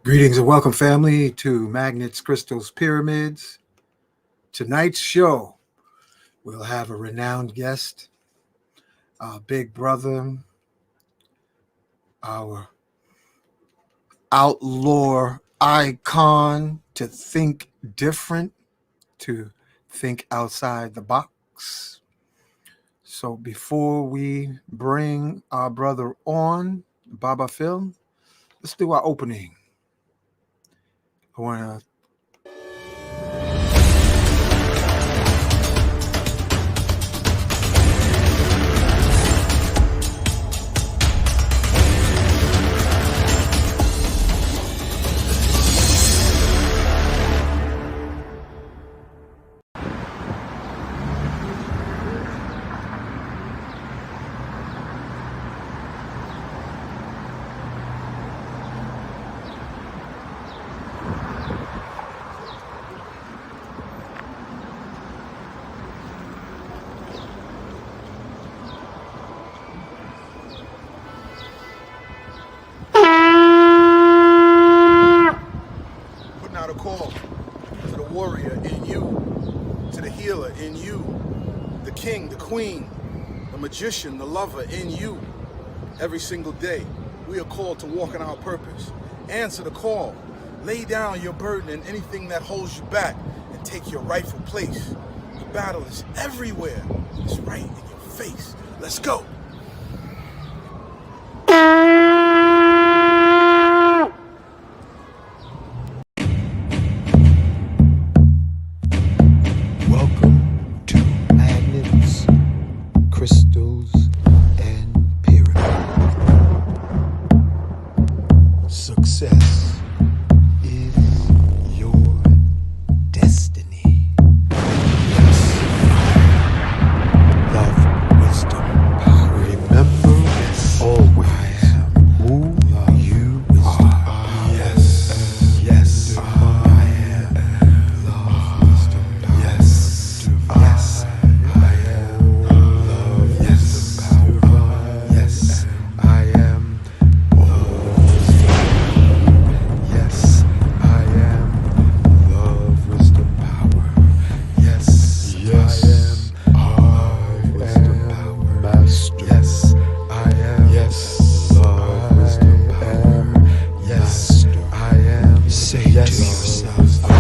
Greetings and welcome, family, to Magnets, Crystals, Pyramids. Tonight's show, we'll have a renowned guest, our big brother, our outlaw icon to think different, to think outside the box. So before we bring our brother on, Baba Phil, let's do our opening. I want to putting out a call to the warrior in you, to the healer in you, the king, the queen, the magician, the lover in you. Every single day, we are called to walk in our purpose. Answer the call. Lay down your burden and anything that holds you back and take your rightful place. The battle is everywhere. It's right in your face. Let's go. Welcome to Magnets, Crystals, and Pyramids. Success is your destiny. Yes. Love, wisdom, power. Remember, always who you are. Yes. Yes. I am love, wisdom, power. Yes. Yes. I am love, yes, power. Yes. I am yes. I am love, wisdom, power. Yes. Yes. I am love, wisdom, power. Master. Yes. I am love, wisdom, power. Yes. I am. Say yes to yourself.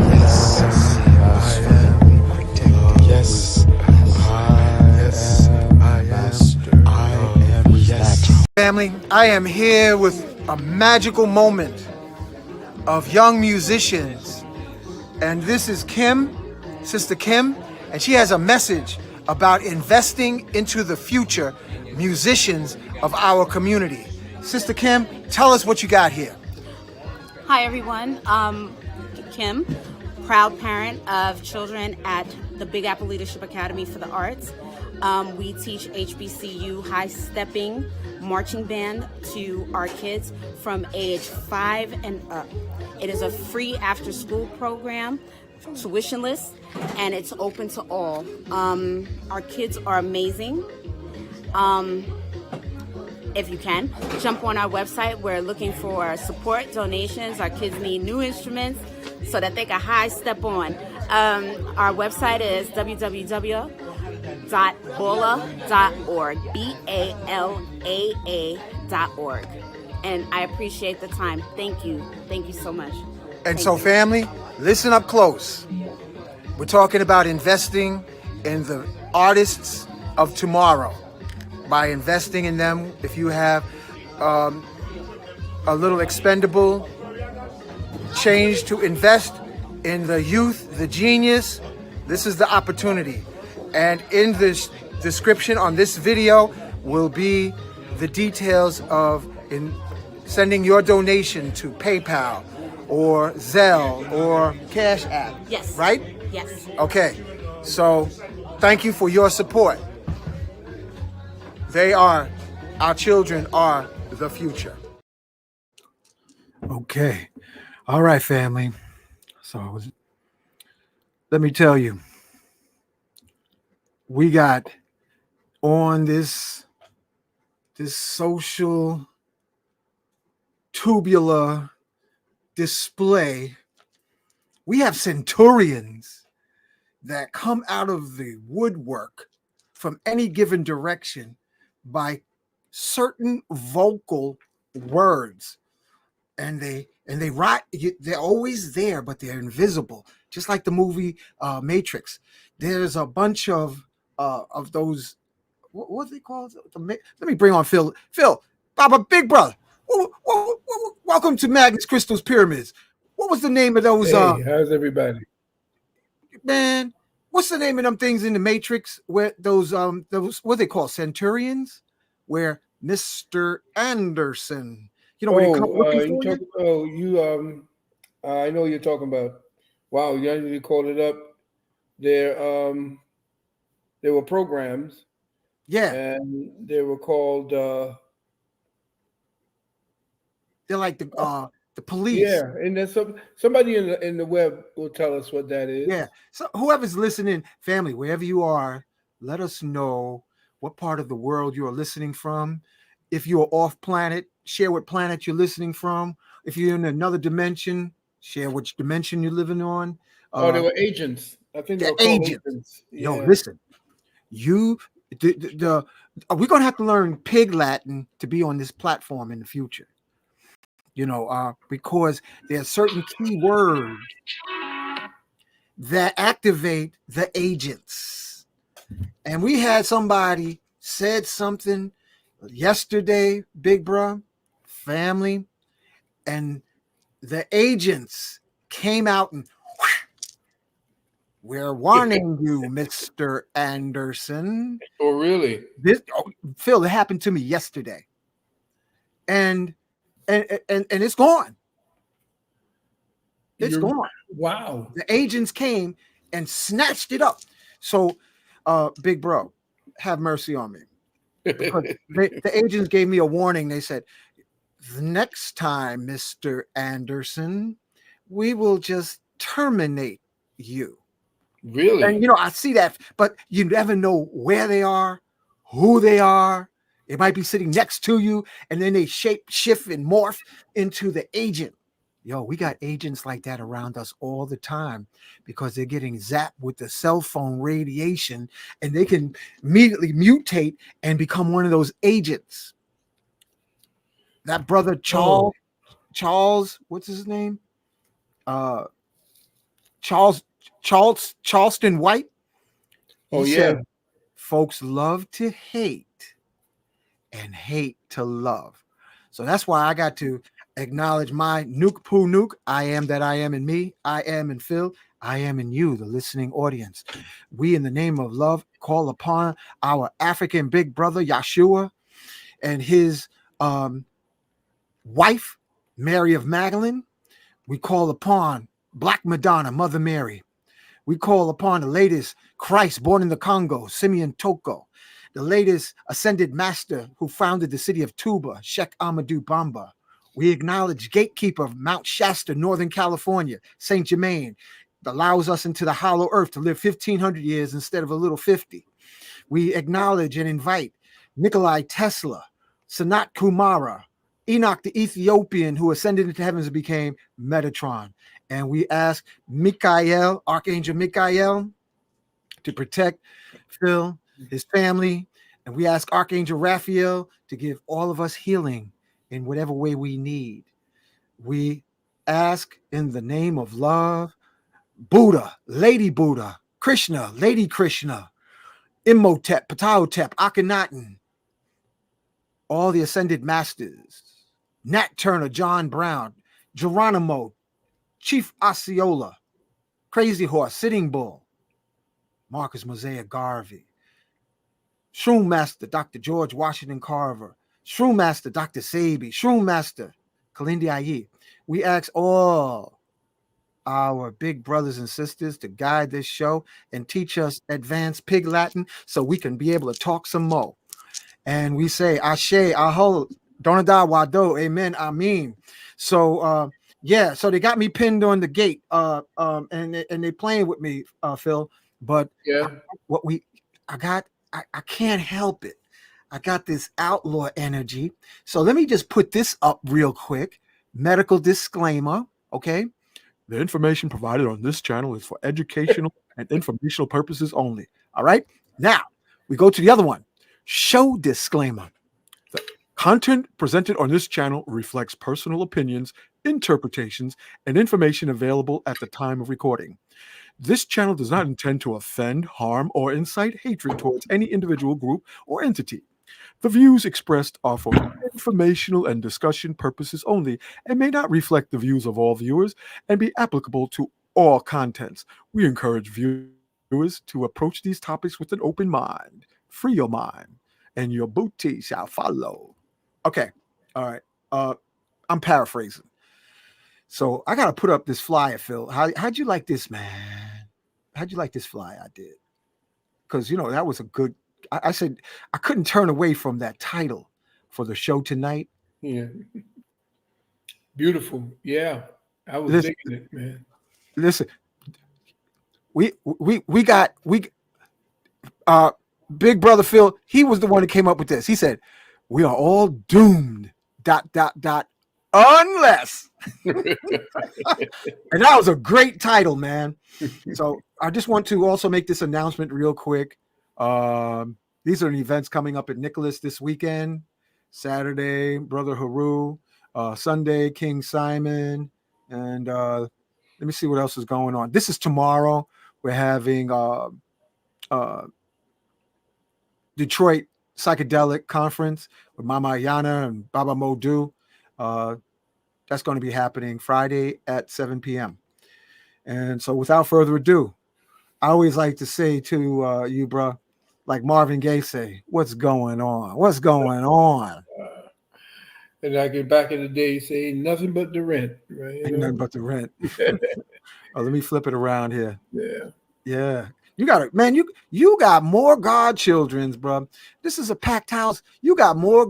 Yes. I am protected. Yes. I am master. I am yes. family, I am here with a magical moment of young musicians. And this is Kim, Sister Kim, and she has a message about investing into the future musicians of our community. Sister Kim, tell us what you got here. Hi everyone, Kim, proud parent of children at the Big Apple Leadership Academy for the Arts. We teach HBCU high-stepping marching band to our kids from age 5 and up. It is a free after-school program, tuitionless, and it's open to all. Our kids are amazing. If you can, jump on our website. We're looking for support, donations. Our kids need new instruments so that they can high step on. Our website is www.bola.org, BALAA.org. And I appreciate the time. Thank you. Thank you so much. And so, family, listen up close. We're talking about investing in the artists of tomorrow. By investing in them, if you have a little expendable change to invest in the youth, the genius, this is the opportunity. And in this description on this video will be the details of sending your donation to PayPal or Zelle or Cash App. Yes. Right? Yes. Okay. So thank you for your support. Our children are the future. Okay. All right, family. So let me tell you, we got on this social tubular display. We have centurions that come out of the woodwork from any given direction by certain vocal words, and they write. They're always there, but they're invisible, just like the movie Matrix. There's a bunch of those. What are they called? Let me bring on Phil. Phil, Baba, big brother. Welcome to Magnus Crystal's Pyramids. What was the name of those? Hey, how's everybody? Man, what's the name of them things in the Matrix? Where those what they call centurions? Where Mr. Anderson, you know, when they come looking for you. I know what you're talking about. Wow, you actually called it up. There were programs. Yeah, and they were called. they're like the police. Yeah, and there's somebody in the web will tell us what that is. Yeah. So whoever's listening, family, wherever you are, let us know what part of the world you are listening from. If you're off planet, share what planet you're listening from. If you're in another dimension, share which dimension you're living on. They were agents. I think they were called agents. Yo, Yeah. listen, we're gonna have to learn Pig Latin to be on this platform in the future. You know, because there are certain key words that activate the agents. And we had somebody said something yesterday, big bro, family, and the agents came out and we're warning you, Mr. Anderson. Oh, really? Phil, it happened to me yesterday. And it's gone. It's gone. Wow. The agents came and snatched it up. So, big bro, have mercy on me. The agents gave me a warning. They said, the next time, Mr. Anderson, we will just terminate you. Really? And, you know, I see that, but you never know where they are, who they are. It might be sitting next to you, and then they shape, shift, and morph into the agent. Yo, we got agents like that around us all the time because they're getting zapped with the cell phone radiation, and they can immediately mutate and become one of those agents. That brother Charles, what's his name? Charleston White. He said, folks love to hate and hate to love. So that's why I got to acknowledge my nuke poo nuke. I am that I am in me. I am in Phil. I am in you, the listening audience. We, in the name of love, call upon our African big brother, Yeshua, and his wife, Mary of Magdalene. We call upon Black Madonna, Mother Mary. We call upon the latest Christ born in the Congo, Simeon Toko. The latest ascended master who founded the city of Tuba, Sheikh Amadou Bamba. We acknowledge gatekeeper of Mount Shasta, Northern California, Saint Germain, that allows us into the hollow earth to live 1,500 years instead of a little 50. We acknowledge and invite Nikolai Tesla, Sanat Kumara, Enoch the Ethiopian who ascended into heavens and became Metatron. And we ask Michael, Archangel Michael, to protect Phil, his family, and we ask Archangel Raphael to give all of us healing in whatever way we need. We ask in the name of love, Buddha, Lady Buddha, Krishna, Lady Krishna, Imhotep, Ptahotep, Akhenaten, all the ascended masters, Nat Turner, John Brown, Geronimo, Chief Osceola, Crazy Horse, Sitting Bull, Marcus Mosiah Garvey, Shroom Master, Dr. George Washington Carver, Shroom Master, Dr. Sabi, Shroom Master, Kalindi Aye. We ask all our big brothers and sisters to guide this show and teach us advanced Pig Latin so we can be able to talk some more. And we say, Ashe, Aho, Donada, Wado, Amen, Amen. So, yeah, so they got me pinned on the gate, and they playing with me, Phil. But yeah, I can't help it. I got this outlaw energy. So let me just put this up real quick. Medical disclaimer, Okay? The information provided on this channel is for educational and informational purposes only. All right? Now, we go to the other one. Show disclaimer. The content presented on this channel reflects personal opinions, interpretations, and information available at the time of recording. This channel does not intend to offend, harm, or incite hatred towards any individual, group, or entity. The views expressed are for informational and discussion purposes only and may not reflect the views of all viewers and be applicable to all contents. We encourage viewers to approach these topics with an open mind. Free your mind, and your booty shall follow. Okay, all right. I'm paraphrasing. So I gotta put up this flyer, Phil. How'd you like this, man? How'd you like this flyer I did? Because that was a good. I said I couldn't turn away from that title for the show tonight. Yeah. Beautiful. Yeah. I was Listen, digging it, man. Listen, we got Big Brother Phil. He was the one that came up with this. He said, "We are all doomed. ... Unless." And that was a great title, man. So I just want to also make this announcement real quick. These are the events coming up at Nicholas this weekend. Saturday, Brother Haru. Sunday, King Simon. And let me see what else is going on. This is tomorrow. We're having Detroit Psychedelic Conference with Mama Yana and Baba Modu. That's going to be happening Friday at 7 p.m. And so without further ado, I always like to say to you, bro, like Marvin Gaye say, what's going on? What's going on? And I get back in the day say nothing but the rent, right? Ain't nothing but the rent. Let me flip it around here. Yeah. Yeah. You got it, man. You got more godchildrens, bro. This is a packed house. You got more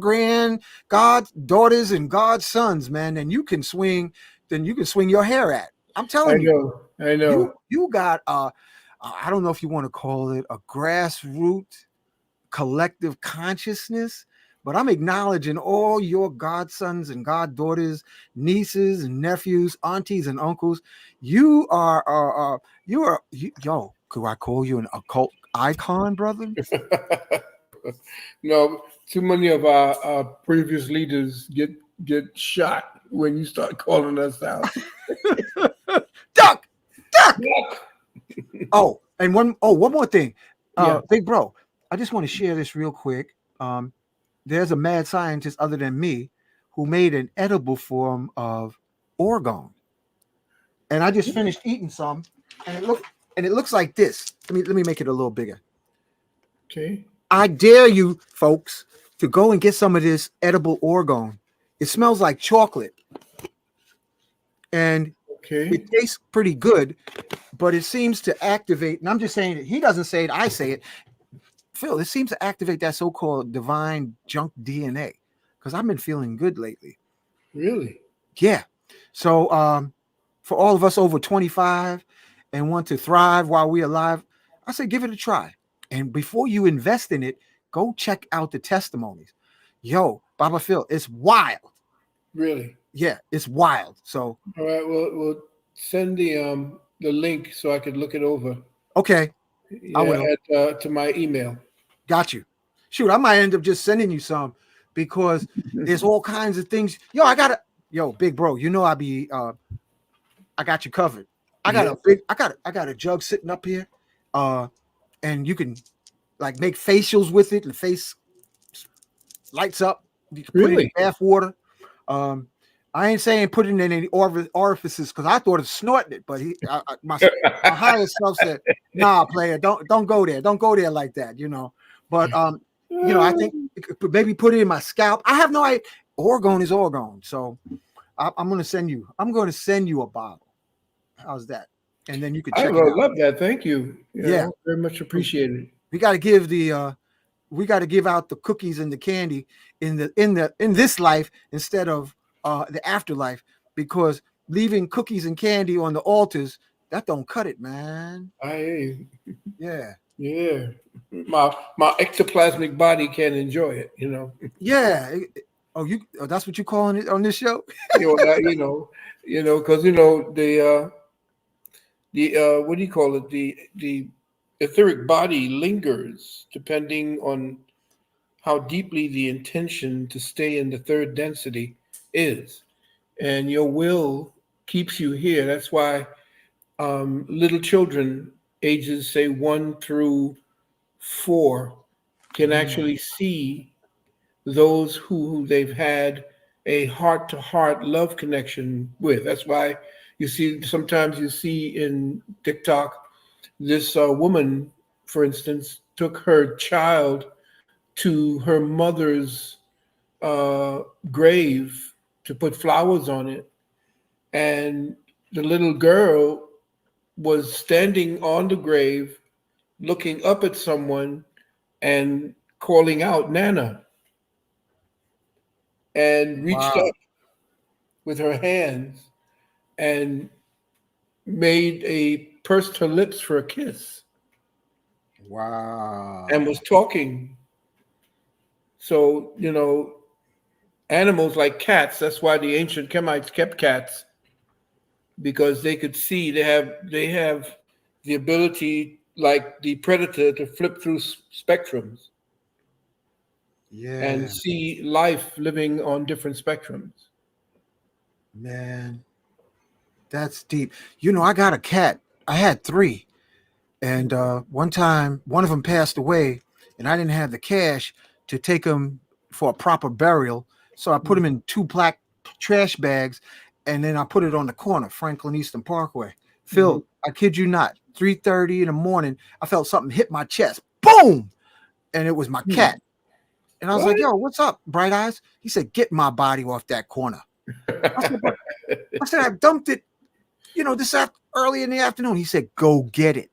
goddaughters and godsons, man, than you can swing your hair at. I'm telling you. I know. You got I don't know if you want to call it a grassroots collective consciousness, but I'm acknowledging all your godsons and goddaughters, nieces and nephews, aunties and uncles. Yo, could I call you an occult icon, brother? No, too many of our previous leaders get shot when you start calling us out. Duck. And one more thing. Big bro, I just want to share this real quick. There's a mad scientist other than me who made an edible form of orgone. And I just finished eating some, and it looks like this. Let me make it a little bigger. Okay. I dare you folks to go and get some of this edible orgone. It smells like chocolate. And it tastes pretty good, but it seems to activate, and I'm just saying it. He doesn't say it, I say it. Phil, it seems to activate that so-called divine junk DNA, because I've been feeling good lately. Really? Yeah. So for all of us over 25 and want to thrive while we're alive, I say give it a try. And before you invest in it, go check out the testimonies. Yo, Baba Phil, it's wild. Really? Yeah, it's wild. So all right, we'll send the link so I could look it over. Okay. Yeah, I will. to my email. Got you. Shoot, I might end up just sending you some because there's all kinds of things. Big bro, I got you covered. I got a jug sitting up here. And you can like make facials with it, and face lights up. You can put it in bath water. I ain't saying put it in any orifices because I thought of snorting it, but my higher self said, "Nah, player, don't go there. Don't go there like that." But I think maybe put it in my scalp. I have no idea. Orgone is orgone, so I'm going to send you. I'm going to send you a bottle. How's that? And then you can check it out. I love that. Thank you. Yeah, very much appreciated. We got to give give out the cookies and the candy in this life instead of the afterlife, because leaving cookies and candy on the altars, that don't cut it, man. Yeah. My ectoplasmic body can't enjoy it, Yeah. That's what you calling it on this show? Because the what do you call it? The etheric body lingers depending on how deeply the intention to stay in the third density is, and your will keeps you here. That's why little children, ages say 1 through 4, can actually see those who they've had a heart-to-heart love connection with. That's why sometimes you see in TikTok this woman, for instance, took her child to her mother's grave to put flowers on it, and the little girl was standing on the grave looking up at someone and calling out Nana, and reached Wow. up with her hands and pursed her lips for a kiss and Wow. was talking. So, animals like cats, that's why the ancient Kemites kept cats, because they could see, they have the ability, like the predator, to flip through spectrums Yeah, and see life living on different spectrums. man. That's deep. I got a cat. I had 3. And one time, one of them passed away, and I didn't have the cash to take him for a proper burial. So I put him in 2 black trash bags, and then I put it on the corner, Franklin Eastern Parkway. Mhm. Phil, I kid you not, 3:30 in the morning, I felt something hit my chest. Boom! And it was my cat. And I was like, What? yo, what's up, Bright Eyes? He said, get my body off that corner. I said, I dumped it, early in the afternoon. He said, go get it.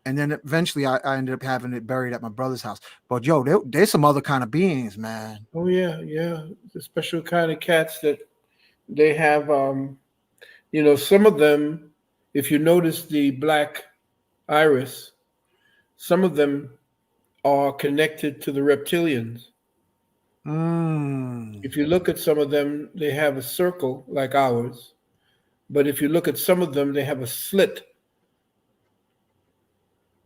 And then eventually I ended up having it buried at my brother's house. But yo, there's some other kind of beings, man. Oh yeah, yeah. The special kind of cats that they have. Some of them, if you notice the black iris, some of them are connected to the reptilians. Mm. If you look at some of them, they have a circle like ours. But if you look at some of them, they have a slit.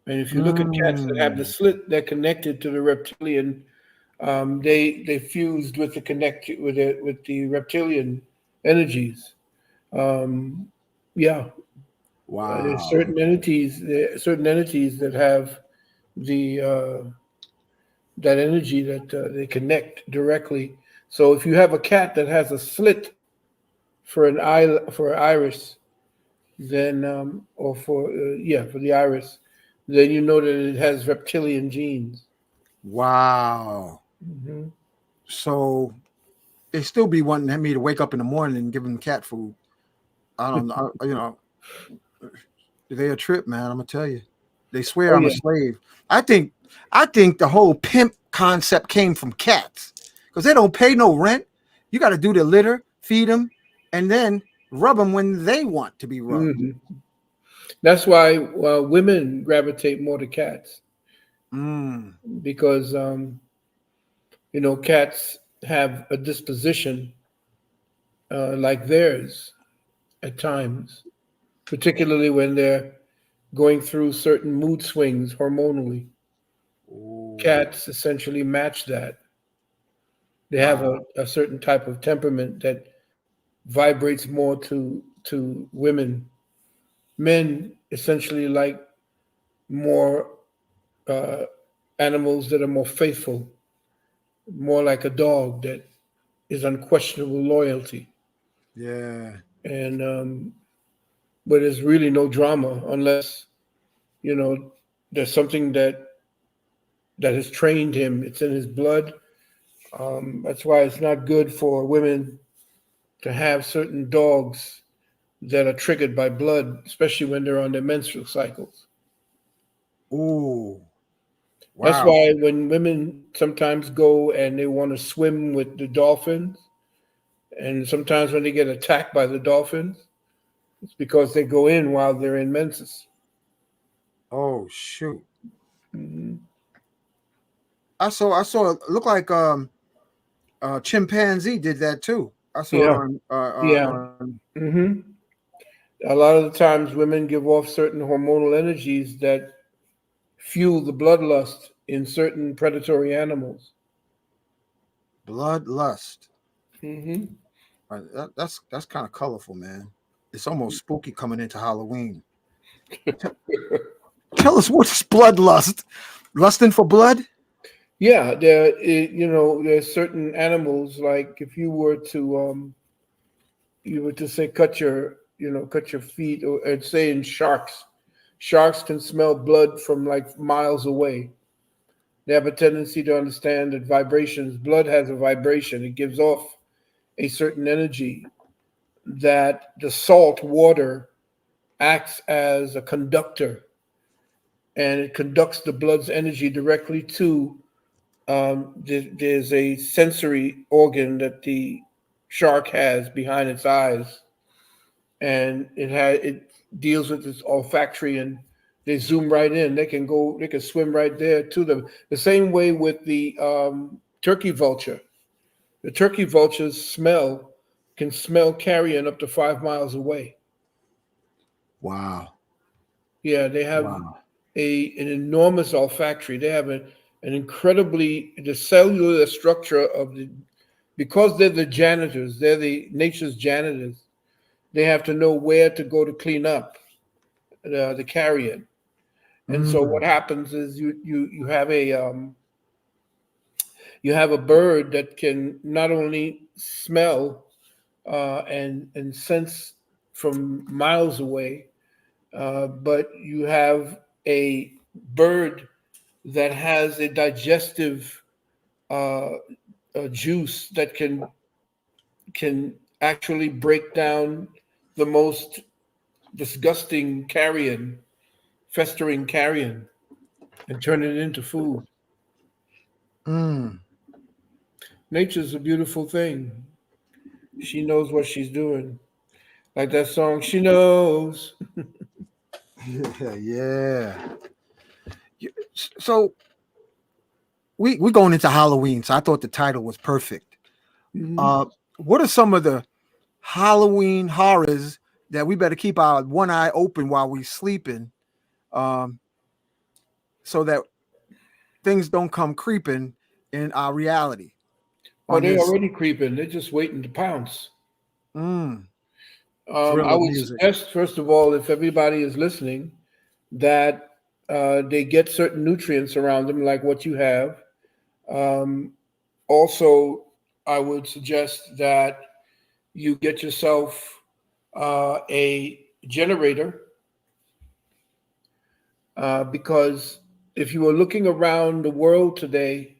And if you look at cats that have the Mm. slit, they're connected to the reptilian. They fused with the reptilian energies. Um, yeah, there's Wow. certain entities that have the that energy that they connect directly. So if you have a cat that has a slit for an iris, then or for the iris, then you know that it has reptilian genes. Wow. Hmm. So they still be wanting me to wake up in the morning and give them cat food. I don't know. They a trip, man. I'm gonna tell you. They swear Oh I'm a yeah. slave. I think the whole pimp concept came from cats because they don't pay no rent. You got to do the litter, feed them, and then rub them when they want to be rubbed. Hmm. That's why women gravitate more to cats, Mm. because cats have a disposition like theirs at times, particularly when they're going through certain mood swings hormonally. Ooh. Cats essentially match that. They have Wow. a certain type of temperament that vibrates more to women. Men essentially like more uh, animals that are more faithful, more like a dog that is unquestionable loyalty. Yeah. And but there's really no drama unless you know there's something that has trained him. It's in his blood. That's why it's not good for women to have certain dogs that are triggered by blood, especially when they're on their menstrual cycles. Ooh. That's Wow. why when women sometimes go and they want to swim with the dolphins, and sometimes when they get attacked by the dolphins, it's because they go in while they're in menses. Oh shoot. Mhm. I saw it looked like chimpanzee did that too. I saw it Yeah. on. Yeah. Hmm. A lot of the times women give off certain hormonal energies that fuel the bloodlust in certain predatory animals. Bloodlust. Hmm. That's kind of colorful, man. It's almost spooky coming into Halloween. Tell us what's bloodlust? Lusting for blood? Yeah, there's certain animals, like if you were to say cut your feet, or and say in sharks can smell blood from like miles away. They have a tendency to understand that blood has a vibration. It gives off a certain energy that the salt water acts as a conductor, and it conducts the blood's energy directly to there's a sensory organ that the shark has behind its eyes, and it deals with its olfactory, and they zoom right in. They can swim right there to them. The same way with the turkey vulture. The turkey vultures can smell carrion up to 5 miles away. Wow. Yeah, they have Wow. an enormous olfactory. They have an incredibly the cellular structure of the because they're the janitors. They're the nature's janitors. They have to know where to go to clean up the carrion. And so what Mm. happens is you have a bird that can not only smell and sense from miles away, but you have a bird that has a digestive uh, juice that can actually break down the most disgusting carrion, festering carrion, and turn it into food. Mm. Nature's a beautiful thing. She knows what she's doing. Like that song, she knows. Yeah, yeah. So we're going into Halloween, so I thought the title was perfect. Mhm. Uh, what are some of the Halloween horrors that we better keep our one eye open while we're sleeping, um, so that things don't come creeping in our reality Oh, on they're this already creeping. They're just waiting to pounce. mm, I thriller would music? suggest, first of all, if everybody is listening, that they get certain nutrients around them, like what you have. Um, Also, I would suggest that you get yourself a generator, because if you are looking around the world today,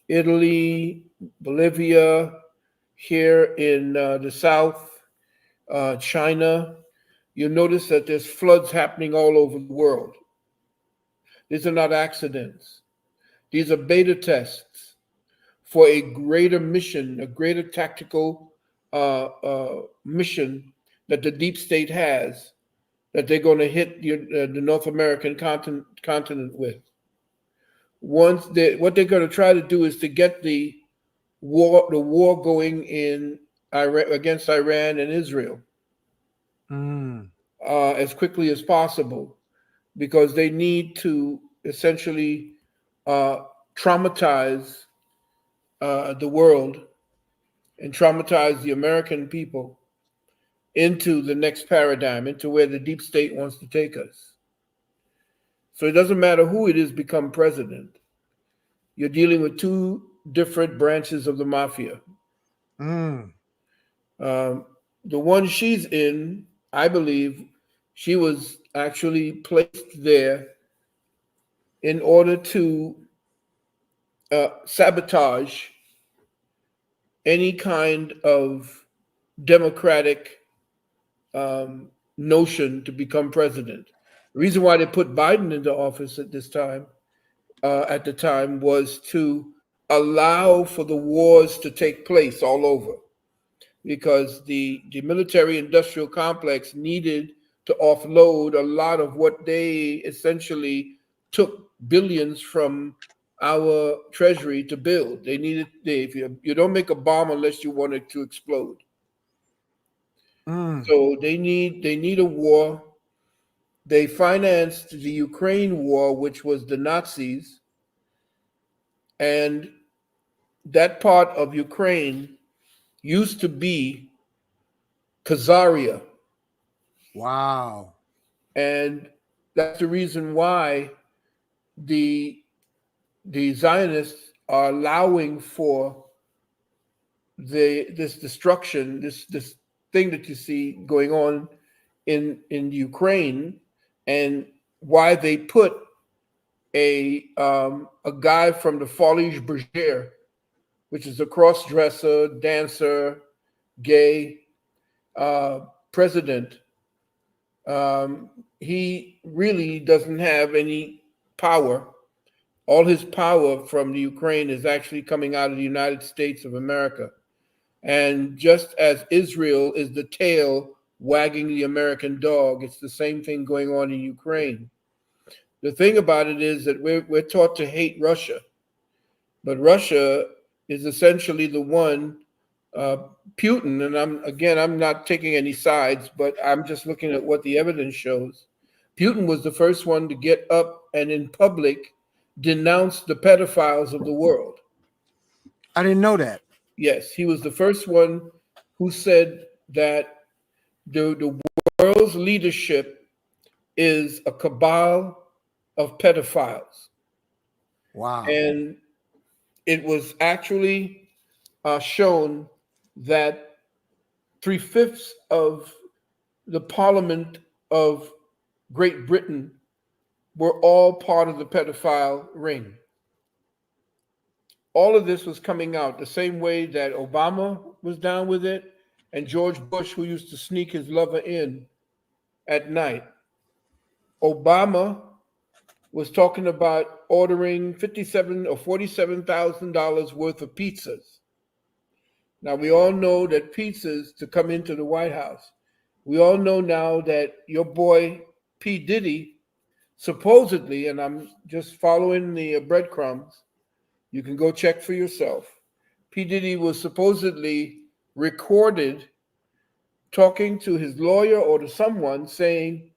Italy, Bolivia, here in the south, China, you notice that there's floods happening all over the world. These are not accidents. These are beta tests for a greater mission, a greater tactical mission that the deep state has, that they're going to hit the North American continent with. What they're going to try to do is to get the war going in Iran, against Iran and Israel, Mm, as quickly as possible, because they need to essentially uh, traumatize the world and traumatize the American people into the next paradigm, into where the deep state wants to take us. So it doesn't matter who it is become president. You're dealing with two different branches of the mafia. mm. Um, the one she's in, I believe, she was actually placed there in order to sabotage any kind of democratic notion to become president. The reason why they put Biden into office at the time, was to allow for the wars to take place all over, because the military industrial complex needed to offload a lot of what they essentially took billions from our treasury to build. They needed. If you don't make a bomb unless you want it to explode. So they need a war. They financed the Ukraine war, which was the Nazis, and that part of Ukraine used to be Khazaria. Wow. And that's the reason why the Zionists are allowing for this destruction, this thing that you see going on in Ukraine, and why they put a guy from the Folies Bergère, which is a cross-dresser, dancer, gay president. He really doesn't have any power. All his power from the Ukraine is actually coming out of the United States of America. And just as Israel is the tail wagging the American dog, it's the same thing going on in Ukraine. The thing about it is that we're taught to hate Russia, but Russia is essentially the one, Putin, and I'm not taking any sides, but I'm just looking at what the evidence shows. Putin was the first one to get up and in public denounce the pedophiles of the world. I didn't know that. Yes, he was the first one who said that the world's leadership is a cabal of pedophiles. Wow. And it was actually shown that 3/5 of the Parliament of Great Britain were all part of the pedophile ring. All of this was coming out the same way that Obama was down with it, and George Bush, who used to sneak his lover in at night. Obama was talking about ordering $57,000 or $47,000 worth of pizzas. Now, we all know that pizzas to come into the White House. We all know now that your boy P. Diddy, supposedly, and I'm just following the breadcrumbs, you can go check for yourself. P. Diddy was supposedly recorded talking to his lawyer or to someone saying,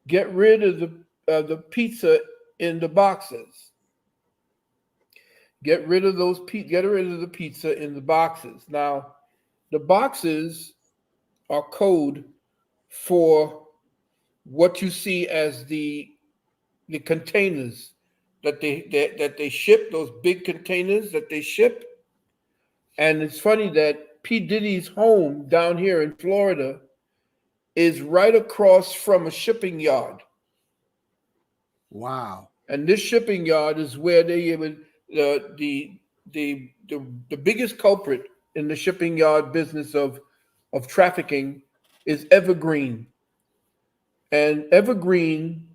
get rid of the pizza in the boxes. Get rid of the pizza in the boxes. Now, the boxes are code for what you see as the containers that they ship, those big containers that they ship. And it's funny that P. Diddy's home down here in Florida is right across from a shipping yard. Wow. And this shipping yard is where they would the biggest culprit in the shipping yard business of trafficking is Evergreen. And Evergreen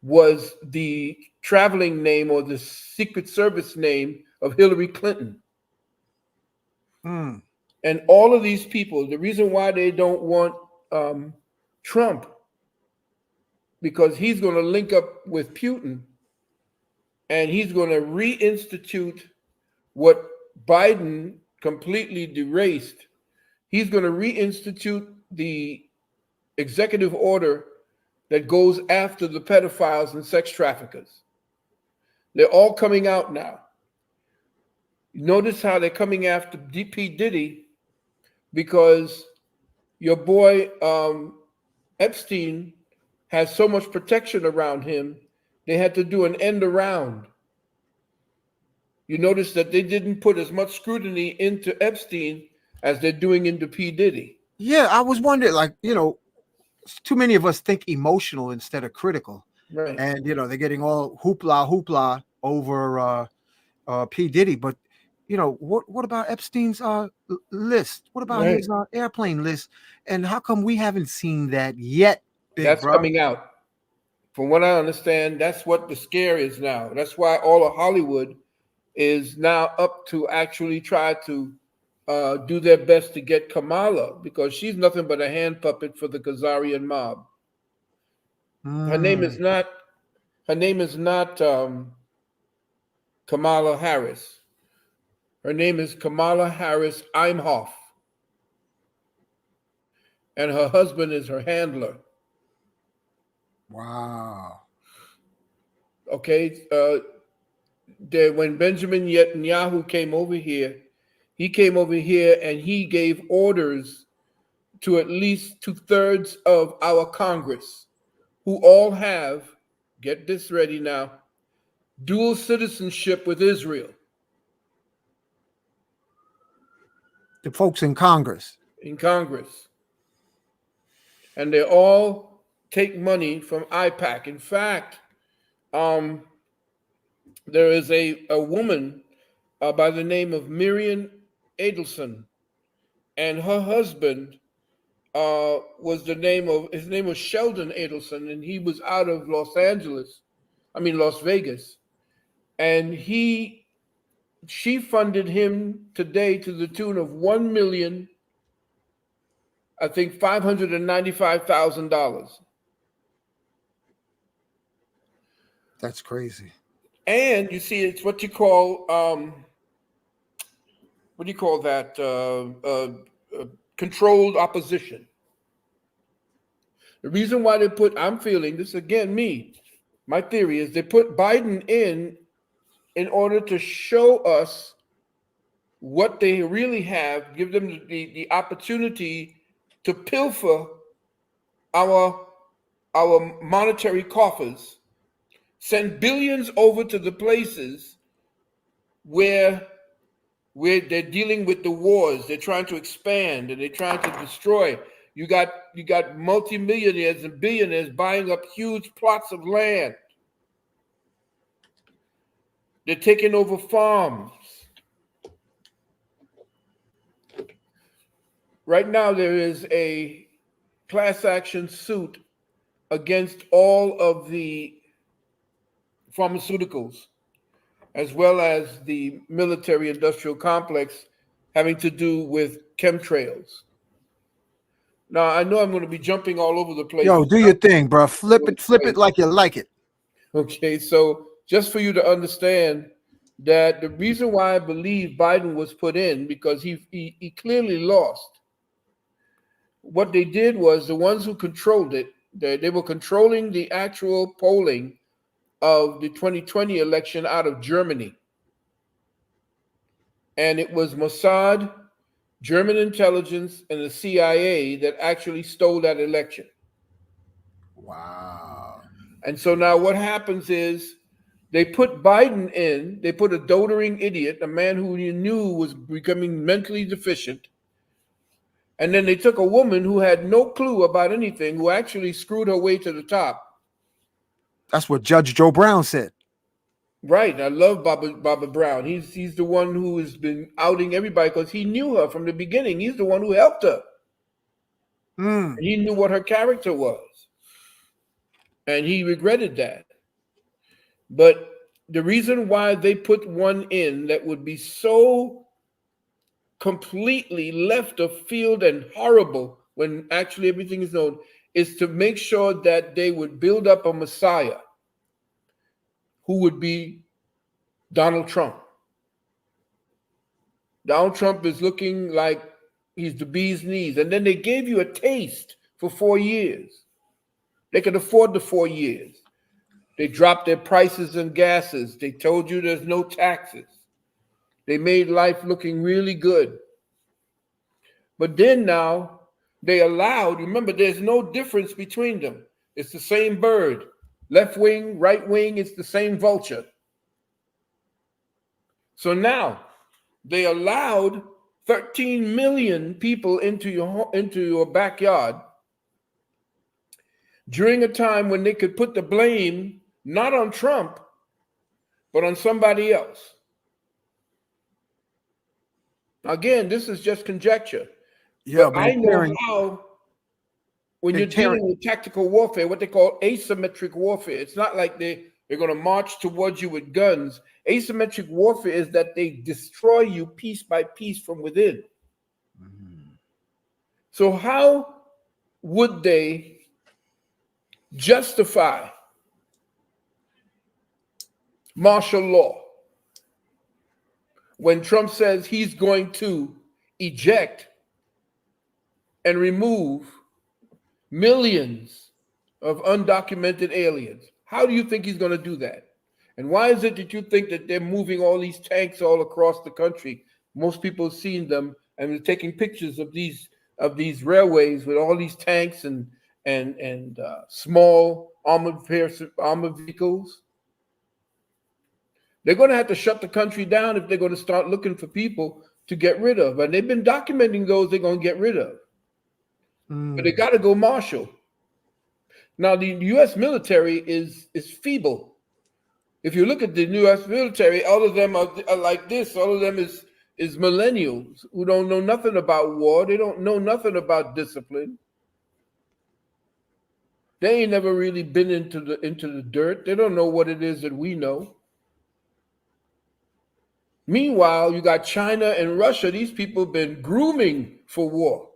was the traveling name or the Secret Service name of Hillary Clinton. And all of these people, the reason why they don't want Trump, because he's going to link up with Putin and he's going to reinstitute what Biden completely deraced. He's going to reinstitute the executive order that goes after the pedophiles and sex traffickers. They're all coming out now. Notice how they're coming after P. Diddy because your boy Epstein has so much protection around him, they had to do an end around. You notice that they didn't put as much scrutiny into Epstein as they're doing into P. Diddy. Yeah, I was wondering, like, too many of us think emotional instead of critical. Right. And, they're getting all hoopla over P. Diddy. But, what about Epstein's list? What about his airplane list? And how come we haven't seen that yet? That's coming out. From what I understand, that's what the scare is now. That's why all of Hollywood is now up to actually try to do their best to get Kamala, because she's nothing but a hand puppet for the Khazarian mob. Her name is not Kamala Harris. Her name is Kamala Harris Imhoff. And her husband is her handler. Wow. Okay. When Benjamin Netanyahu came over here, he came over here and he gave orders to at least 2/3 of our Congress, who all have, get this ready now, dual citizenship with Israel. The folks in Congress. In Congress. And they all take money from IPAC. In fact, there is a woman by the name of Miriam Adelson, and her husband his name was Sheldon Adelson, and he was out of Las Vegas. And she funded him today to the tune of $1,595,000. That's crazy. And you see, it's what you call controlled opposition. The reason why I'm feeling this again, my theory is they put Biden in order to show us what they really have, give them the opportunity to pilfer our monetary coffers, send billions over to the places where they're dealing with the wars. They're trying to expand and they're trying to destroy. You got multimillionaires and billionaires buying up huge plots of land. They're taking over farms. Right now, there is a class action suit against all of the pharmaceuticals, as well as the military industrial complex having to do with chemtrails. Now, I know I'm going to be jumping all over the place. Yo, do your thing, bro. Flip it like you like it. Okay, so just for you to understand that the reason why I believe Biden was put in, because he clearly lost. What they did was the ones who controlled it, they were controlling the actual polling of the 2020 election out of Germany. And it was Mossad, German intelligence, and the CIA that actually stole that election. Wow. And so now what happens is they put Biden in, they put a doddering idiot, a man who you knew was becoming mentally deficient. And then they took a woman who had no clue about anything, who actually screwed her way to the top. That's what Judge Joe Brown said. Right. I love Barbara Brown. He's the one who has been outing everybody because he knew her from the beginning. He's the one who helped her. And he knew what her character was. And he regretted that. But the reason why they put one in that would be so completely left of field and horrible when actually everything is known is to make sure that they would build up a Messiah who would be Donald Trump. Donald Trump is looking like he's the bee's knees. And then they gave you a taste for 4 years. They could afford the 4 years. They dropped their prices and gases. They told you there's no taxes. They made life looking really good. But then now they allowed, remember, there's no difference between them. It's the same bird. Left wing, right wing, it's the same vulture. So now they allowed 13 million people into your backyard during a time when they could put the blame not on Trump, but on somebody else. Again, this is just conjecture. Yeah, but I know how, when you're dealing with tactical warfare, what they call asymmetric warfare, it's not like they're going to march towards you with guns. Asymmetric warfare is that they destroy you piece by piece from within. So how would they justify martial law? when Trump says he's going to eject and remove millions of undocumented aliens? How do you think he's going to do that? And why is it that you think that they're moving all these tanks all across the country? Most people have seen them, and they're taking pictures of these railways with all these tanks and small armored vehicles. They're going to have to shut the country down if they're going to start looking for people to get rid of. And they've been documenting those they're going to get rid of. But they got to go martial. Now, the U.S. military is feeble. If you look at the U.S. military, all of them are like this. All of them is millennials who don't know nothing about war. They don't know nothing about discipline. They ain't never really been into the dirt. They don't know what it is that we know. Meanwhile, you got China and Russia. These people have been grooming for war.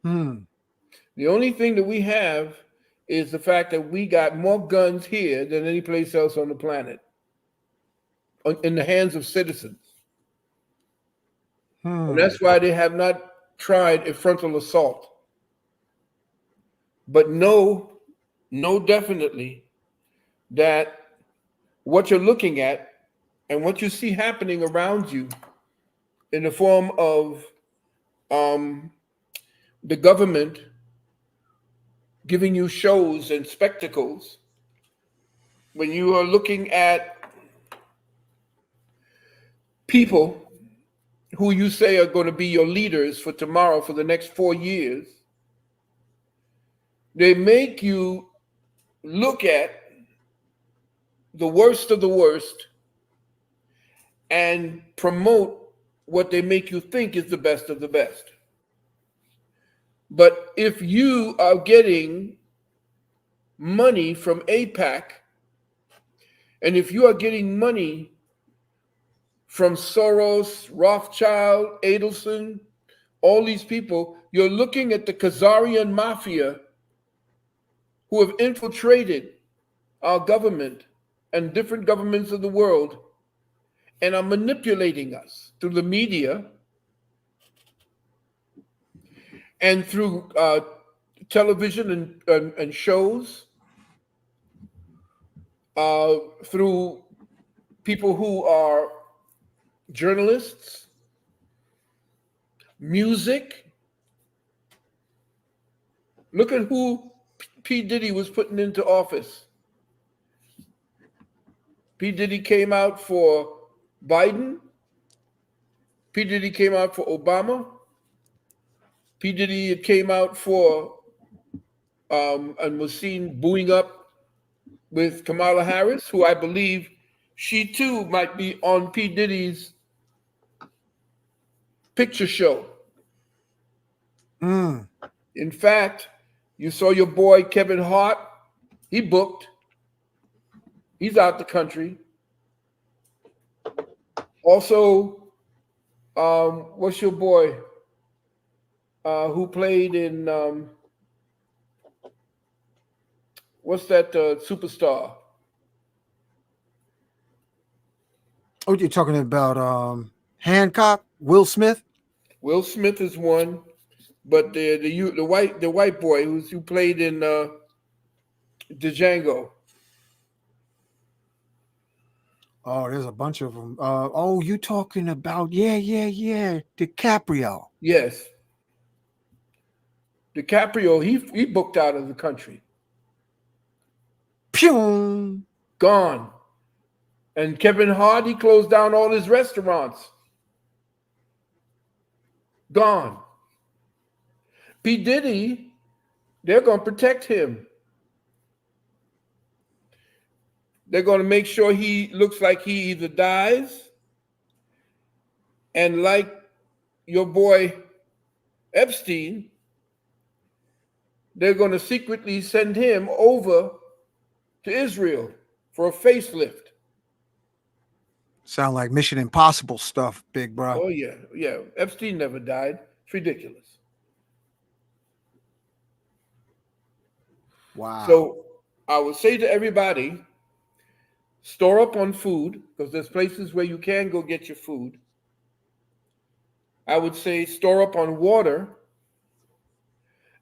The only thing that we have is the fact that we got more guns here than any place else on the planet in the hands of citizens. And that's why they have not tried a frontal assault. But know definitely that what you're looking at and what you see happening around you in the form of the government giving you shows and spectacles, when you are looking at people who you say are going to be your leaders for tomorrow, for the next 4 years, they make you look at the worst of the worst and promote what they make you think is the best of the best. But if you are getting money from AIPAC, and if you are getting money from Soros, Rothschild, Adelson, all these people, you're looking at the Khazarian mafia who have infiltrated our government and different governments of the world and are manipulating us through the media and through television and shows, through people who are journalists, music. Look at who P. Diddy was putting into office. P. Diddy came out for Biden. P. Diddy came out for Obama. P. Diddy came out for and was seen booing up with Kamala Harris, who I believe she too might be on P. Diddy's picture show. In fact, you saw your boy Kevin Hart. He booked. He's out the country. Also, what's your boy who played in what's that superstar? Oh, you're talking about Hancock, Will Smith? Will Smith is one, but the white boy who played in Django. Oh, there's a bunch of them. You talking about DiCaprio? Yes, DiCaprio. He booked out of the country. Pew! Gone. And Kevin Hart, he closed down all his restaurants. Gone. P. Diddy, they're going to protect him. They're going to make sure he looks like he either dies, and like your boy Epstein, they're going to secretly send him over to Israel for a facelift. Sound like Mission Impossible stuff, big bro. Oh, yeah. Epstein never died. It's ridiculous. Wow. So I would say to everybody, Store up on food, because there's places where you can go get your food. I would say store up on water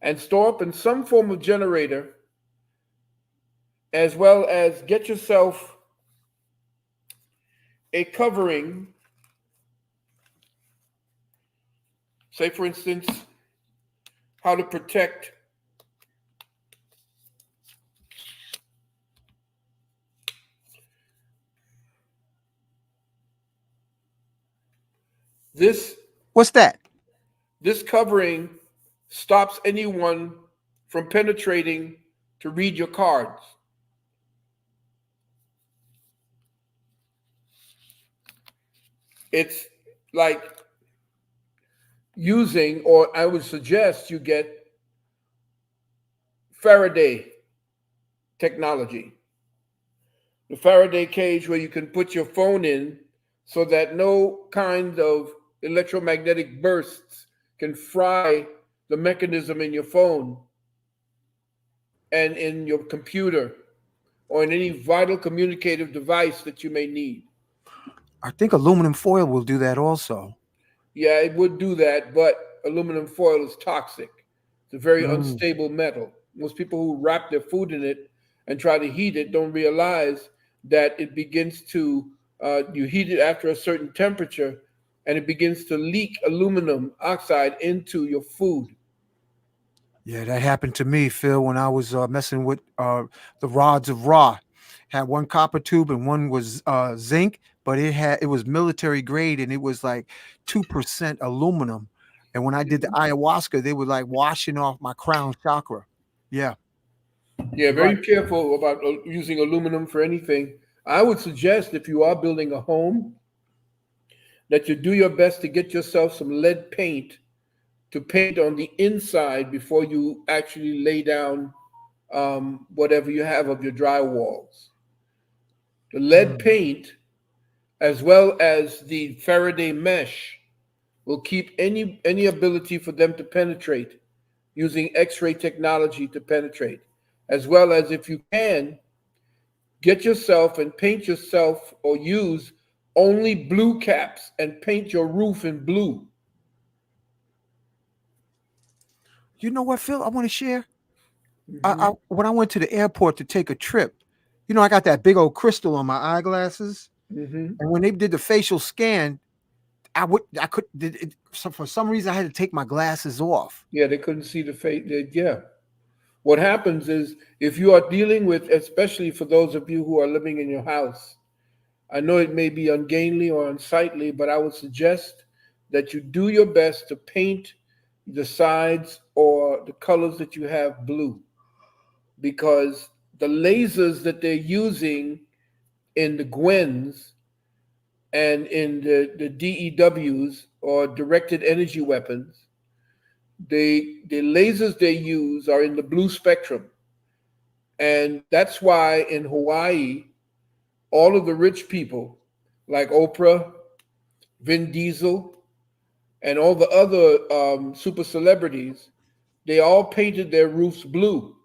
and store up in some form of generator, as well as get yourself a covering. Say, for instance, how to protect this. What's that? This covering stops anyone from penetrating to read your cards. It's like using, or I would suggest you get Faraday technology. The Faraday cage where you can put your phone in so that no kind of electromagnetic bursts can fry the mechanism in your phone and in your computer or in any vital communicative device that you may need. I think aluminum foil will do that also. Yeah, it would do that, but aluminum foil is toxic. It's a very unstable metal. Most people who wrap their food in it and try to heat it don't realize that it begins to, you heat it after a certain temperature, and it begins to leak aluminum oxide into your food. Yeah, that happened to me, Phil, when I was messing with the rods of Ra. Had one copper tube and one was zinc, but it was military grade and it was like 2% aluminum. And when I did the ayahuasca, they were like washing off my crown chakra. Yeah. Yeah, very Right. careful about using aluminum for anything. I would suggest if you are building a home that you do your best to get yourself some lead paint to paint on the inside before you actually lay down whatever you have of your drywalls. The lead paint, as well as the Faraday mesh, will keep any ability for them to penetrate using X-ray technology to penetrate, as well as if you can, get yourself and paint yourself or use only blue caps and paint your roof in blue. You know what, Phil? I want to share. Mhm. When I went to the airport to take a trip, I got that big old crystal on my eyeglasses. Mhm. And when they did the facial scan, I could so for some reason I had to take my glasses off. Yeah, they couldn't see the face. Yeah. What happens is if you are dealing with, especially for those of you who are living in your house, I know it may be ungainly or unsightly, but I would suggest that you do your best to paint the sides or the colors that you have blue, because the lasers that they're using in the Gwens and in the DEWs or directed energy weapons, the lasers they use are in the blue spectrum. And that's why in Hawaii, all of the rich people like Oprah, Vin Diesel, and all the other super celebrities, they all painted their roofs blue.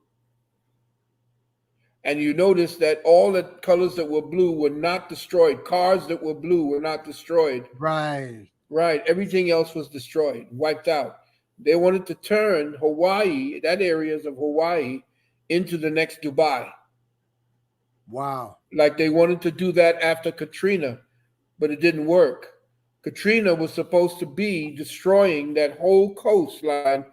And you notice that all the colors that were blue were not destroyed. Cars that were blue were not destroyed. Right. Right. Everything else was destroyed, wiped out. They wanted to turn Hawaii, that areas of Hawaii, into the next Dubai. Wow. Like they wanted to do that after Katrina, but it didn't work. Katrina was supposed to be destroying that whole coastline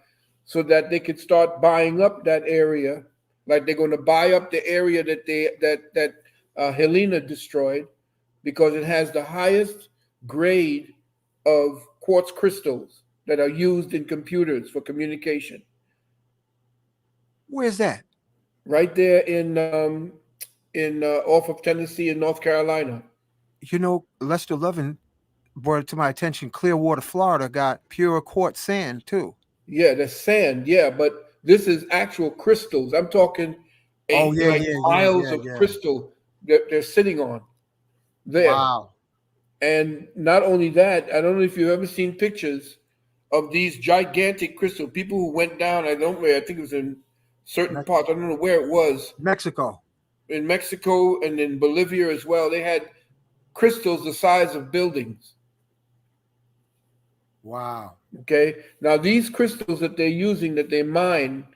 so that they could start buying up that area. Like they're going to buy up the area that Helena destroyed, because it has the highest grade of quartz crystals that are used in computers for communication. Where's that? Right there in off of Tennessee and North Carolina. Lester Lovin brought it to my attention. Clearwater, Florida got pure quartz sand too. Yeah, the sand. Yeah, but this is actual crystals. I'm talking Oh yeah, like yeah, yeah, miles yeah, of yeah. crystal that they're sitting on there. Wow. And not only that, I don't know if you've ever seen pictures of these gigantic crystal. People who went down, I think it was in certain Me- parts. I don't know where it was. Mexico. in Mexico and in Bolivia as well, they had crystals the size of buildings. Wow. Okay. Now these crystals that they're using, that they mine,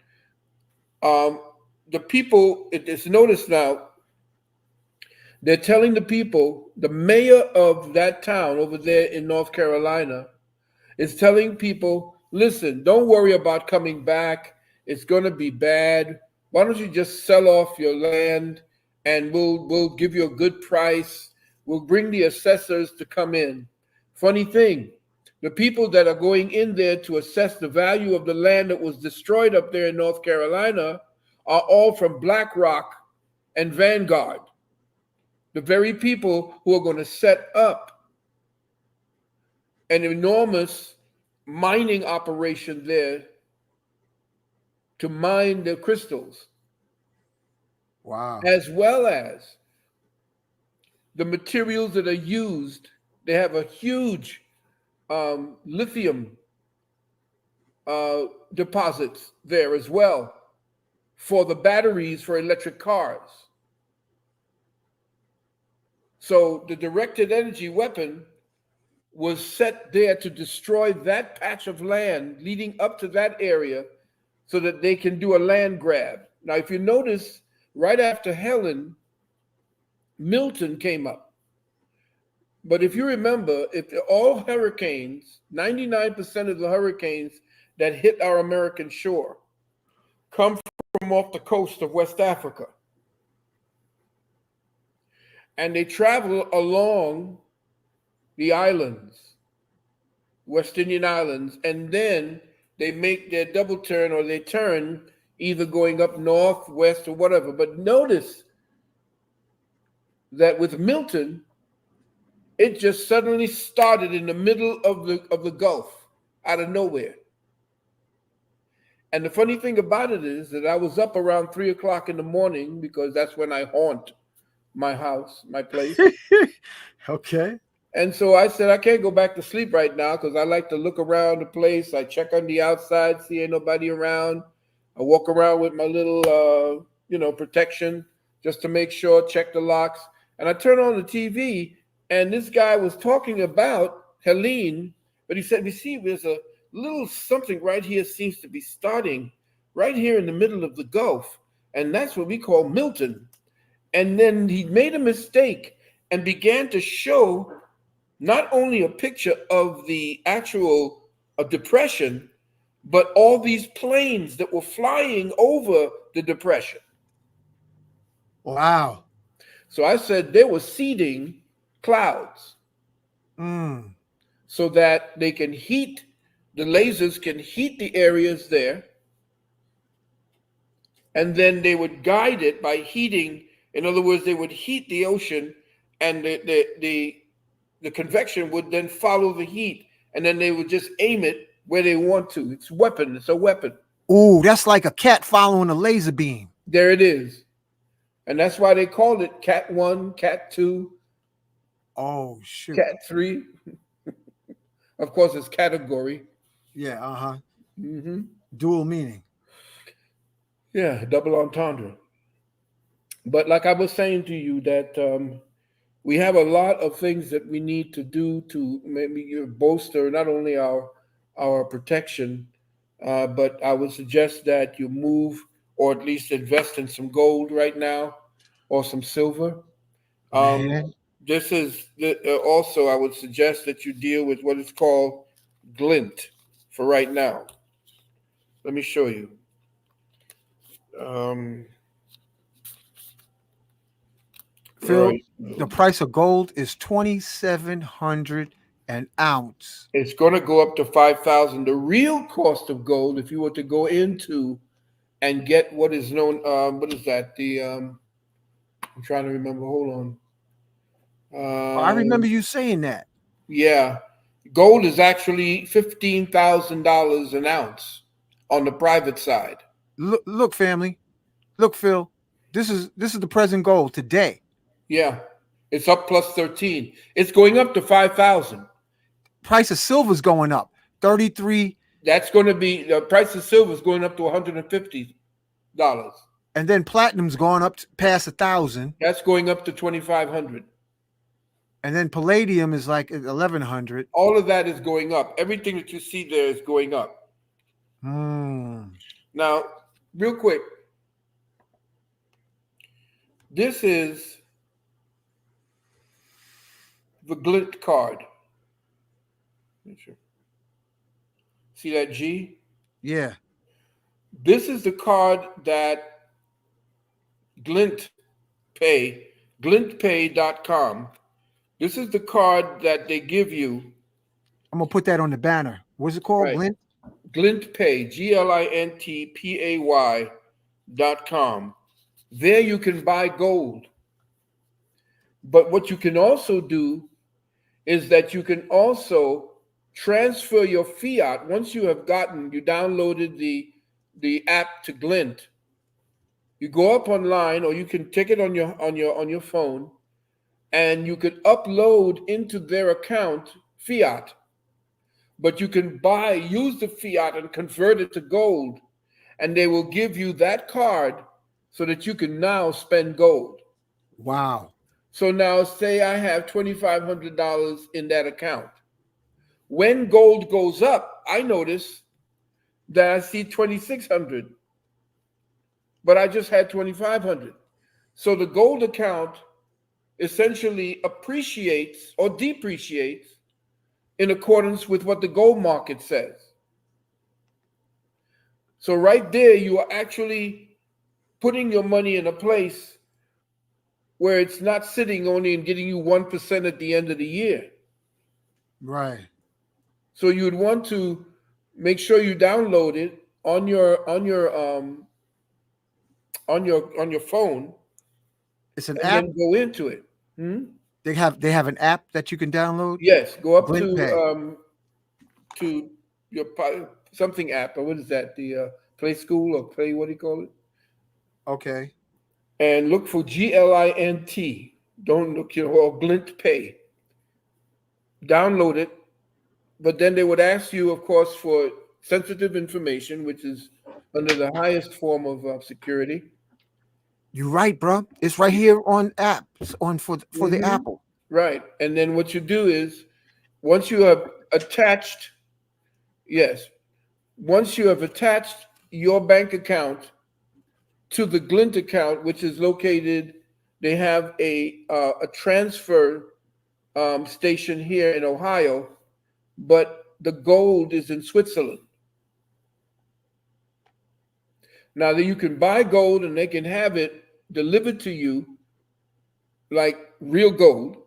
the people, it's noticed now, they're telling the people, the mayor of that town over there in North Carolina is telling people, listen, don't worry about coming back. It's going to be bad. Why don't you just sell off your land and we'll give you a good price. We'll bring the assessors to come in. Funny thing, the people that are going in there to assess the value of the land that was destroyed up there in North Carolina are all from BlackRock and Vanguard, the very people who are going to set up an enormous mining operation there to mine the crystals, Wow. as well as the materials that are used. They have a huge lithium deposits there as well for the batteries for electric cars. So the directed energy weapon was set there to destroy that patch of land leading up to that area so that they can do a land grab. Now, if you notice, right after Helen, Milton came up. But if you remember, if all hurricanes, 99% of the hurricanes that hit our American shore come from off the coast of West Africa. And they travel along the islands, West Indian Islands, and then they make their double turn or they turn either going up north, west, or whatever. But notice that with Milton, it just suddenly started in the middle of the Gulf, out of nowhere. And the funny thing about it is that I was up around 3 o'clock in the morning because that's when I haunt my house, my place. Okay. And so I said, I can't go back to sleep right now because I like to look around the place. I check on the outside, see ain't nobody around. I walk around with my little, protection just to make sure, check the locks. And I turn on the TV, and this guy was talking about Helene, but he said, we see there's a little something right here seems to be starting right here in the middle of the Gulf. And that's what we call Milton. And then he made a mistake and began to show not only a picture of the actual depression, but all these planes that were flying over the depression. Wow. So I said they were seeding clouds so that they can heat, the lasers can heat the areas there, and then they would guide it by heating. In other words, they would heat the ocean, and the convection would then follow the heat, and then they would just aim it where they want to. It's weapon. It's a weapon. Ooh, that's like a cat following a laser beam. There it is. And that's why they called it Cat 1, Cat 2, Oh, shoot. Cat 3. Of course, it's category. Yeah, Mm-hmm. dual meaning. Yeah, double entendre. But like I was saying to you, that we have a lot of things that we need to do to maybe bolster not only our protection, but I would suggest that you move or at least invest in some gold right now or some silver. Man. This is also, I would suggest that you deal with what is called glint for right now. Let me show you. Phil, Right. the price of gold is $2,700 an ounce. It's going to go up to 5,000. The real cost of gold, if you were to go into and get what is known, what is that? I'm trying to remember. Hold on. I remember you saying that. Yeah, gold is actually $15,000 an ounce on the private side. Look, family. Look, Phil. This is the present gold today. Yeah, it's up plus 13. It's going up to 5,000. Price of silver is going up. 33. That's going to be the price of silver is going up to $150. And then platinum's gone up past 1,000. That's going up to 2,500. And then palladium is like 1,100. All of that is going up. Everything that you see there is going up. Now, real quick, this is the glint card. See that G? Yeah. This is the card that glintpay.com. This is the card that they give you. I'm going to put that on the banner. What's it called? Right. Glint? GlintPay, GlintPay.com. There you can buy gold. But what you can also do is that you can also transfer your fiat. Once you downloaded the app to Glint, you go up online, or you can take it on your phone, and you could upload into their account fiat. But you can use the fiat and convert it to gold, and they will give you that card so that you can now spend gold. Wow. So now say I have $2,500 in that account. When gold goes up, I notice that I see 2,600, but I just had 2,500. So the gold account essentially appreciates or depreciates in accordance with what the gold market says. So right there, you are actually putting your money in a place where it's not sitting only and getting you 1% at the end of the year. Right. So you'd want to make sure you download it on your phone. It's an and app. Then go into it. They have an app that you can download. Yes, go up GlintPay. to your something app, or what is that? The Play School or Play, what do you call it? Okay. And look for GLINT. Don't look or Glint Pay. Download it, but then they would ask you, of course, for sensitive information, which is under the highest form of security. You're right, bro. It's right here on apps for the Apple. Right. And then what you do is once you have attached your bank account to the Glint account, which is located, they have a transfer station here in Ohio, but the gold is in Switzerland. Now that you can buy gold and they can have it delivered to you like real gold,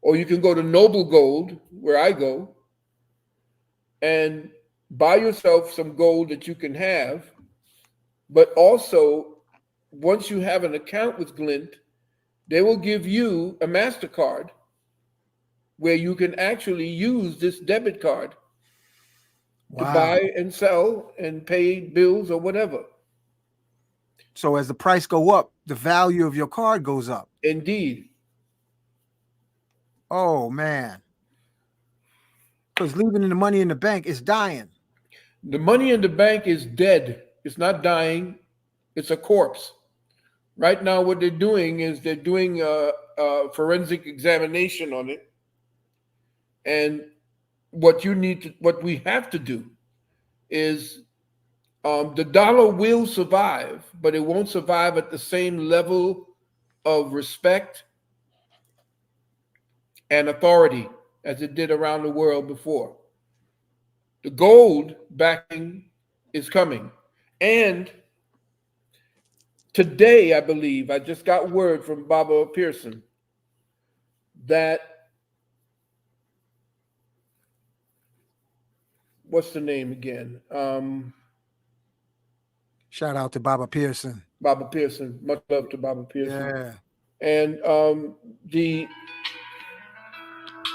or you can go to Noble Gold, where I go, and buy yourself some gold that you can have. But also, once you have an account with Glint, they will give you a MasterCard where you can actually use this debit card to buy and sell and pay bills or whatever. So as the price go up, the value of your card goes up. Indeed. Oh, man. Because leaving the money in the bank is dying. The money in the bank is dead. It's not dying. It's a corpse. Right now, what they're doing is they're doing a forensic examination on it. And what we have to do is the dollar will survive, but it won't survive at the same level of respect and authority as it did around the world before. The gold backing is coming. And today, I believe, I just got word from Baba Pearson that, what's the name again? Shout out to Baba Pearson. Baba Pearson. Much love to Baba Pearson. Yeah. And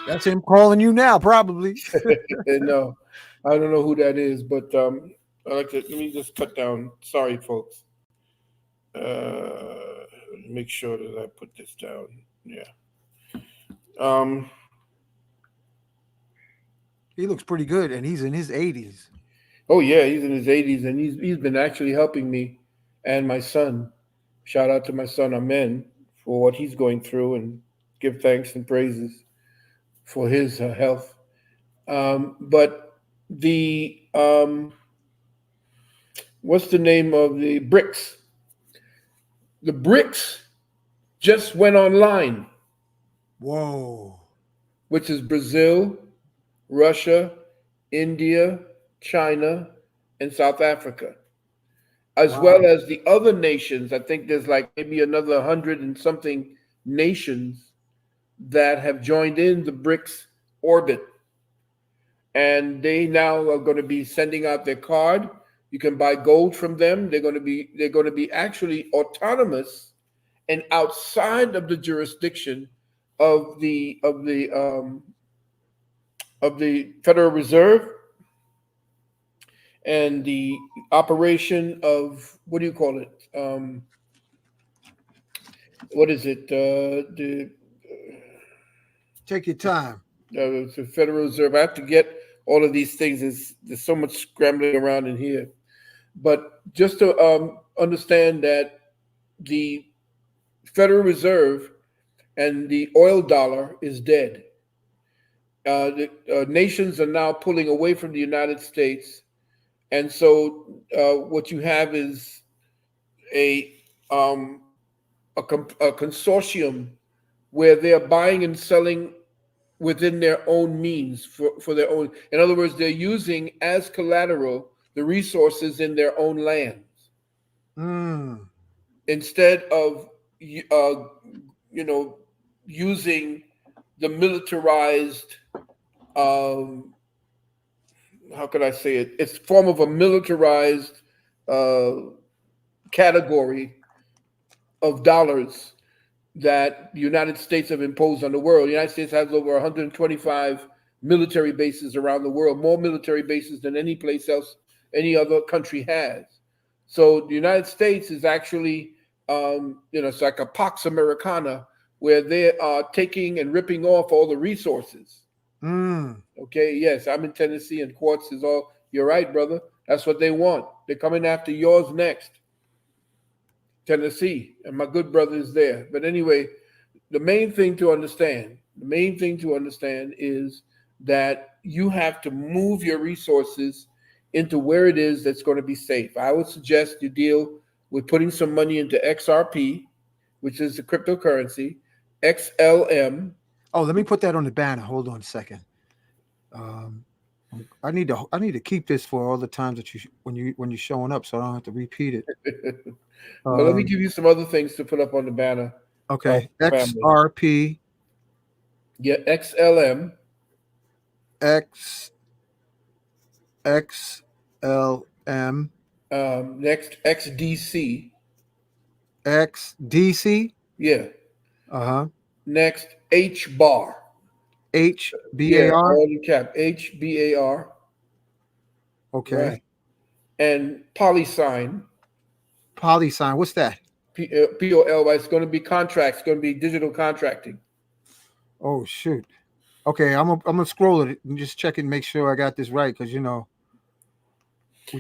that's him calling you now, probably. no, I don't know who that is, but let me just cut down. Sorry, folks. Make sure that I put this down. Yeah. He looks pretty good, and he's in his 80s. Oh yeah, he's in his 80s, and he's been actually helping me and my son. Shout out to my son, Amen, for what he's going through, and give thanks and praises for his health. But the what's the name of the BRICS? The BRICS just went online, Whoa. which is Brazil, Russia, India, China, and South Africa, as well as the other nations. I think there's like maybe another 100 and something nations that have joined in the BRICS orbit. And they now are going to be sending out their card. You can buy gold from them. They're going to be actually autonomous and outside of the jurisdiction of the Federal Reserve and the operation of, what do you call it? What is it? Take your time. The Federal Reserve. I have to get all of these things. There's so much scrambling around in here. But just to understand that the Federal Reserve and the oil dollar is dead. The nations are now pulling away from the United States. And so what you have is a consortium where they're buying and selling within their own means for their own. In other words, they're using as collateral the resources in their own lands instead of using the militarized. How could I say it? It's a form of a militarized category of dollars that the United States have imposed on the world. The United States has over 125 military bases around the world, more military bases than any place else, any other country has. So the United States is actually, it's like a Pax Americana, where they are taking and ripping off all the resources. Okay, yes, I'm in Tennessee, and Quartz is all, you're right, brother. That's what they want. They're coming after yours next. Tennessee, and my good brother is there. But anyway, the main thing to understand is that you have to move your resources into where it is that's going to be safe. I would suggest you deal with putting some money into XRP, which is the cryptocurrency, XLM. Oh, let me put that on the banner. Hold on a second. I need to keep this for all the times that when you're showing up, so I don't have to repeat it. Well, let me give you some other things to put up on the banner. Okay, XRP. Yeah, XLM. XLM. Next, XDC. XDC. Yeah. Next, HBAR. HBAR. Yeah, all in cap. HBAR. Okay. Right. And PolySign. PolySign. What's that? POLY. It's going to be contracts. It's going to be digital contracting. Oh shoot. Okay, I'm gonna scroll it and just check and make sure I got this right, because we're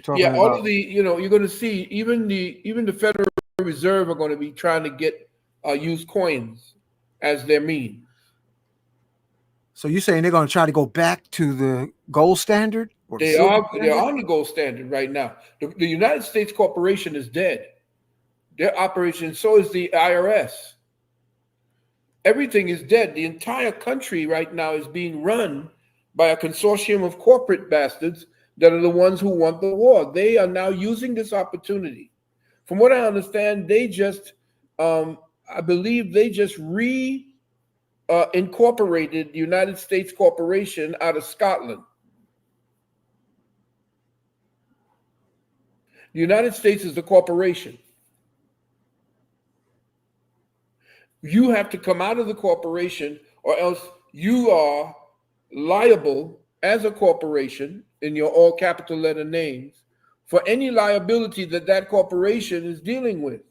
talking all about of the you're going to see even the Federal Reserve are going to be trying to get use coins as their means. So you're saying they're going to try to go back to the gold standard? They're on the gold standard right now. The United States corporation is dead. Their operation, so is the IRS. Everything is dead. The entire country right now is being run by a consortium of corporate bastards that are the ones who want the war. They are now using this opportunity. From what I understand, they just, I believe they just incorporated the United States corporation out of Scotland. The United States is the corporation. You have to come out of the corporation, or else you are liable as a corporation in your all capital letter names for any liability that corporation is dealing with.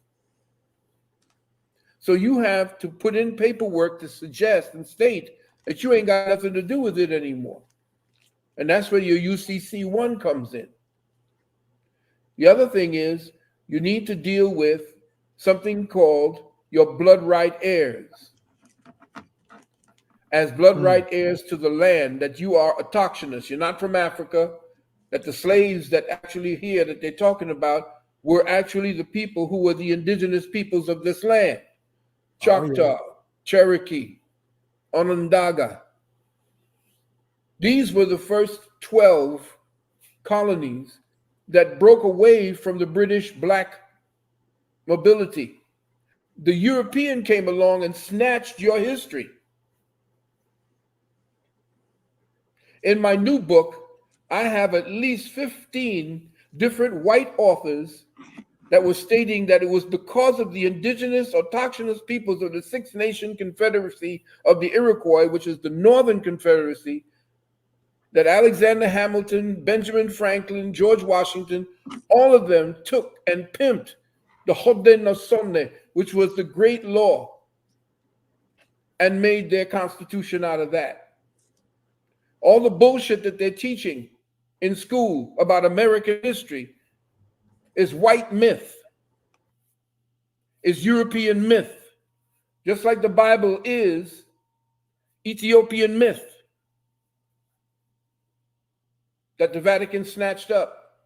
So you have to put in paperwork to suggest and state that you ain't got nothing to do with it anymore. And that's where your UCC1 comes in. The other thing is you need to deal with something called your blood right heirs. As blood right heirs to the land, that you are autochthonous. You're not from Africa, that the slaves that actually here that they're talking about were actually the people who were the indigenous peoples of this land. Choctaw, Cherokee, Onondaga. These were the first 12 colonies that broke away from the British black mobility. The European came along and snatched your history. In my new book, I have at least 15 different white authors that were stating that it was because of the indigenous autochthonous peoples of the Six Nation Confederacy of the Iroquois, which is the Northern Confederacy, that Alexander Hamilton, Benjamin Franklin, George Washington, all of them took and pimped the Haudenosaunee, which was the great law, and made their constitution out of that. All the bullshit that they're teaching in school about American history is white myth, is European myth, just like the Bible is Ethiopian myth that the Vatican snatched up.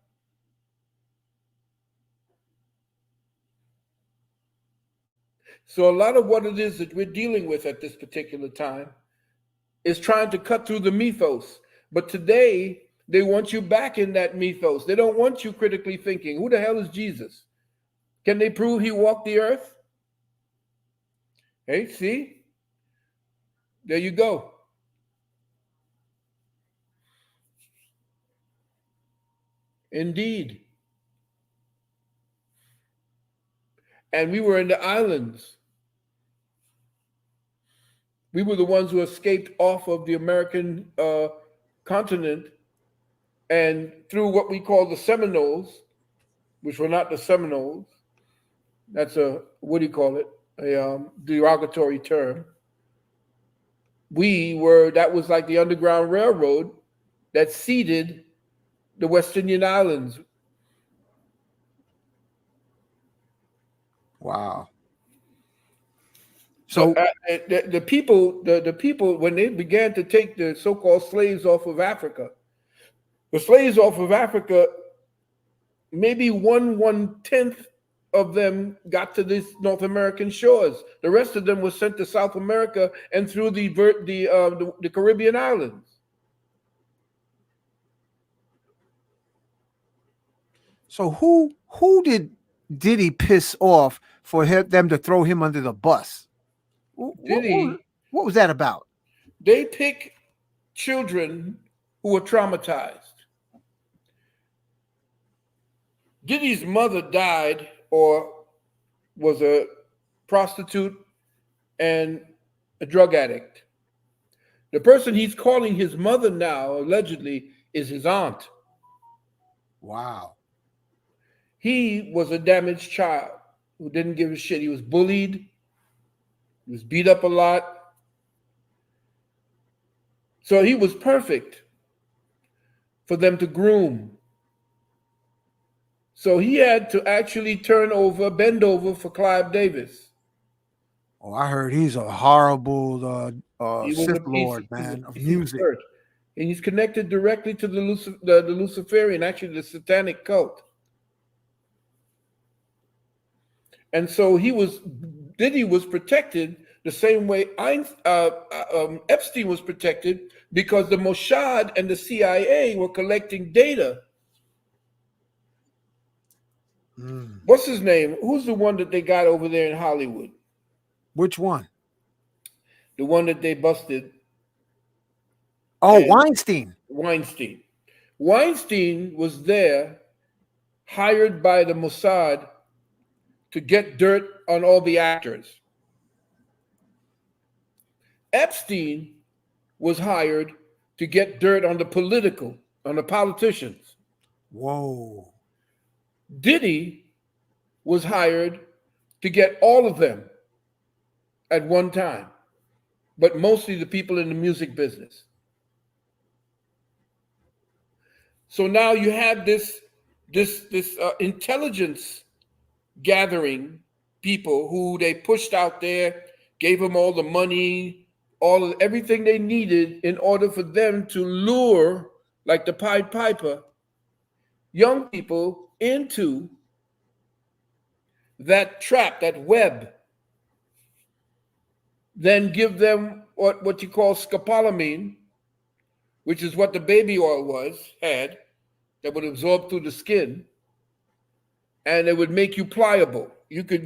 So a lot of what it is that we're dealing with at this particular time is trying to cut through the mythos. But today, they want you back in that mythos. They don't want you critically thinking, who the hell is Jesus? Can they prove he walked the earth? Hey, see? There you go. Indeed. And we were in the islands. We were the ones who escaped off of the American continent and through what we call the Seminoles, which were not the Seminoles. That's a, what do you call it? A derogatory term. That was like the Underground Railroad that seeded the West Indian Islands. Wow. So So the people, when they began to take the so-called slaves off of Africa, the slaves off of Africa, maybe 1/10 of them got to these North American shores. The rest of them was sent to South America and through the Caribbean islands. So who did Diddy piss off for them to throw him under the bus? Diddy, What was that about? they pick children who were traumatized. Diddy's mother died or was a prostitute and a drug addict. The person he's calling his mother now, allegedly, is his aunt. Wow. He was a damaged child who didn't give a shit. He was bullied. He was beat up a lot. So he was perfect for them to groom. So he had to actually bend over for Clive Davis. Oh, I heard he's a horrible He was Sith Lord, man, of music. And he's connected directly to the Luciferian, actually the satanic cult. And so Diddy was protected the same way Epstein was protected, because the Mossad and the CIA were collecting data. What's his name? Who's the one that they got over there in Hollywood? Which one? The one that they busted. Oh, Weinstein. Weinstein was there, hired by the Mossad to get dirt on all the actors. Epstein was hired to get dirt on the politicians. Whoa. Diddy was hired to get all of them at one time, but mostly the people in the music business. So now you have this intelligence gathering people who they pushed out there, gave them all the money, all of everything they needed in order for them to lure, like the Pied Piper, young people into that trap, that web, then give them what you call scopolamine, which is what the baby oil had, that would absorb through the skin, and it would make you pliable. You would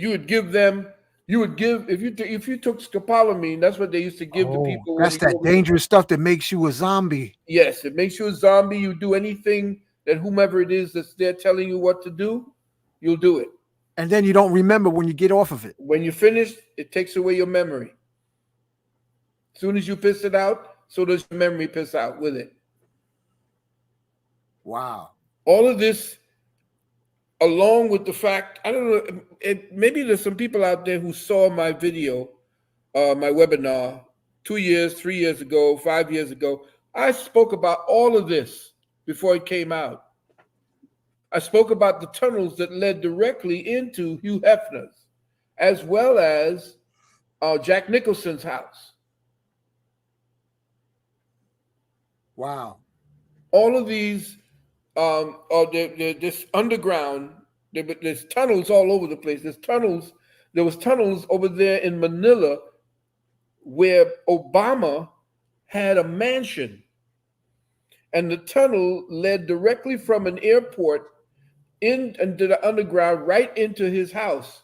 give if you took scopolamine, that's what they used to give to people when That's you go that over dangerous stuff that makes you a zombie. Yes, it makes you a zombie. You do anything that whomever it is that's there telling you what to do, you'll do it. And then you don't remember when you get off of it. When you're finished, it takes away your memory. As soon as you piss it out, so does your memory piss out with it. Wow. All of this, along with the fact, I don't know, maybe there's some people out there who saw my video, my webinar 2 years, 3 years ago, 5 years ago. I spoke about all of this before it came out. I spoke about the tunnels that led directly into Hugh Hefner's, as well as Jack Nicholson's house. Wow. All of these, this underground, there's tunnels all over the place. There was tunnels over there in Manila where Obama had a mansion. And the tunnel led directly from an airport into the underground right into his house.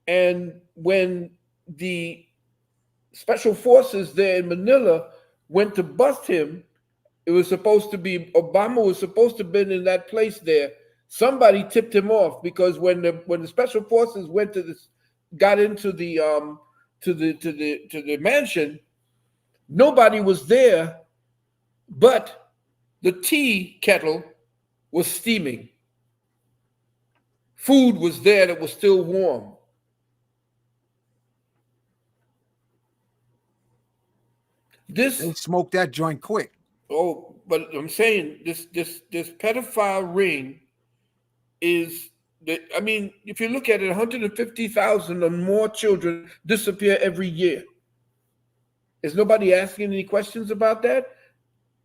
And when the special forces there in Manila went to bust him, it was supposed to be, Obama was supposed to have been in that place there. Somebody tipped him off, because when the special forces went to this, got into the to the mansion, nobody was there, but the tea kettle was steaming. Food was there that was still warm. They smoked that joint quick. Oh, but I'm saying this pedophile ring is, I mean, if you look at it, 150,000 or more children disappear every year. Is nobody asking any questions about that?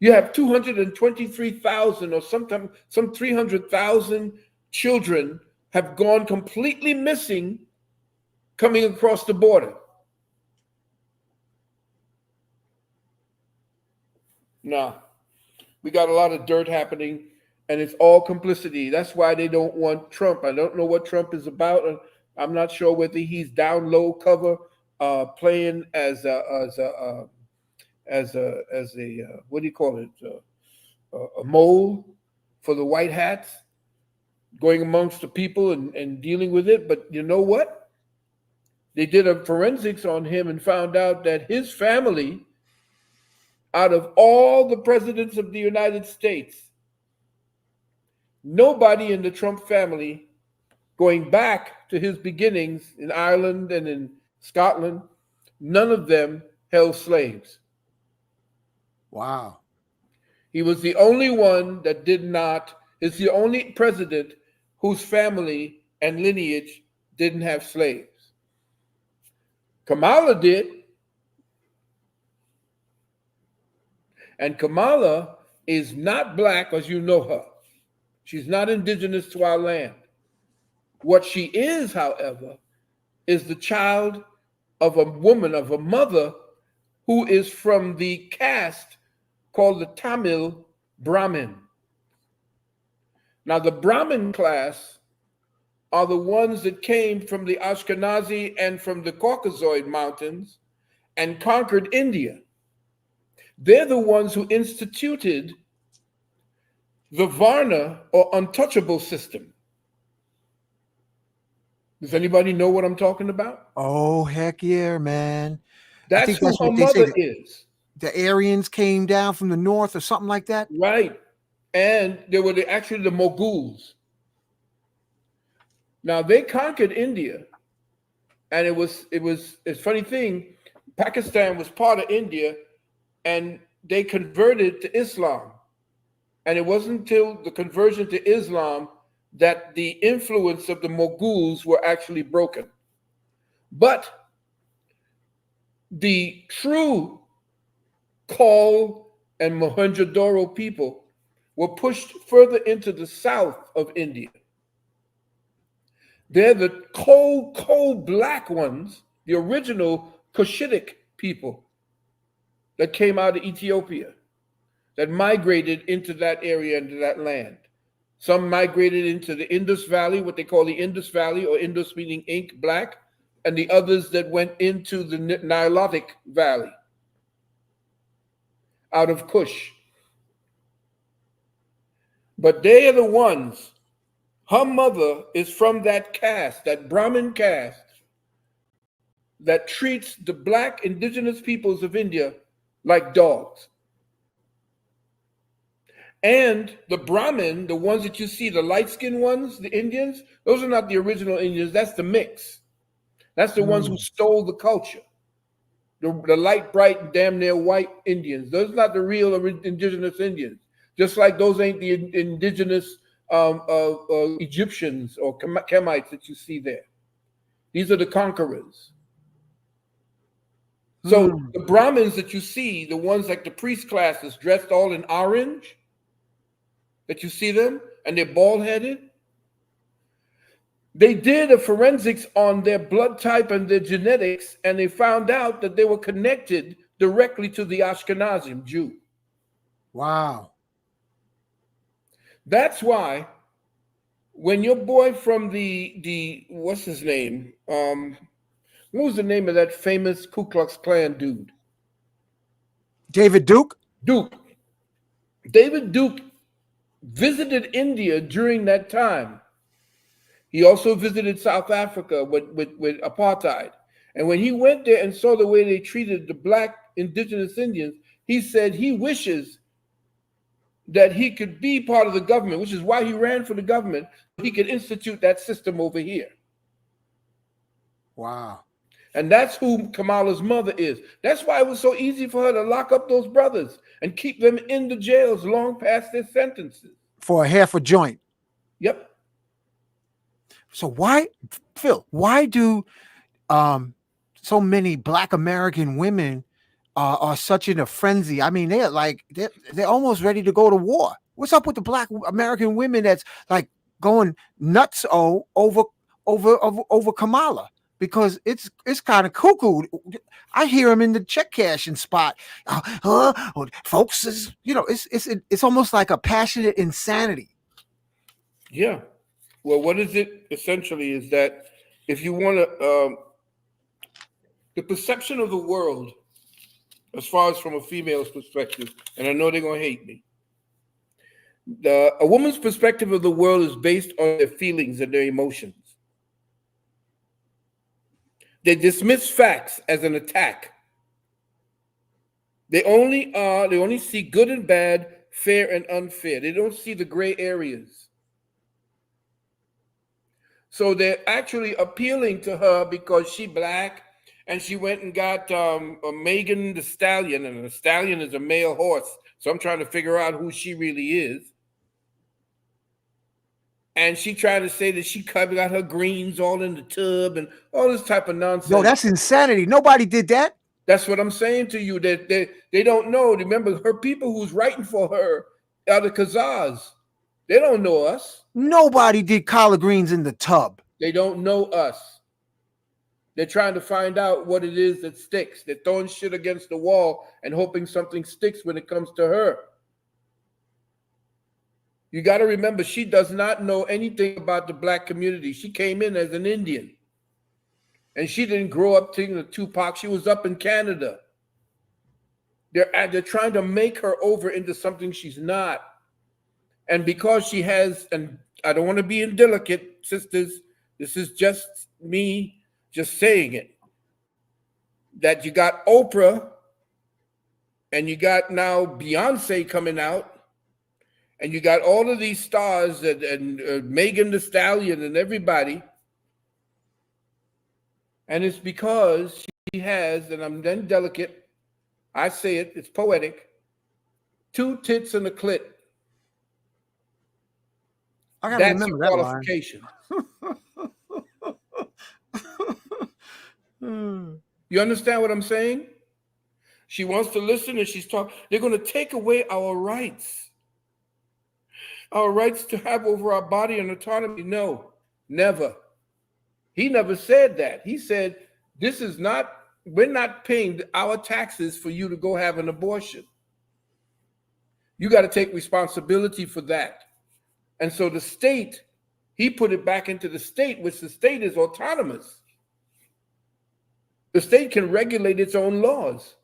You have 223,000 or sometimes some 300,000 children have gone completely missing coming across the border. No, we got a lot of dirt happening, and it's all complicity. That's why they don't want Trump. I don't know what Trump is about. I'm not sure whether he's down low cover, playing as a what do you call it? A mole for the white hats, going amongst the people and dealing with it. But you know what? They did a forensics on him and found out that his family, out of all the presidents of the United States, nobody in the Trump family, going back to his beginnings in Ireland and in Scotland, none of them held slaves. Wow. He was the only one that did not, is the only president whose family and lineage didn't have slaves. Kamala did. And Kamala is not black as you know her. She's not indigenous to our land. What she is, however, is the child of a woman, of a mother who is from the caste called the Tamil Brahmin. Now, the Brahmin class are the ones that came from the Ashkenazi and from the Caucasoid mountains and conquered India. They're the ones who instituted the Varna or untouchable system. Does anybody know what I'm talking about? Oh, heck yeah, man. That's who her mother is. The Aryans came down from the north or something like that? Right. And they were actually the Moguls. Now, they conquered India. And it's a funny thing, Pakistan was part of India, and they converted to Islam. And it wasn't until the conversion to Islam that the influence of the Moguls were actually broken. But the true Kol and Mohenjo-daro people were pushed further into the south of India. They're the cold black ones, the original Cushitic people that came out of Ethiopia, that migrated into that area, into that land. Some migrated into the Indus Valley, what they call the Indus Valley, or Indus meaning ink, black, and the others that went into the Nilotic Valley out of Kush. But they are the ones, her mother is from that caste, that Brahmin caste, that treats the black indigenous peoples of India like dogs. And the Brahmin, the ones that you see, the light-skinned ones, the Indians, those are not the original Indians, that's the mix. That's the ones who stole the culture. The light, bright, and damn near white Indians. Those are not the real indigenous Indians. Just like those ain't the indigenous Egyptians or Kemites that you see there. These are the conquerors. So the Brahmins that you see, the ones like the priest classes dressed all in orange, that you see them, and they're bald-headed, they did a forensics on their blood type and their genetics, and they found out that they were connected directly to the Ashkenazim Jew. Wow. That's why when your boy from the what's his name? What was the name of that famous Ku Klux Klan dude? David Duke? David Duke visited India during that time. He also visited South Africa with apartheid. And when he went there and saw the way they treated the black indigenous Indians, he said he wishes that he could be part of the government, which is why he ran for the government. He could institute that system over here. Wow. And that's who Kamala's mother is. That's why it was so easy for her to lock up those brothers and keep them in the jails long past their sentences. For a half a joint. Yep. So why, Phil, why do so many Black American women are such in a frenzy? I mean, they're almost ready to go to war. What's up with the Black American women that's like going nuts over Kamala? Because it's kind of cuckoo. I hear him in the check cashing spot. Folks, it's almost like a passionate insanity. Yeah. Well, what is it essentially is that if you want to, the perception of the world, as far as from a female's perspective, and I know they're going to hate me, a woman's perspective of the world is based on their feelings and their emotions. They dismiss facts as an attack. They only see good and bad, fair and unfair. They don't see the gray areas. So they're actually appealing to her because she black and she went and got a Megan the Stallion, and the stallion is a male horse. So I'm trying to figure out who she really is. And she tried to say that she got her greens all in the tub and all this type of nonsense. No, that's insanity. Nobody did that. That's what I'm saying to you. That they don't know. Remember, her people who's writing for her are the Khazars. They don't know us. Nobody did collard greens in the tub. They don't know us. They're trying to find out what it is that sticks. They're throwing shit against the wall and hoping something sticks when it comes to her. You got to remember, she does not know anything about the Black community. She came in as an Indian. And she didn't grow up thinking of Tupac. She was up in Canada. They're trying to make her over into something she's not. And because she has, and I don't want to be indelicate, sisters, this is just me just saying it, that you got Oprah and you got now Beyonce coming out, and you got all of these stars and Megan the Stallion and everybody. And it's because she has, and I'm then delicate, I say it, it's poetic, 2 tits and a clit. I gotta That's a remember that line. qualification. Hmm. You understand what I'm saying? She wants to listen and she's talking. They're going to take away our rights to have over our body and autonomy. No, never. He never said that. He said, we're not paying our taxes for you to go have an abortion. You got to take responsibility for that. And so the state, he put it back into the state, which the state is autonomous. The state can regulate its own laws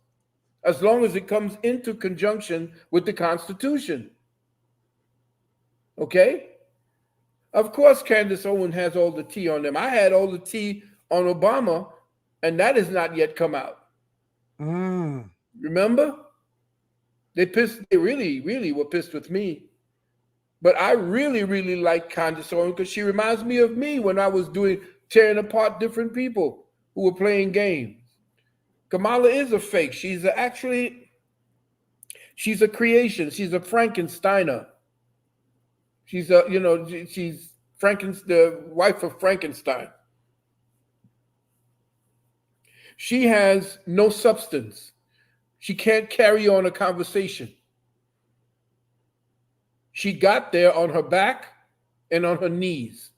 as long as it comes into conjunction with the Constitution. Okay? Of course, Candace Owen has all the tea on them. I had all the tea on Obama, and that has not yet come out. Remember? They really, really were pissed with me. But I really, really like Candace Owen because she reminds me of me when I was tearing apart different people who were playing games. Kamala is a fake. She's a creation. She's a Frankensteiner. She's she's the wife of Frankenstein. She has no substance. She can't carry on a conversation. She got there on her back and on her knees.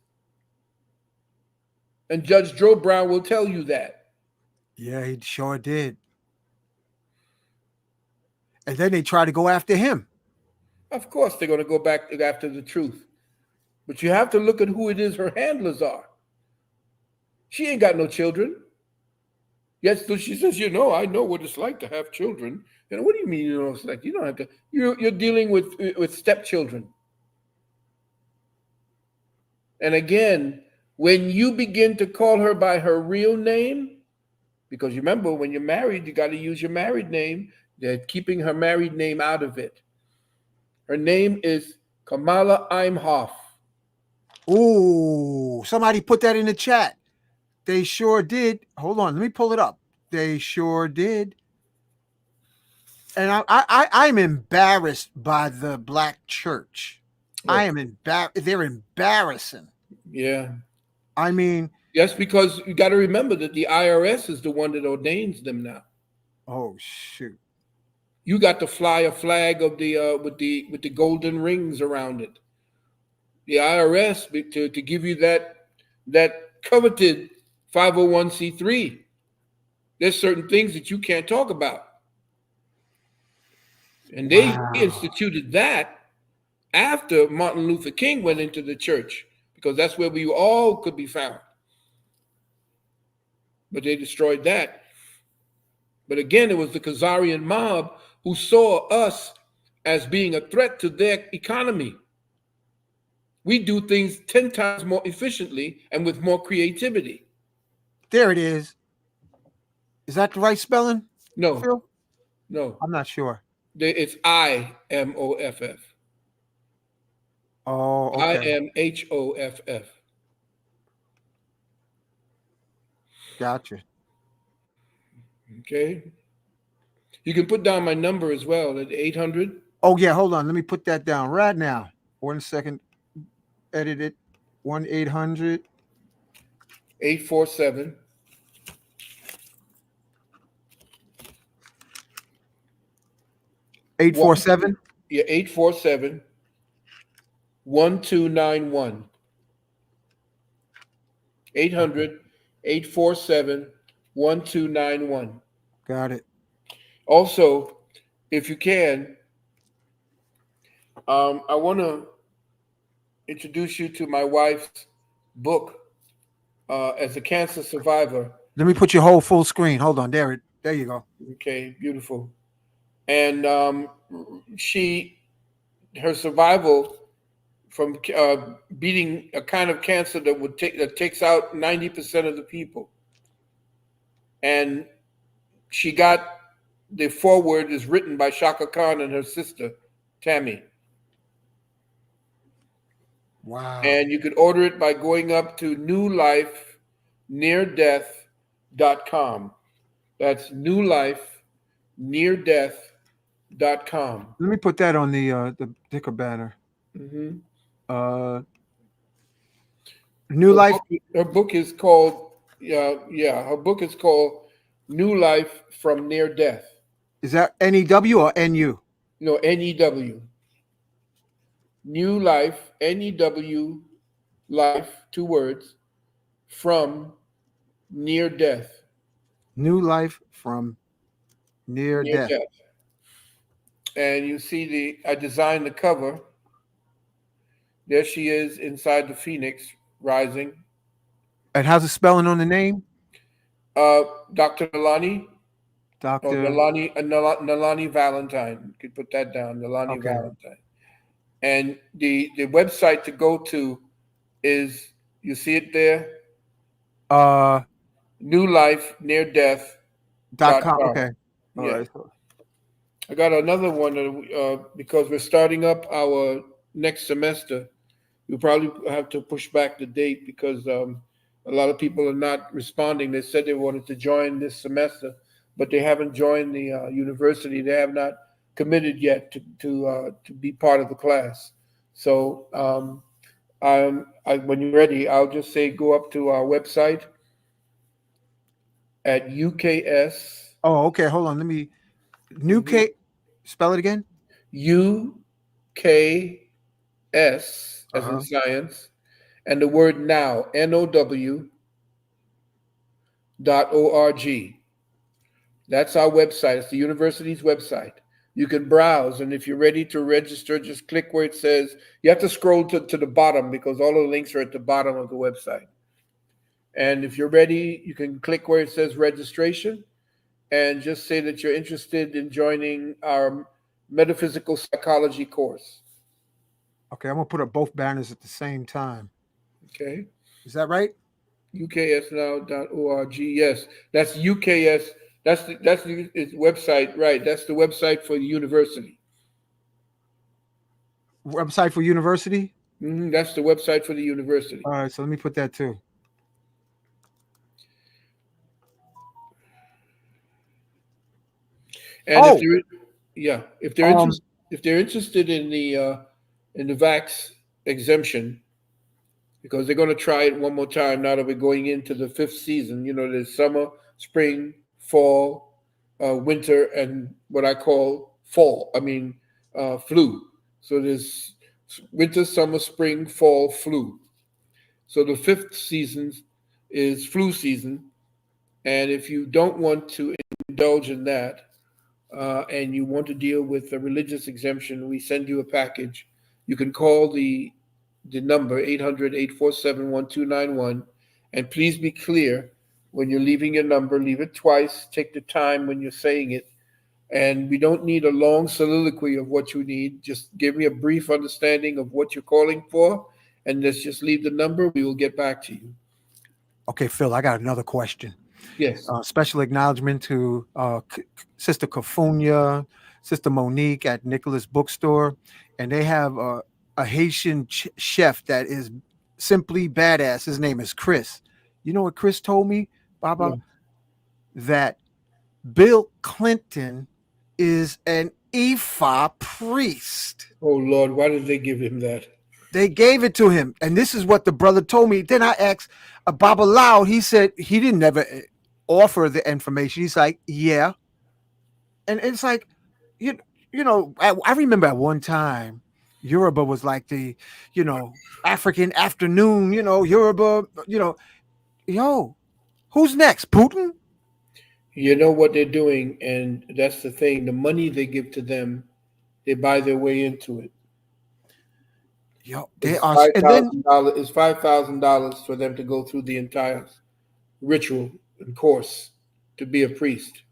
And Judge Joe Brown will tell you that. Yeah, he sure did. And then they try to go after him. Of course, they're going to go back after the truth. But you have to look at who it is her handlers are. She ain't got no children. Yes, so she says, I know what it's like to have children. What do you mean you know what it's like? You don't have to. You're dealing with stepchildren. And again, when you begin to call her by her real name, because you remember when you're married, you got to use your married name. They're keeping her married name out of it. Her name is Kamala Imhoff. Ooh, somebody put that in the chat. They sure did. Hold on, let me pull it up. They sure did. And I'm embarrassed by the black church. What? I am embarrassed. They're embarrassing. Yeah. I mean, yes, because you got to remember that the IRS is the one that ordains them now. Oh shoot! You got to fly a flag of the with the golden rings around it. The IRS to give you that coveted 501c3. There's certain things that you can't talk about, and they instituted that after Martin Luther King went into the church because that's where we all could be found. But they destroyed that. But again, it was the Khazarian mob who saw us as being a threat to their economy. We do things 10 times more efficiently and with more creativity. There it is. Is that the right spelling? No, Phil? no. I'm not sure. It's IMOFF. Oh, okay. IMHOFF. Gotcha. Okay. You can put down my number as well at 800. Oh, yeah. Hold on. Let me put that down right now. 1 second. Edit it. 1-800. 847. Eight 4-7? Yeah, 847 1291. 800 847 1291. Got it. Also, if you can, I want to introduce you to my wife's book as a cancer survivor. Let me put your whole full screen. Hold on. There you go. Okay, beautiful. And her survival from beating a kind of cancer that takes out 90% of the people. And she got the foreword is written by Shaka Khan and her sister, Tammy. Wow. And you could order it by going up to newlifeneardeath.com. That's newlifeneardeath.com. Let me put that on the ticker banner. Mm-hmm. New Life. Her book is called her book is called New Life from Near Death. Is that NEW or NU? No, NEW. New Life, NEW, life, 2 words, from near death. New Life from Near Near Death. death. And you see I designed the cover. There she is inside the phoenix rising. And how's the spelling on the name? Dr. Nalani. Dr. Nalani Valentine. You could put that down, Nalani Okay. Valentine. And the website to go to is, you see it there? New Life Near Death. .com. Okay. All right. I got another one because we're starting up our next semester. We'll probably have to push back the date because a lot of people are not responding. They said they wanted to join this semester, but they haven't joined the university. They have not committed yet to be part of the class. So when you're ready, I'll just say go up to our website at UKS. Oh, okay. Hold on. Let me. New K. Spell it again. UKS as in science, and the word now, NOW .org. That's our website. It's the university's website. You can browse, and if you're ready to register, just click where it says. You have to scroll to the bottom because all the links are at the bottom of the website. And if you're ready, you can click where it says registration and just say that you're interested in joining our metaphysical psychology course. Okay, I'm gonna put up both banners at the same time. Okay. Is that right? UKSnow.org. Yes, that's UKS. That's the website, right? That's the website for the university. Website for university? That's the website for the university. All right, so let me put that too. And if they're interested in the vax exemption, because they're going to try it one more time now that we're going into the 5th season. You know, there's summer, spring, fall, winter, and what I call flu. So there's winter, summer, spring, fall, flu. So the 5th season is flu season. And if you don't want to indulge in that, and you want to deal with a religious exemption, we send you a package. You can call the number 800-847-1291, and please be clear when you're leaving your number. Leave it twice. Take the time when you're saying it, and we don't need a long soliloquy of what you need. Just give me a brief understanding of what you're calling for, and let's just leave the number. We will get back to you. Okay, Phil, I got another question. Yes. Special acknowledgement to Sister Kafunya, Sister Monique at Nicholas Bookstore, and they have a Haitian chef that is simply badass. His name is Chris. You know what Chris told me, Baba? Yeah. That Bill Clinton is an Ifa priest. Oh, Lord, why did they give him that? They gave it to him, and this is what the brother told me. Then I asked Baba Loud. He said he didn't ever offer the information. He's like, yeah. And it's like, you know, I remember at one time, Yoruba was like the, African afternoon, Yoruba, yo, who's next? Putin? You know what they're doing, and that's the thing. The money they give to them, they buy their way into it. Yo, It's they are, and then it's $5,000 for them to go through the entire ritual and course to be a priest.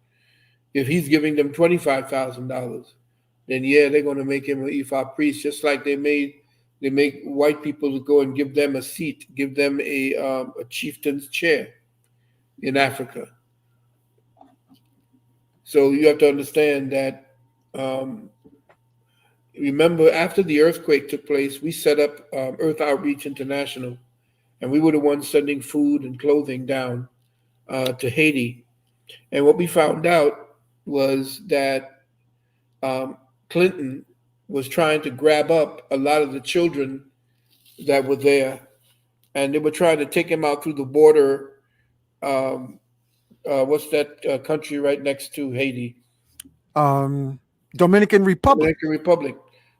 If he's giving them $25,000, then they're going to make him an Ifa priest, just like they make white people to go and give them a seat, give them a chieftain's chair in Africa. So you have to understand that. Remember, after the earthquake took place, we set up Earth Outreach International, and we were the ones sending food and clothing down to Haiti. And what we found out was that Clinton was trying to grab up a lot of the children that were there and they were trying to take him out through the border. What's that country right next to Haiti? Dominican Republic. Dominican Republic.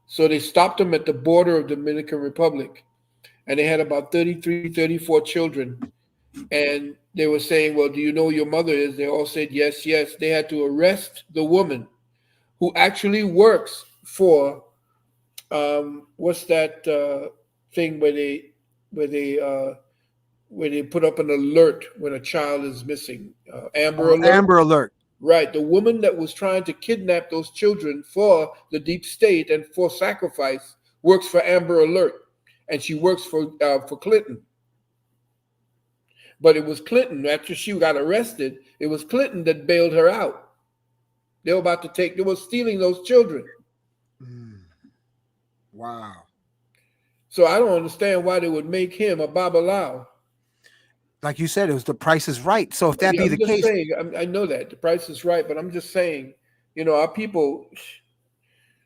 So they stopped him at the border of Dominican Republic, and they had about 33, 34 children. And they were saying, well, do you know who your mother is? They all said, yes, yes. They had to arrest the woman who actually works for, what's that thing where they put up an alert when a child is missing? Amber Alert. Amber Alert. Right. The woman that was trying to kidnap those children for the deep state and for sacrifice works for Amber Alert, and she works for Clinton. But it was Clinton, after she got arrested, it was Clinton that bailed her out. They were stealing those children. Wow. So I don't understand why they would make him a Babalao. Like you said, it was The Price is Right. So if that be the case, I know that the price is right, but I'm just saying, our people.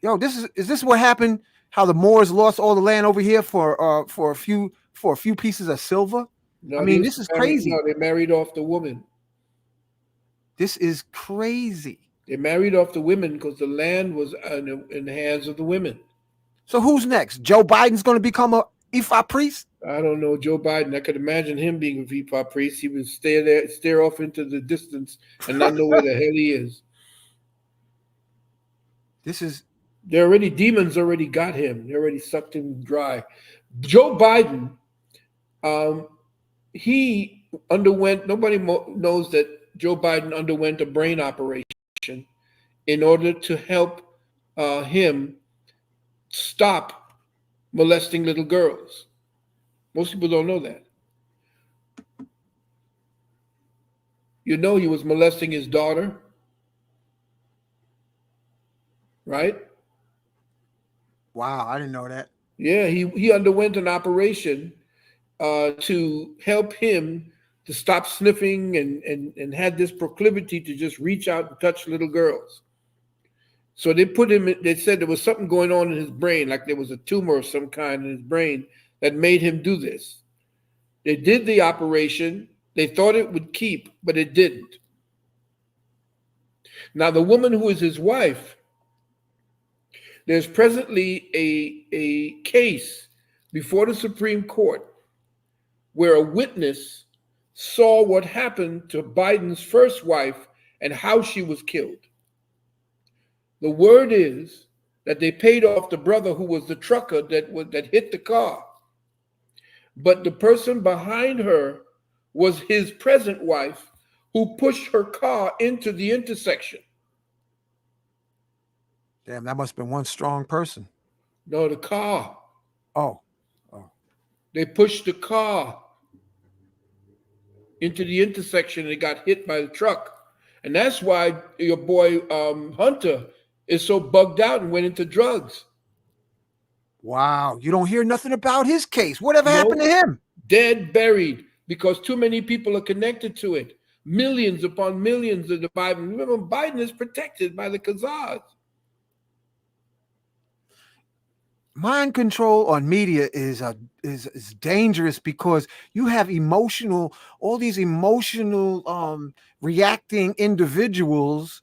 Yo, is this what happened? How the Moors lost all the land over here for a few pieces of silver? No, I mean, this is crazy. No, they married off the woman. This is crazy. They married off the women because the land was in the hands of the women. So who's next? Joe Biden's going to become a Ifa priest? I don't know. Joe Biden, I could imagine him being a Ifa priest. He would stare off into the distance and not know where the hell he is. Demons already got him. They already sucked him dry. Joe Biden, he underwent, nobody knows that Joe Biden underwent a brain operation in order to help him stop molesting little girls. Most people don't know that. He was molesting his daughter, right? Wow, I didn't know that. Yeah, he underwent an operation to help him to stop sniffing and had this proclivity to just reach out and touch little girls. So they said there was something going on in his brain, like there was a tumor of some kind in his brain that made him do this. They did the operation. They thought it would keep, but it didn't. Now, the woman who is his wife, there's presently a case before the Supreme Court where a witness saw what happened to Biden's first wife and how she was killed. The word is that they paid off the brother who was the trucker that hit the car. But the person behind her was his present wife who pushed her car into the intersection. Damn, that must have been one strong person. No, the car. Oh. They pushed the car into the intersection and it got hit by the truck. And that's why your boy Hunter is so bugged out and went into drugs. Wow. You don't hear nothing about his case. Whatever happened to him? Dead, buried, because too many people are connected to it. Millions upon millions of the Biden. Remember, Biden is protected by the Khazars. Mind control on media is dangerous because you have all these emotional reacting individuals,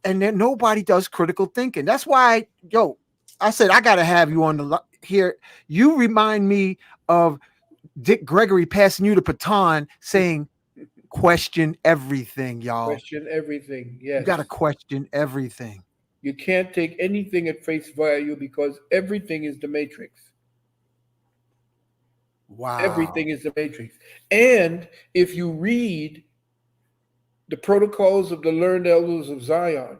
and then nobody does critical thinking. That's why, I said I gotta have you on here. You remind me of Dick Gregory passing you the baton, saying, "Question everything, y'all. Question everything." Yes, you gotta question everything. You can't take anything at face value because everything is the matrix. Wow. Everything is the matrix. And if you read the protocols of the learned elders of Zion,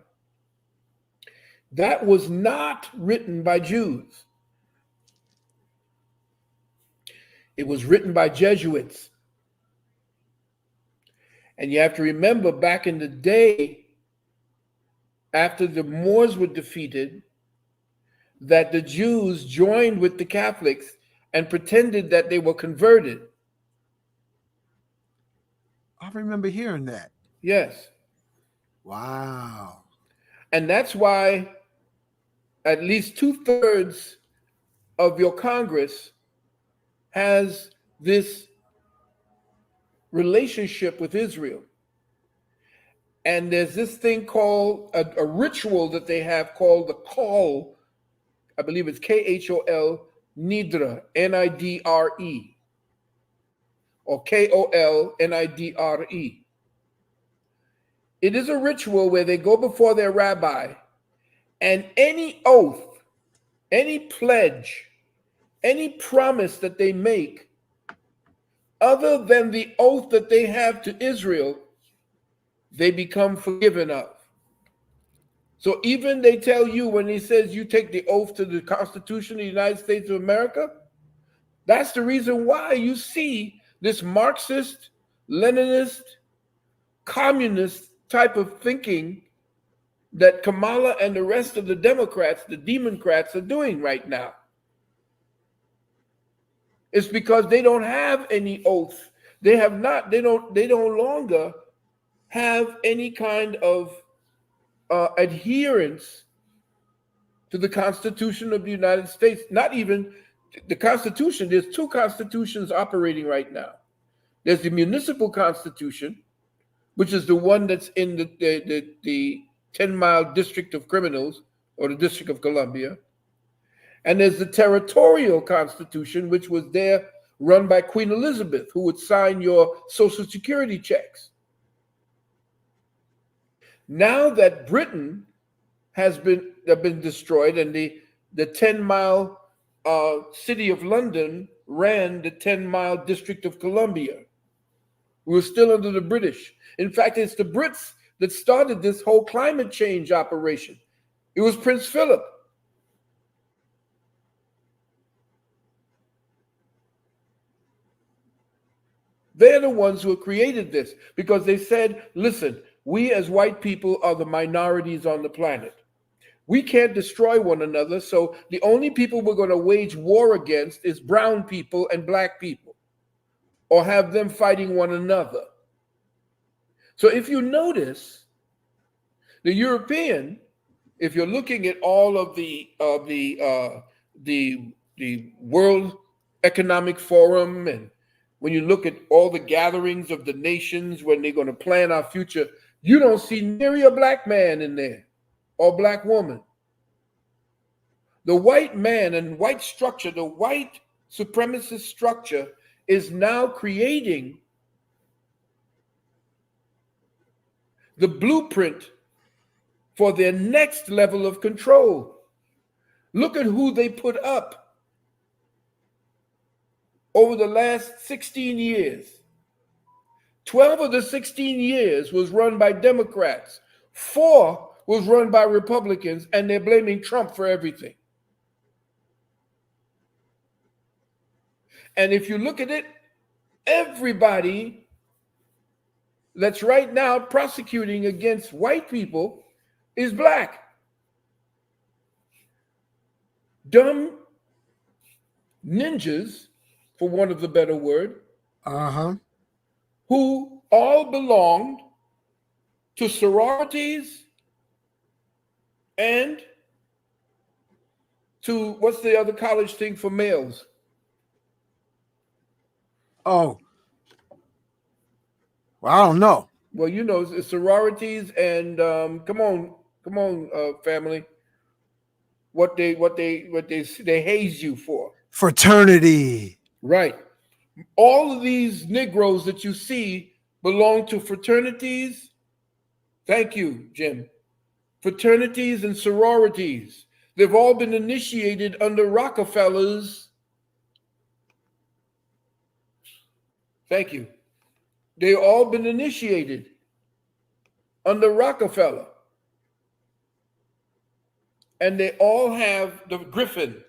that was not written by Jews. It was written by Jesuits. And you have to remember, back in the day, after the Moors were defeated, that the Jews joined with the Catholics and pretended that they were converted. I remember hearing that. Yes. Wow. And that's why at least 2/3 of your Congress has this relationship with Israel. And there's this thing called a ritual that they have called the call. I believe it's KHOL, Nidre, Nidre, or KOL, Nidre. It is a ritual where they go before their rabbi, and any oath, any pledge, any promise that they make, other than the oath that they have to Israel, they become forgiven of. So even they tell you when he says you take the oath to the Constitution of the United States of America, that's the reason why you see this Marxist, Leninist, communist type of thinking that Kamala and the rest of the Democrats, the Democrats, are doing right now. It's because they don't have any oath. They no longer have any kind of adherence to the Constitution of the United States. Not even the Constitution. There's two constitutions operating right now. There's the municipal constitution, which is the one that's in the 10-mile District of Criminals, or the District of Columbia. And there's the territorial constitution, which was there run by Queen Elizabeth, who would sign your Social Security checks. Now that Britain has been destroyed, and the 10-mile city of London ran the 10-mile District of Columbia. We were still under the British. In fact, it's the Brits that started this whole climate change operation. It was Prince Philip. They're the ones who created this because they said, listen, we as white people are the minorities on the planet. We can't destroy one another, so the only people we're going to wage war against is brown people and black people, or have them fighting one another. So if you notice, the European, if you're looking at all of the World Economic Forum, and when you look at all the gatherings of the nations when they're going to plan our future, you don't see nary a black man in there or black woman. The white man and white structure, the white supremacist structure, is now creating the blueprint for their next level of control. Look at who they put up over the last 16 years. 12 of the 16 years was run by Democrats. 4 was run by Republicans, and they're blaming Trump for everything. And if you look at it, everybody that's right now prosecuting against white people is black. Dumb ninjas, for want of the better word, who all belonged to sororities and to, what's the other college thing for males? Oh, well, I don't know. Well, you know, it's sororities and come on, family. What they haze you for? Fraternity. Right. All of these Negroes that you see belong to fraternities. Thank you, Jim. Fraternities and sororities. They've all been initiated under Rockefellers. Thank you. They've all been initiated under Rockefeller. And they all have the griffin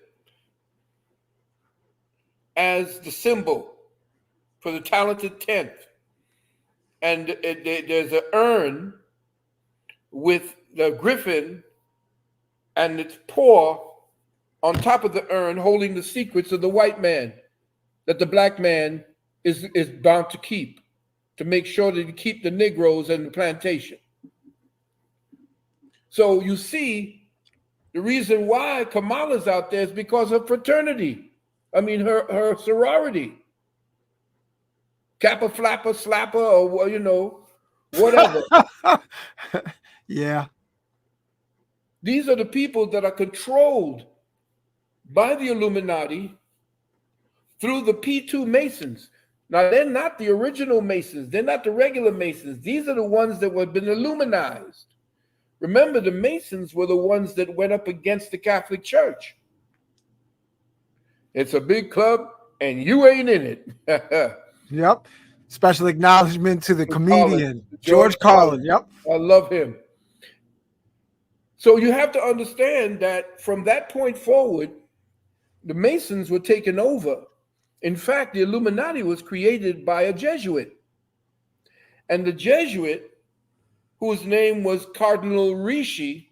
as the symbol for the talented 10th. And there's an urn with the griffin and its paw on top of the urn holding the secrets of the white man that the black man is bound to keep, to make sure that you keep the Negroes and the plantation. So you see, the reason why Kamala's out there is because of fraternity. I mean, her sorority. Kappa Flapper Slapper, or whatever. Yeah. These are the people that are controlled by the Illuminati through the P2 Masons. Now, they're not the original Masons. They're not the regular Masons. These are the ones that have been Illuminized. Remember, the Masons were the ones that went up against the Catholic Church. It's a big club, and you ain't in it. Yep. Special acknowledgement to the comedian, George Carlin. Yep. I love him. So you have to understand that from that point forward, the Masons were taken over. In fact, the Illuminati was created by a Jesuit. And the Jesuit, whose name was Cardinal Ricci,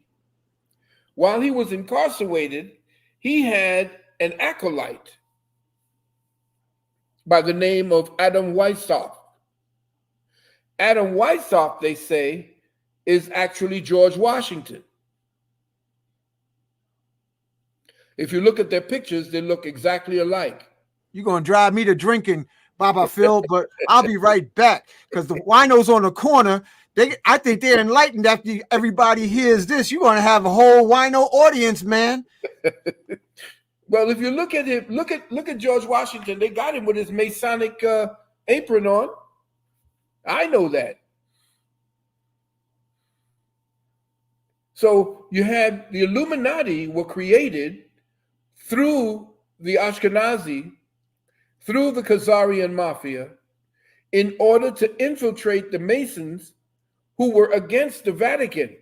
while he was incarcerated, he had an acolyte by the name of Adam Weishaupt. Adam Weishaupt, they say, is actually George Washington. If you look at their pictures, they look exactly alike. You're going to drive me to drinking, Baba Phil, but I'll be right back because the winos on the corner, I think they're enlightened after everybody hears this. You're going to have a whole wino audience, man. Well, if you look at him, look at George Washington. They got him with his Masonic apron on. I know that. So you had the Illuminati were created through the Ashkenazi, through the Khazarian mafia, in order to infiltrate the Masons who were against the Vatican.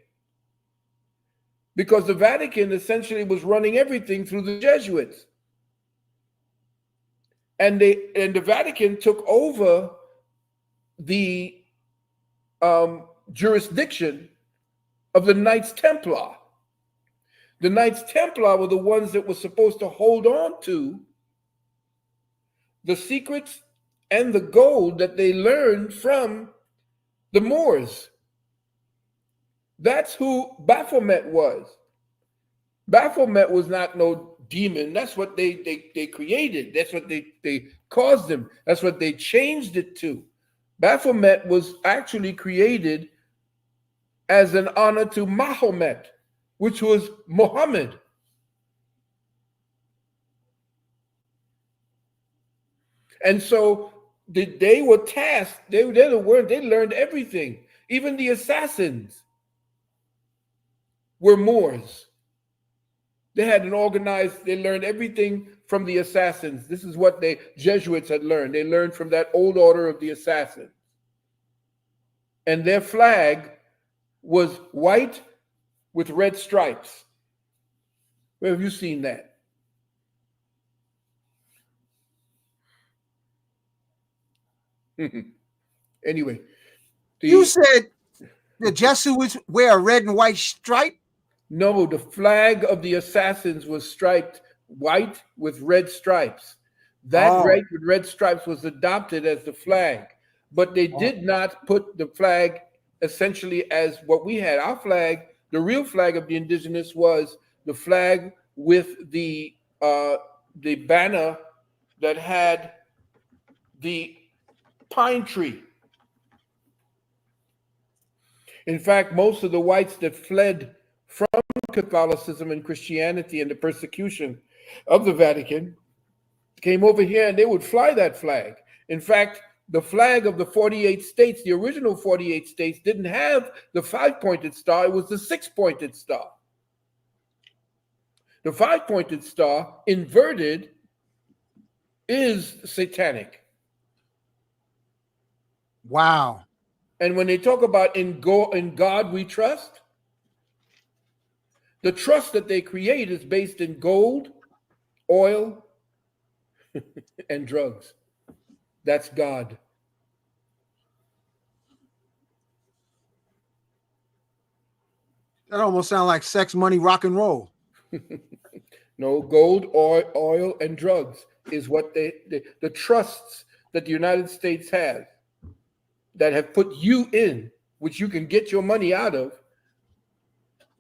Because the Vatican essentially was running everything through the Jesuits. And the Vatican took over the jurisdiction of the Knights Templar. The Knights Templar were the ones that were supposed to hold on to the secrets and the gold that they learned from the Moors. That's who Baphomet was. Baphomet was not no demon. That's what they created. That's what they caused them. That's what they changed it to. Baphomet was actually created as an honor to Mahomet, which was Muhammad. And so they were tasked, they learned everything. Even the assassins were Moors. They had they learned everything from the assassins. This is what the Jesuits had learned. They learned from that old order of the assassins. And their flag was white with red stripes. Where have you seen that? Anyway. You said the Jesuits wear a red and white stripe? No, the flag of the assassins was striped white with red stripes. That red with red stripes was adopted as the flag, but they did not put the flag essentially as what we had. Our flag, the real flag of the indigenous, was the flag with the banner that had the pine tree. In fact, most of the whites that fled from Catholicism and Christianity and the persecution of the Vatican came over here and they would fly that flag. In fact, the flag of the 48 states, the original 48 states, didn't have the 5-pointed star. It was the 6-pointed star. The 5-pointed star, inverted, is satanic. Wow. And when they talk about in God we trust, the trust that they create is based in gold, oil, and drugs. That's God. That almost sounds like sex, money, rock and roll. No, gold, oil, and drugs is what the trusts that the United States has that have put you in, which you can get your money out of,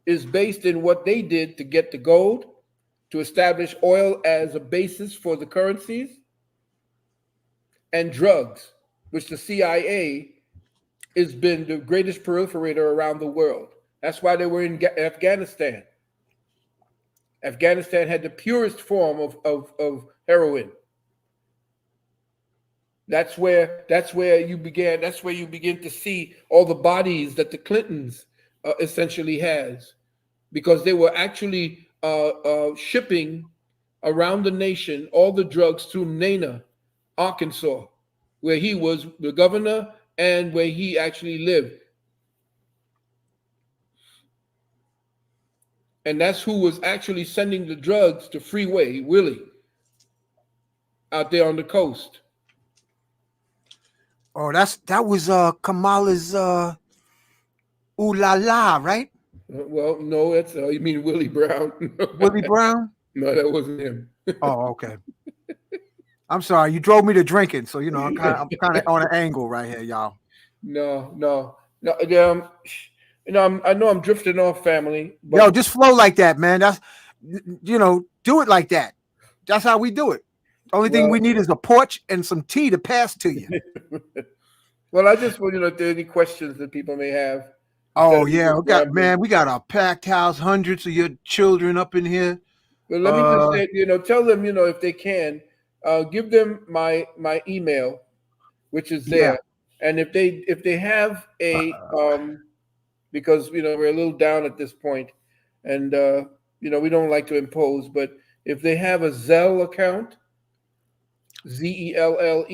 is based in what they did to get the gold, to establish oil as a basis for the currencies, and drugs. which the CIA has been the greatest proliferator around the world. That's why they were in Afghanistan. Afghanistan had the purest form of heroin. That's where you begin. That's where you begin to see all the bodies that the Clintons essentially has, because they were actually shipping around the nation all the drugs through Nana, Arkansas, where he was the governor and where he actually lived. And that's who was actually sending the drugs to Freeway Willie out there on the coast. Oh, that was Kamala's ooh la la, right? Well, no, that's you mean Willie Brown? Willie Brown? No, that wasn't him. Oh, okay. I'm sorry, you drove me to drinking, so I'm kind of on an angle right here, y'all. No. I know I'm drifting off, family. But Yo, just flow like that, man. That's do it like that. That's how we do it. Only thing we need is a porch and some tea to pass to you. Well, I just want if there are any questions that people may have. Oh yeah, we got a packed house, hundreds of your children up in here. Well, let me just say, tell them, if they can, give them my email, which is there, and if they have a because we're a little down at this point, and we don't like to impose, but if they have a Zelle account, ZELLE,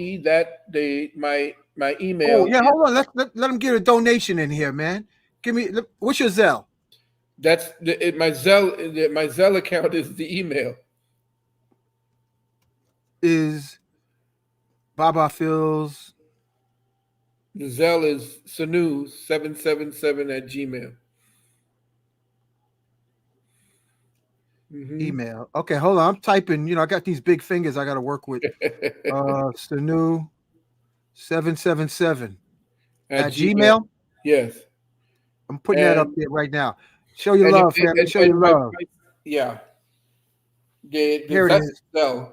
my email. Oh yeah, hold on. Let them get a donation in here, man. Give me what's your Zelle? That's my Zelle. My Zelle account is the email. Is Baba Phil's. The Zelle is Sanu777 @gmail. Mm-hmm. Email. Okay, hold on. I'm typing. I got these big fingers I got to work with. Sanu777 at Gmail. Yes. I'm putting that up there right now. Show your love, family. Show your love. Yeah. Here it is. Zelle.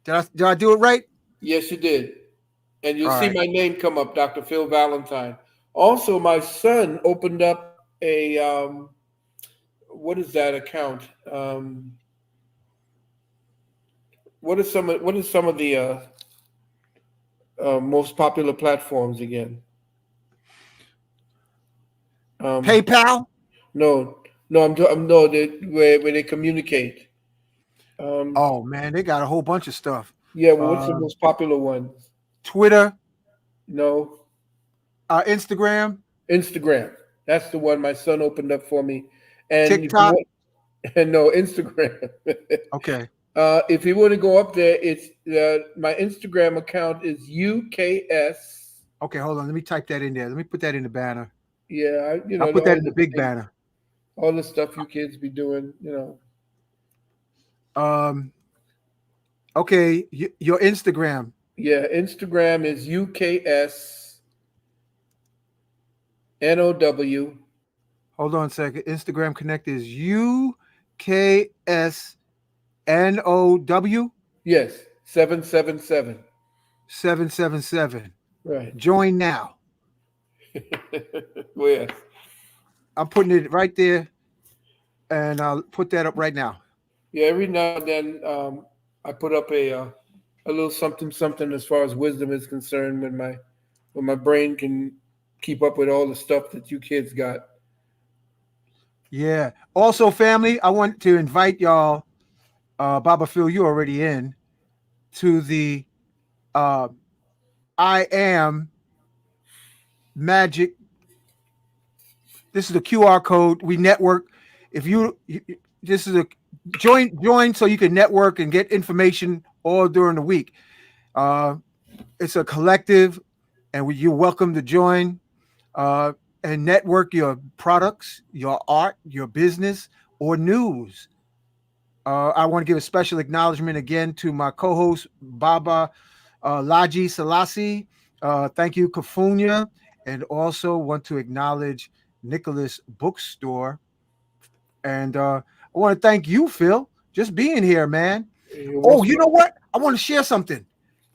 Did I do it right? Yes, you did. And you'll All see right. my name come up, Dr. Phil Valentine. Also, my son opened up a what is that account? What is some of the most popular platforms again? PayPal? No, where they communicate. Oh man, they got a whole bunch of stuff. Yeah, well, what's the most popular one? Twitter? No. Instagram? Instagram. That's the one my son opened up for me. And TikTok? No, Instagram. Okay. If you want to go up there, it's my Instagram account is UKS. Okay, hold on. Let me type that in there. Let me put that in the banner. Yeah, I'll put that in the big banner. All the stuff you kids be doing, Okay, your Instagram. Yeah, Instagram is UKS NOW. Hold on a second. Instagram Connect is UKS NOW. Yes, 777. 777. Right. Join now. Where? I'm putting it right there, and I'll put that up right now. Yeah, every now and then I put up a little something as far as wisdom is concerned, when my brain can keep up with all the stuff that you kids got. Yeah. Also, family, I want to invite y'all. Baba Phil, you already in to the I Am Magic. This is the QR code. We network. If this is a join so you can network and get information all during the week. It's a collective, and you're welcome to join and network your products, your art, your business, or news. I want to give a special acknowledgement again to my co-host, Baba Laji Selassie. Thank you, Kafunya. And also want to acknowledge Nicholas Bookstore. And I want to thank you, Phil, just being here, man. Oh, you know what? I want to share something.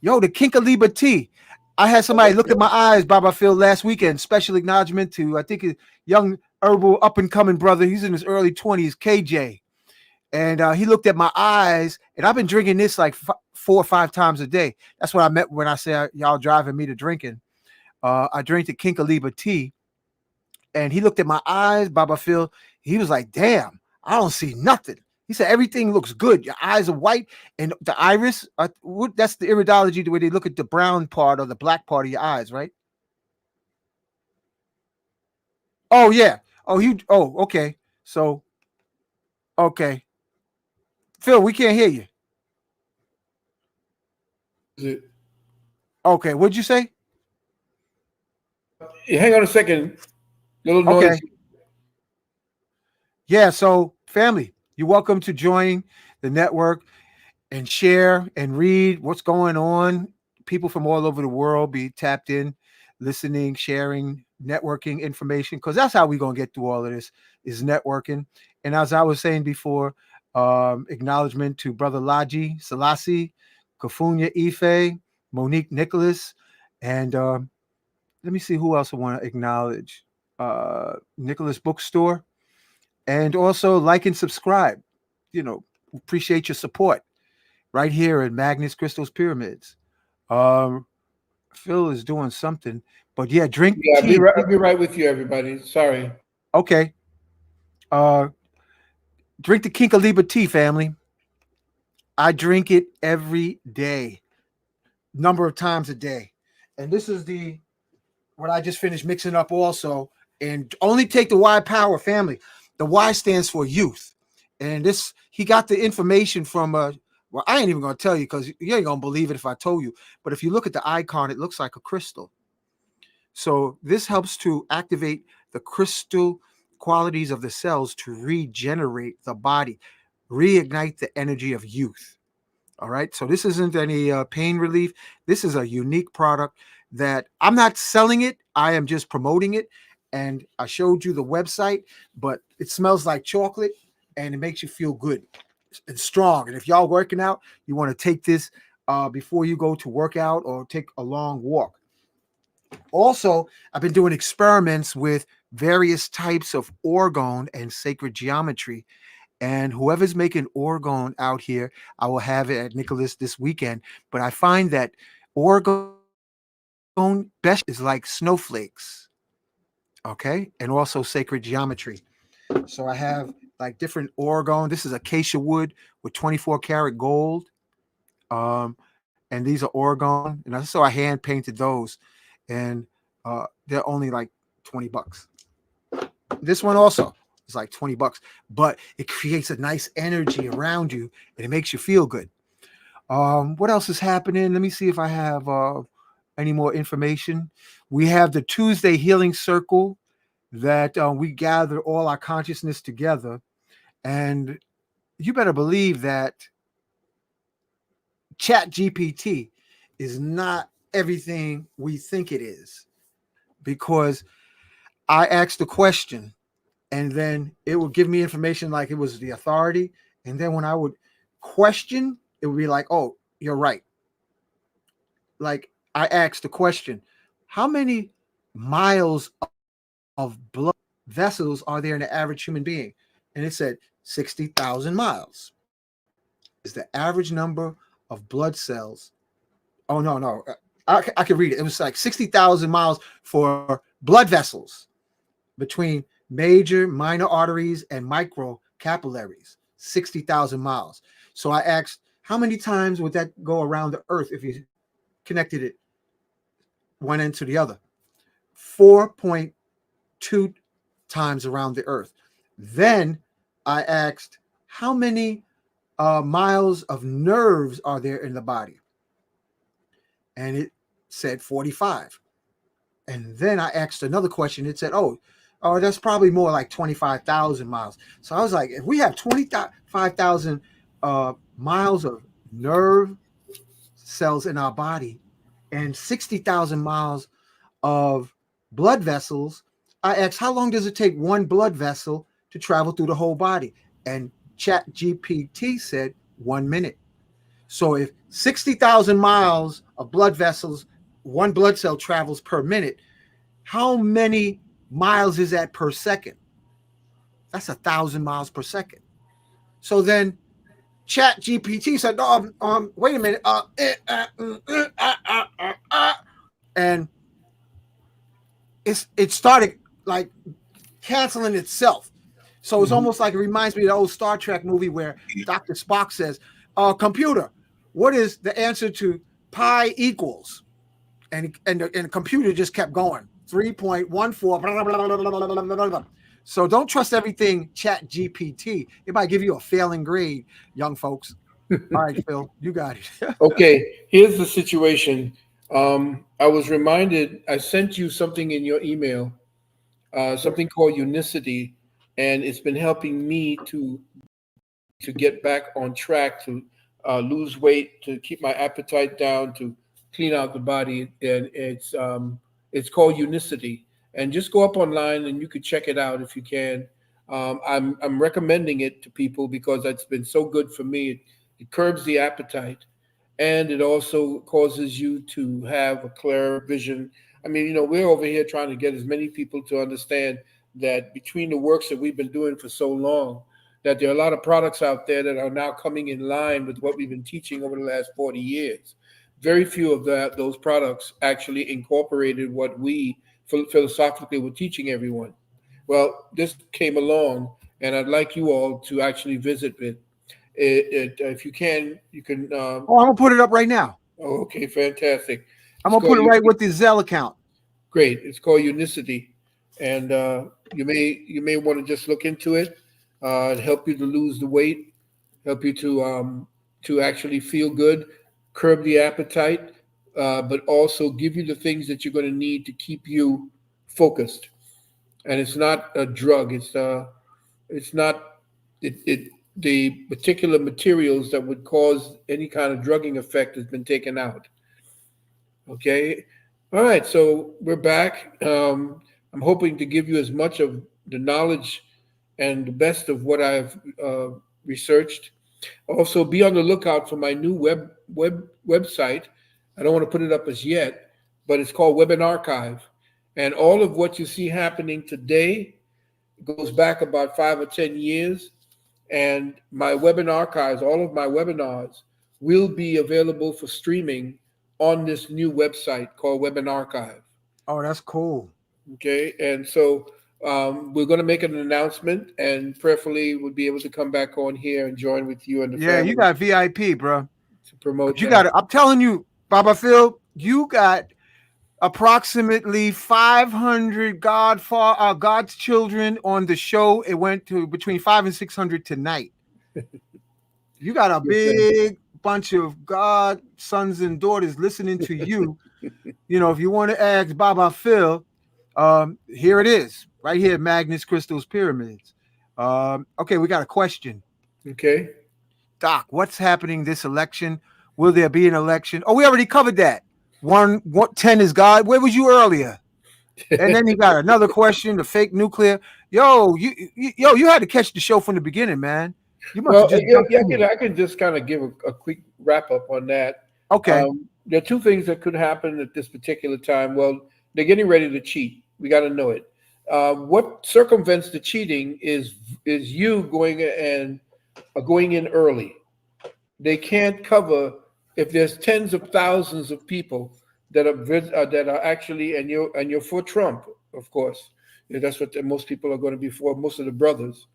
Yo, the Kinkaliba tea. I had somebody look at my eyes, Bob. I feel last weekend. Special acknowledgement to I think a young herbal up and coming brother. He's in his early 20s, KJ, and he looked at my eyes. And I've been drinking this like 4 or 5 times a day. That's what I meant when I said y'all driving me to drinking. I drank the Kinkaliba tea, and he looked at my eyes, Baba Phil. He was like, "Damn, I don't see nothing." He said, "Everything looks good. Your eyes are white, and the iris. That's the iridology, the way they look at the brown part or the black part of your eyes, right?" Oh yeah. Oh, you. Oh, okay. So, okay, Phil, we can't hear you. Is it- Okay, what'd you say? Hang on a second. Little noise. Okay. Yeah. So, family, you're welcome to join the network and share and read what's going on. People from all over the world be tapped in, listening, sharing, networking information, because that's how we're going to get through all of this is networking. And as I was saying before, acknowledgement to Brother Laji Selassie, Kafunya Ife, Monique Nicholas, and let me see who else I want to acknowledge. Nicholas Bookstore, and also like and subscribe. Appreciate your support right here at Magnus Crystals Pyramids. Um, Phil is doing something, but yeah, drink Yeah, tea. I'll be right with you, everybody. Sorry. Okay. Uh, drink the Kinkaliba tea, family. I drink it every day, number of times a day. And this is what I just finished mixing up also. And only take the Y power, family. The Y stands for youth. And he got the information from well, I ain't even gonna tell you because you ain't gonna believe it if I told you. But if you look at the icon, it looks like a crystal. So this helps to activate the crystal qualities of the cells to regenerate the body, reignite the energy of youth. All right. So this isn't any pain relief. This is a unique product that I'm not selling it. I am just promoting it. And I showed you the website, but it smells like chocolate and it makes you feel good and strong. And if y'all working out, you want to take this before you go to work out or take a long walk. Also, I've been doing experiments with various types of orgone and sacred geometry. And whoever's making orgone out here, I will have it at Nicholas this weekend. But I find that orgone best is like snowflakes, okay? And also sacred geometry. So I have like different orgone. This is acacia wood with 24 karat gold. And these are orgone. And so I hand painted those. And they're only like $20. This one also is like $20, but it creates a nice energy around you and it makes you feel good. What else is happening? Let me see if I have any more information. We have the Tuesday Healing Circle that we gather all our consciousness together. And you better believe that Chat GPT is not everything we think it is, because I asked the question and then it would give me information like it was the authority. And then when I would question, it would be like, "Oh, you're right." Like I asked the question, how many miles of blood vessels are there in the average human being? And it said 60,000 miles is the average number of blood cells. Oh, no. I can read it. It was like 60,000 miles for blood vessels between major, minor arteries and micro capillaries, 60,000 miles. So I asked, how many times would that go around the earth if you connected it one end to the other? 4.2 times around the earth. Then I asked, how many miles of nerves are there in the body? And it said 45. And then I asked another question. It said, oh, that's probably more like 25,000 miles. So I was like, if we have 25,000 miles of nerve cells in our body and 60,000 miles of blood vessels, I asked, how long does it take one blood vessel to travel through the whole body? And Chat GPT said 1 minute. So if 60,000 miles of blood vessels one blood cell travels per minute. How many miles is that per second? That's 1,000 miles per second. So then Chat GPT said, wait a minute. And it started like canceling itself. So it's almost like it reminds me of the old Star Trek movie where Dr. Spock says, computer, what is the answer to pi equals? And the computer just kept going. 3.14. So don't trust everything Chat GPT. It might give you a failing grade, young folks. All right, Phil, you got it. Okay, here's the situation. I was reminded, I sent you something in your email, something called Unicity, and it's been helping me to get back on track, to lose weight, to keep my appetite down, to clean out the body. And it's called Unicity. And just go up online and you could check it out if you can. I'm recommending it to people because it's been so good for me. It curbs the appetite, and it also causes you to have a clearer vision. I mean, we're over here trying to get as many people to understand that between the works that we've been doing for so long, that there are a lot of products out there that are now coming in line with what we've been teaching over the last 40 years. Very few of those products actually incorporated what we philosophically were teaching everyone. Well, this came along, and I'd like you all to actually visit it. If you can, you can. I'm gonna put it up right now. Oh, okay, fantastic. I'm gonna put it right with the Zelle account. Great. It's called Unicity, and you may want to just look into it. Help you to lose the weight, help you to actually feel good, curb the appetite, but also give you the things that you're going to need to keep you focused. And it's not a drug. It's not the particular materials that would cause any kind of drugging effect has been taken out. Okay. All right. So we're back. I'm hoping to give you as much of the knowledge and the best of what I've researched. Also, be on the lookout for my new website. I don't want to put it up as yet, but it's called Web Archive. And all of what you see happening today goes back about 5 or 10 years. And my Web Archives, all of my webinars, will be available for streaming on this new website called Web Archive. Oh, that's cool. Okay. And so we're going to make an announcement, and prayerfully we'll be able to come back on here and join with you and the family. You got VIP, bro. To promote. You got it. I'm telling you, Baba Phil, you got approximately 500 God's children on the show. It went to between 500 and 600 tonight. You got a big bunch of God sons and daughters listening to you. If you want to ask Baba Phil, here it is, right here, Magnus Crystals Pyramids. Okay, we got a question. Okay. Doc, what's happening this election? Will there be an election? Oh, we already covered that. 10 is God. Where was you earlier? And then he got another question, the fake nuclear. You had to catch the show from the beginning, man. You must I can just kind of give a quick wrap up on that. Okay. There are two things that could happen at this particular time. Well, they're getting ready to cheat. We got to know it. What circumvents the cheating is you going in early. They can't cover if there's tens of thousands of people that are actually and you're for Trump, of course. That's what most people are going to be for. Most of the brothers.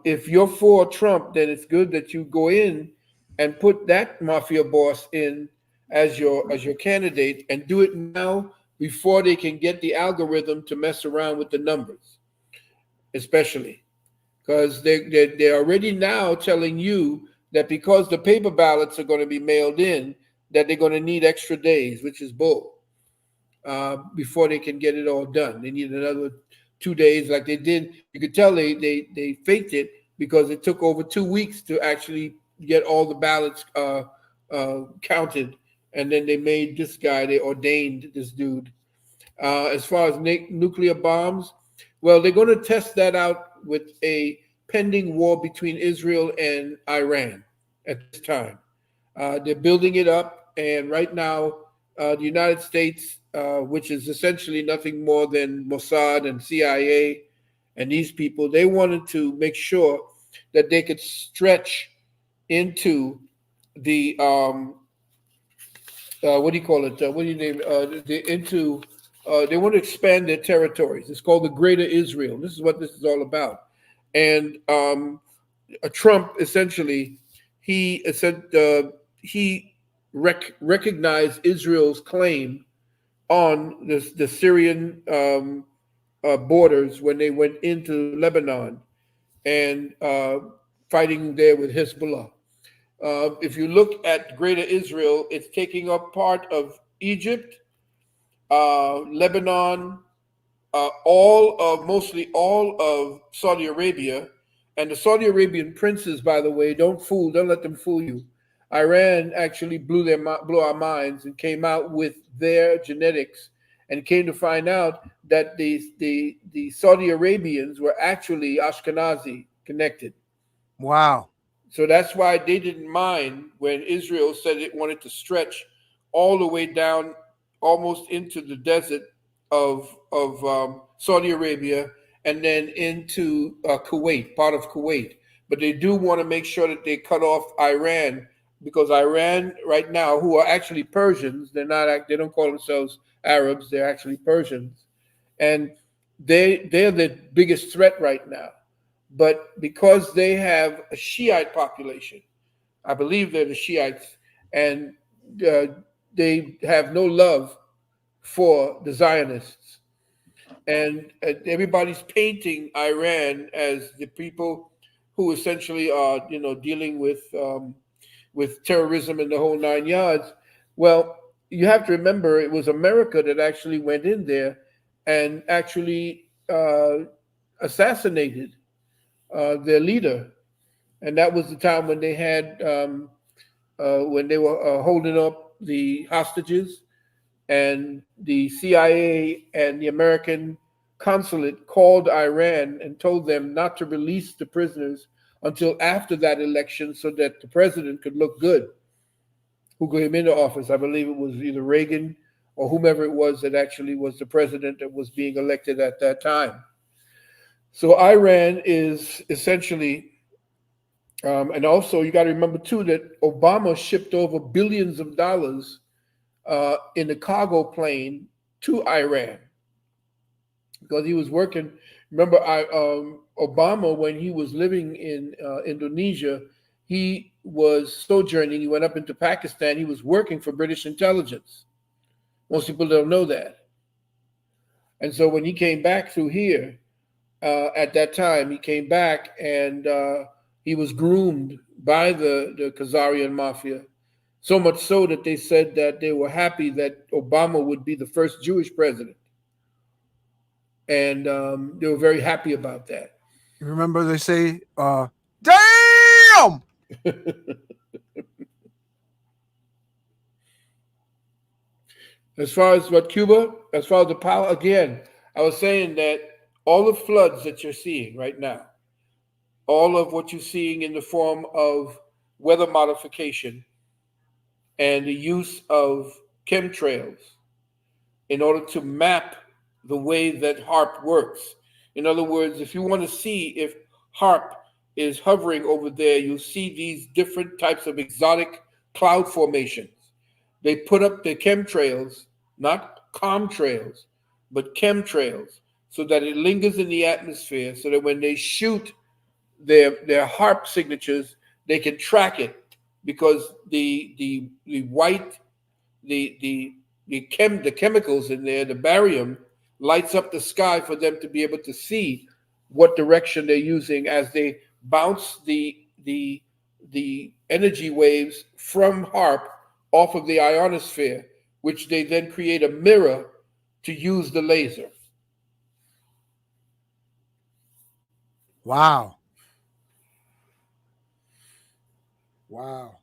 If you're for Trump, then it's good that you go in and put that mafia boss in as your candidate, and do it now before they can get the algorithm to mess around with the numbers, especially because they're already now telling you that because the paper ballots are going to be mailed in, that they're going to need extra days, which is bull, before they can get it all done. They need another 2 days like they did. You could tell they faked it because it took over 2 weeks to actually get all the ballots counted. And then they made this guy, they ordained this dude. As far as nuclear bombs, well, they're going to test that out with a pending war between Israel and Iran at this time. They're building it up, and right now the United States, which is essentially nothing more than Mossad and CIA and these people, they wanted to make sure that they could stretch into the what do you call it? What do you name into? They want to expand their territories. It's called the Greater Israel. This is what this is all about. And Trump essentially he recognized Israel's claim on the Syrian borders when they went into Lebanon and fighting there with Hezbollah. If you look at Greater Israel, it's taking up part of Egypt, Lebanon, mostly all of Saudi Arabia, and the Saudi Arabian princes. By the way, don't let them fool you. Iran actually blew our minds and came out with their genetics, and came to find out that the Saudi Arabians were actually Ashkenazi connected. Wow. So that's why they didn't mind when Israel said it wanted to stretch all the way down almost into the desert of Saudi Arabia and then into Kuwait, part of Kuwait. But they do want to make sure that they cut off Iran, because Iran right now, who are actually Persians, they don't call themselves Arabs, they're actually Persians. And they're the biggest threat right now. But because they have a Shiite population, I believe they're the Shiites, and they have no love for the Zionists. And everybody's painting Iran as the people who essentially are, dealing with terrorism and the whole 9 yards. Well, you have to remember it was America that actually went in there and actually assassinated their leader, and that was the time when they had when they were holding up the hostages, and the CIA and the American consulate called Iran and told them not to release the prisoners until after that election, so that the president could look good, who came into office. I believe it was either Reagan or whomever it was that actually was the president that was being elected at that time. So Iran is essentially, and also you got to remember too that Obama shipped over billions of dollars in a cargo plane to Iran because he was working. Remember, Obama, when he was living in Indonesia, he was sojourning. He went up into Pakistan. He was working for British intelligence. Most people don't know that. And so when he came back through here, at that time, he came back and he was groomed by the Khazarian mafia, so much so that they said that they were happy that Obama would be the first Jewish president. And they were very happy about that. You remember they say, damn! As far as Cuba, as far as the power, again, I was saying that all the floods that you're seeing right now, all of what you're seeing in the form of weather modification and the use of chemtrails in order to map the way that HARP works. In other words, if you want to see if HARP is hovering over there, you'll see these different types of exotic cloud formations. They put up the chemtrails, not contrails, but chemtrails, so that it lingers in the atmosphere, so that when they shoot their HARP signatures, they can track it, because the chemicals in there, the barium, lights up the sky for them to be able to see what direction they're using as they bounce the energy waves from HARP off of the ionosphere, which they then create a mirror to use the laser. Wow. Wow.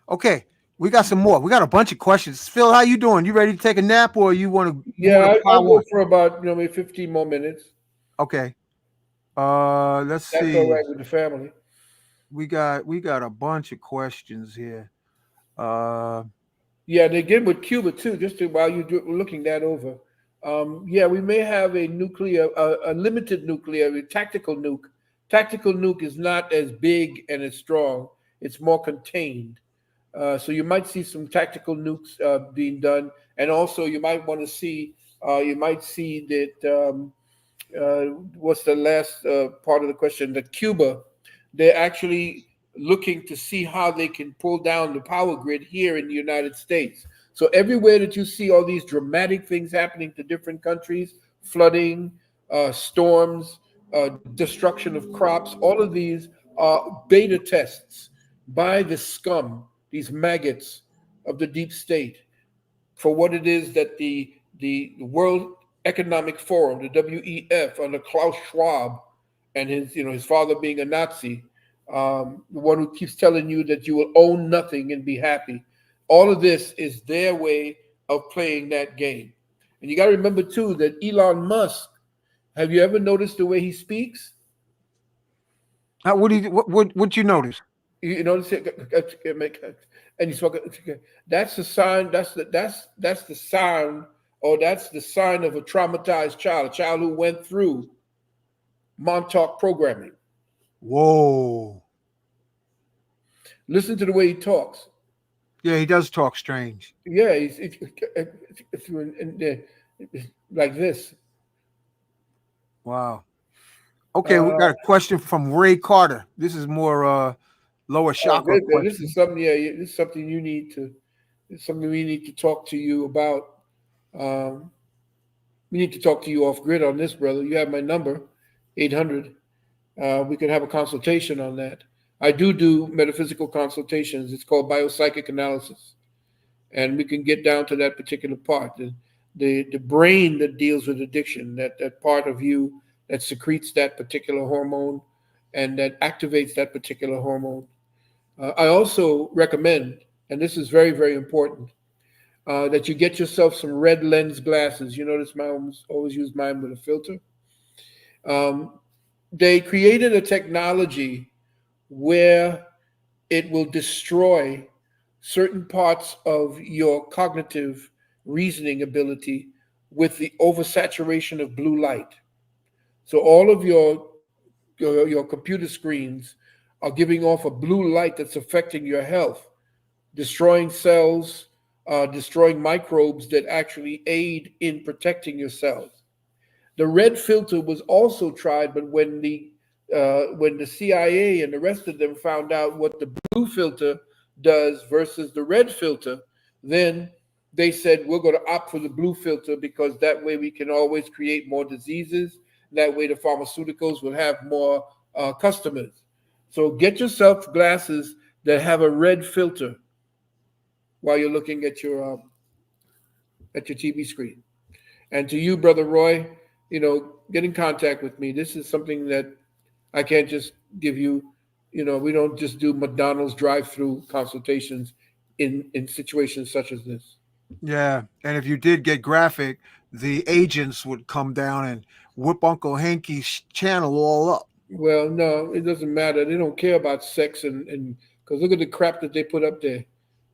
Okay, we got some more. We got a bunch of questions. Phil, how you doing? You ready to take a nap, or you want to? Yeah, I'll go for about maybe 15 more minutes. Okay. Let's see. That's all right with the family. We got a bunch of questions here. Yeah, and again with Cuba too. Just while you're looking that over, yeah, we may have a nuclear, a limited nuclear, a tactical nuke. Tactical nuke is not as big and as strong. It's more contained. So you might see some tactical nukes being done, and also you might want to see. You might see that. What's the last part of the question? That Cuba, they're actually looking to see how they can pull down the power grid here in the United States. So everywhere that you see all these dramatic things happening to different countries, flooding, storms, destruction of crops, all of these are beta tests by the scum, these maggots of the deep state, for what it is that the World Economic Forum, the WEF, under Klaus Schwab, and his father being a Nazi, the one who keeps telling you that you will own nothing and be happy. All of this is their way of playing that game. And you got to remember too that Elon Musk. Have you ever noticed the way he speaks? What you notice? You notice it, and you spoke. That's the sign. That's the sign, or that's the sign of a traumatized child, a child who went through Montauk programming. Whoa. Listen to the way he talks. Yeah, he does talk strange. Yeah, he's like this. Wow. Okay, we got a question from Ray Carter. This is more lower chakra question. This is something. Yeah, this is something you need to. It's something we need to talk to you about. We need to talk to you off grid on this, brother. You have my number, 800. We could have a consultation on that. I do metaphysical consultations. It's called biopsychic analysis, and we can get down to that particular part. The brain that deals with addiction, that part of you that secretes that particular hormone and that activates that particular hormone. I also recommend, and this is very, very important, that you get yourself some red lens glasses. You notice I always use mine with a filter. They created a technology where it will destroy certain parts of your cognitive reasoning ability with the oversaturation of blue light. So all of your computer screens are giving off a blue light that's affecting your health, destroying cells, destroying microbes that actually aid in protecting your cells. The red filter was also tried, but when the CIA and the rest of them found out what the blue filter does versus the red filter, then they said, we're going to opt for the blue filter because that way we can always create more diseases. That way the pharmaceuticals will have more customers. So get yourself glasses that have a red filter while you're looking at your TV screen. And to you, Brother Roy, get in contact with me. This is something that I can't just give you. We don't just do McDonald's drive-through consultations in situations such as this. Yeah, and if you did get graphic, the agents would come down and whip Uncle Hanky's channel all up. Well, no, it doesn't matter. They don't care about sex and because look at the crap that they put up there.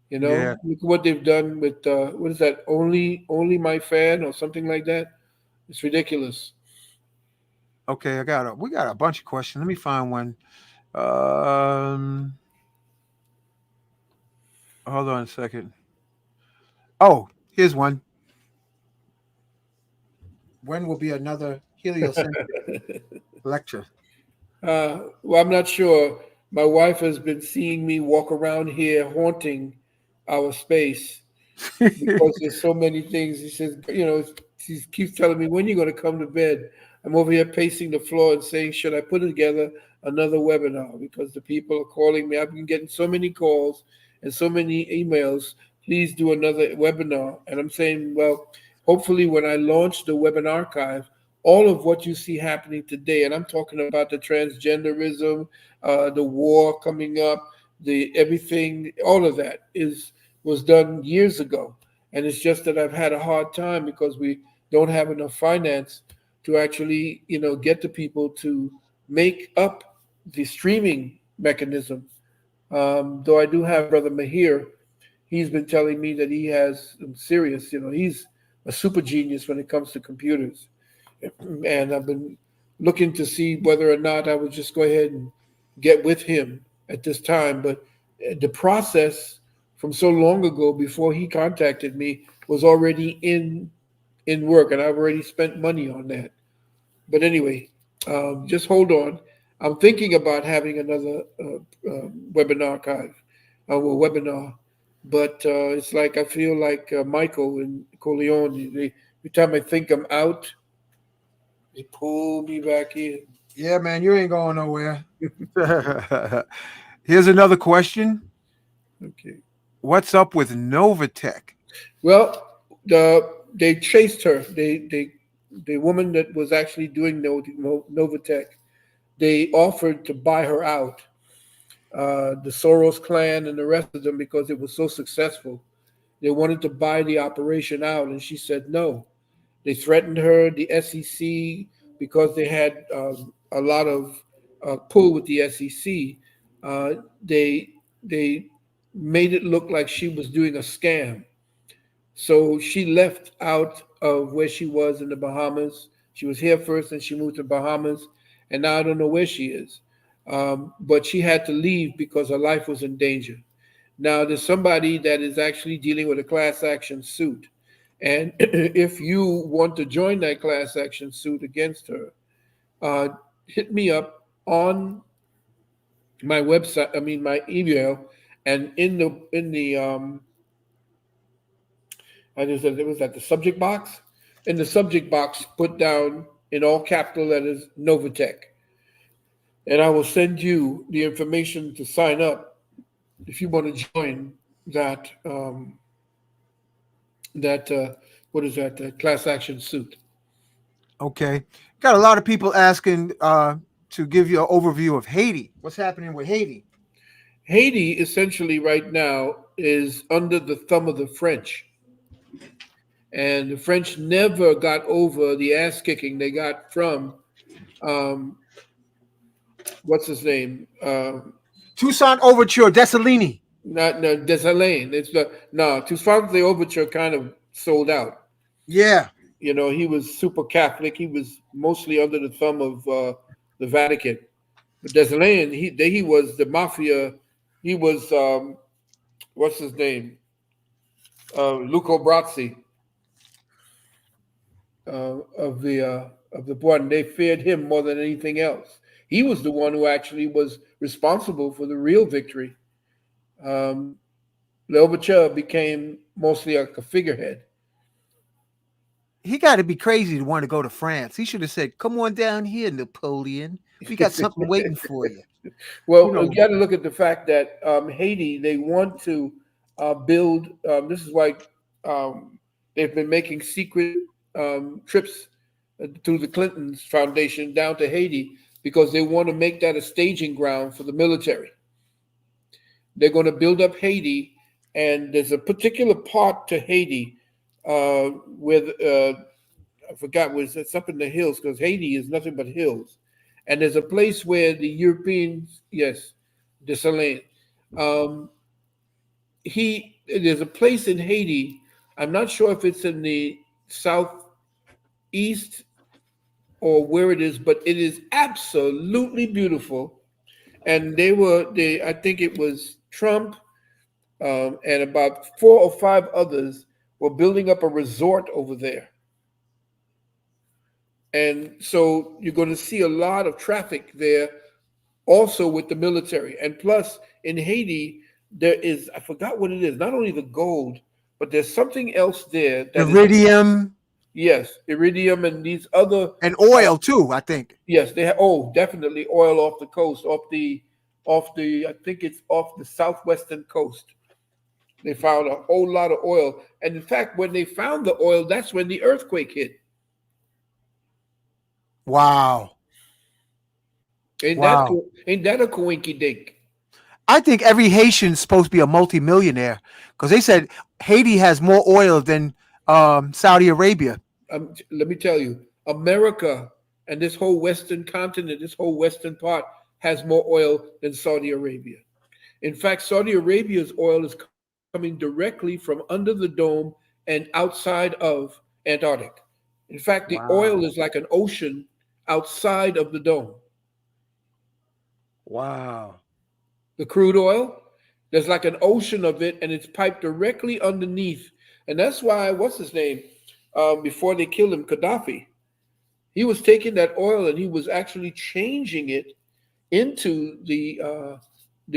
Yeah. Look at what they've done with what is that? Only my fan or something like that. It's ridiculous. Okay, we got a bunch of questions. Let me find one. Hold on a second. Oh, here's one. When will be another heliocentric lecture? Well, I'm not sure. My wife has been seeing me walk around here haunting our space because there's so many things. She says, she keeps telling me, when are you going to come to bed? I'm over here pacing the floor and saying, should I put together another webinar? Because the people are calling me. I've been getting so many calls and so many emails. Please do another webinar. And I'm saying, well, hopefully when I launch the Webinar Archive, all of what you see happening today, and I'm talking about the transgenderism, the war coming up, everything, all of that was done years ago. And it's just that I've had a hard time because we don't have enough finance to actually, get the people to make up the streaming mechanism. Though I do have Brother Mahir, he's been telling me that he has some serious, he's a super genius when it comes to computers. And I've been looking to see whether or not I would just go ahead and get with him at this time. But the process from so long ago before he contacted me was already in work, and I've already spent money on that. But anyway, just hold on. I'm thinking about having another webinar, but it's like I feel like Michael and Corleone. Every time I think I'm out, they pull me back in. Yeah, man, you ain't going nowhere. Here's another question. Okay. What's up with Novatech? Well, they chased her. The woman that was actually doing Novatech, they offered to buy her out. The Soros clan and the rest of them, because it was so successful, they wanted to buy the operation out, and she said no. They threatened her, the SEC, because they had a lot of pull with the SEC. They made it look like she was doing a scam. So she left out of where she was in the Bahamas. She was here first, and she moved to Bahamas, and now I don't know where she is. But she had to leave because her life was in danger. Now there's somebody that is actually dealing with a class action suit. And if you want to join that class action suit against her, hit me up on my website. I mean, my email, and in the I just said it was at the subject box. In the subject box, put down in all capital letters Novatech, and I will send you the information to sign up if you want to join that. What is that? Class action suit. Okay. Got a lot of people asking to give you an overview of Haiti. What's happening with Haiti? Haiti essentially right now is under the thumb of the French. And the French never got over the ass kicking they got from, what's his name? Toussaint Overture, Dessalini. No, Dessalines. Toussaint the Overture kind of sold out. Yeah. He was super Catholic. He was mostly under the thumb of the Vatican. But Dessalines, he was the mafia. He was, what's his name? Luco Brazzi of the one. They feared him more than anything else. He was the one who actually was responsible for the real victory. L'Ouverture became mostly like a figurehead. He got to be crazy to want to go to France. He should have said, "Come on down here, Napoleon. We got something waiting for you." Well, you got to look at the fact that Haiti, they want to build. This is why they've been making secret trips through the Clintons Foundation down to Haiti, because they want to make that a staging ground for the military. They're going to build up Haiti, and there's a particular part to Haiti where I forgot, was it's up in the hills, because Haiti is nothing but hills. And there's a place where the Europeans, yes, Dessalines, there's a place in Haiti. I'm not sure if it's in the southeast or where it is, but it is absolutely beautiful. And I think it was Trump and about 4 or 5 others were building up a resort over there. And so you're going to see a lot of traffic there also with the military. And plus in Haiti, there is, I forgot what it is, not only the gold, but there's something else there. Iridium. Yes, iridium and these other. And oil too, I think. Yes, they have, definitely oil off the coast, I think it's off the southwestern coast. They found a whole lot of oil. And in fact, when they found the oil, that's when the earthquake hit. Wow. Ain't that a coinky dink? I think every Haitian's supposed to be a multimillionaire, because they said Haiti has more oil than Saudi Arabia. Let me tell you, America and this whole Western continent, this whole Western part has more oil than Saudi Arabia. In fact, Saudi Arabia's oil is coming directly from under the dome and outside of Antarctic. In fact, the Wow. oil is like an ocean outside of the dome. Wow. The crude oil, there's like an ocean of it, and it's piped directly underneath. And that's why, what's his name? Before they killed him, Gaddafi, he was taking that oil and he was actually changing it into the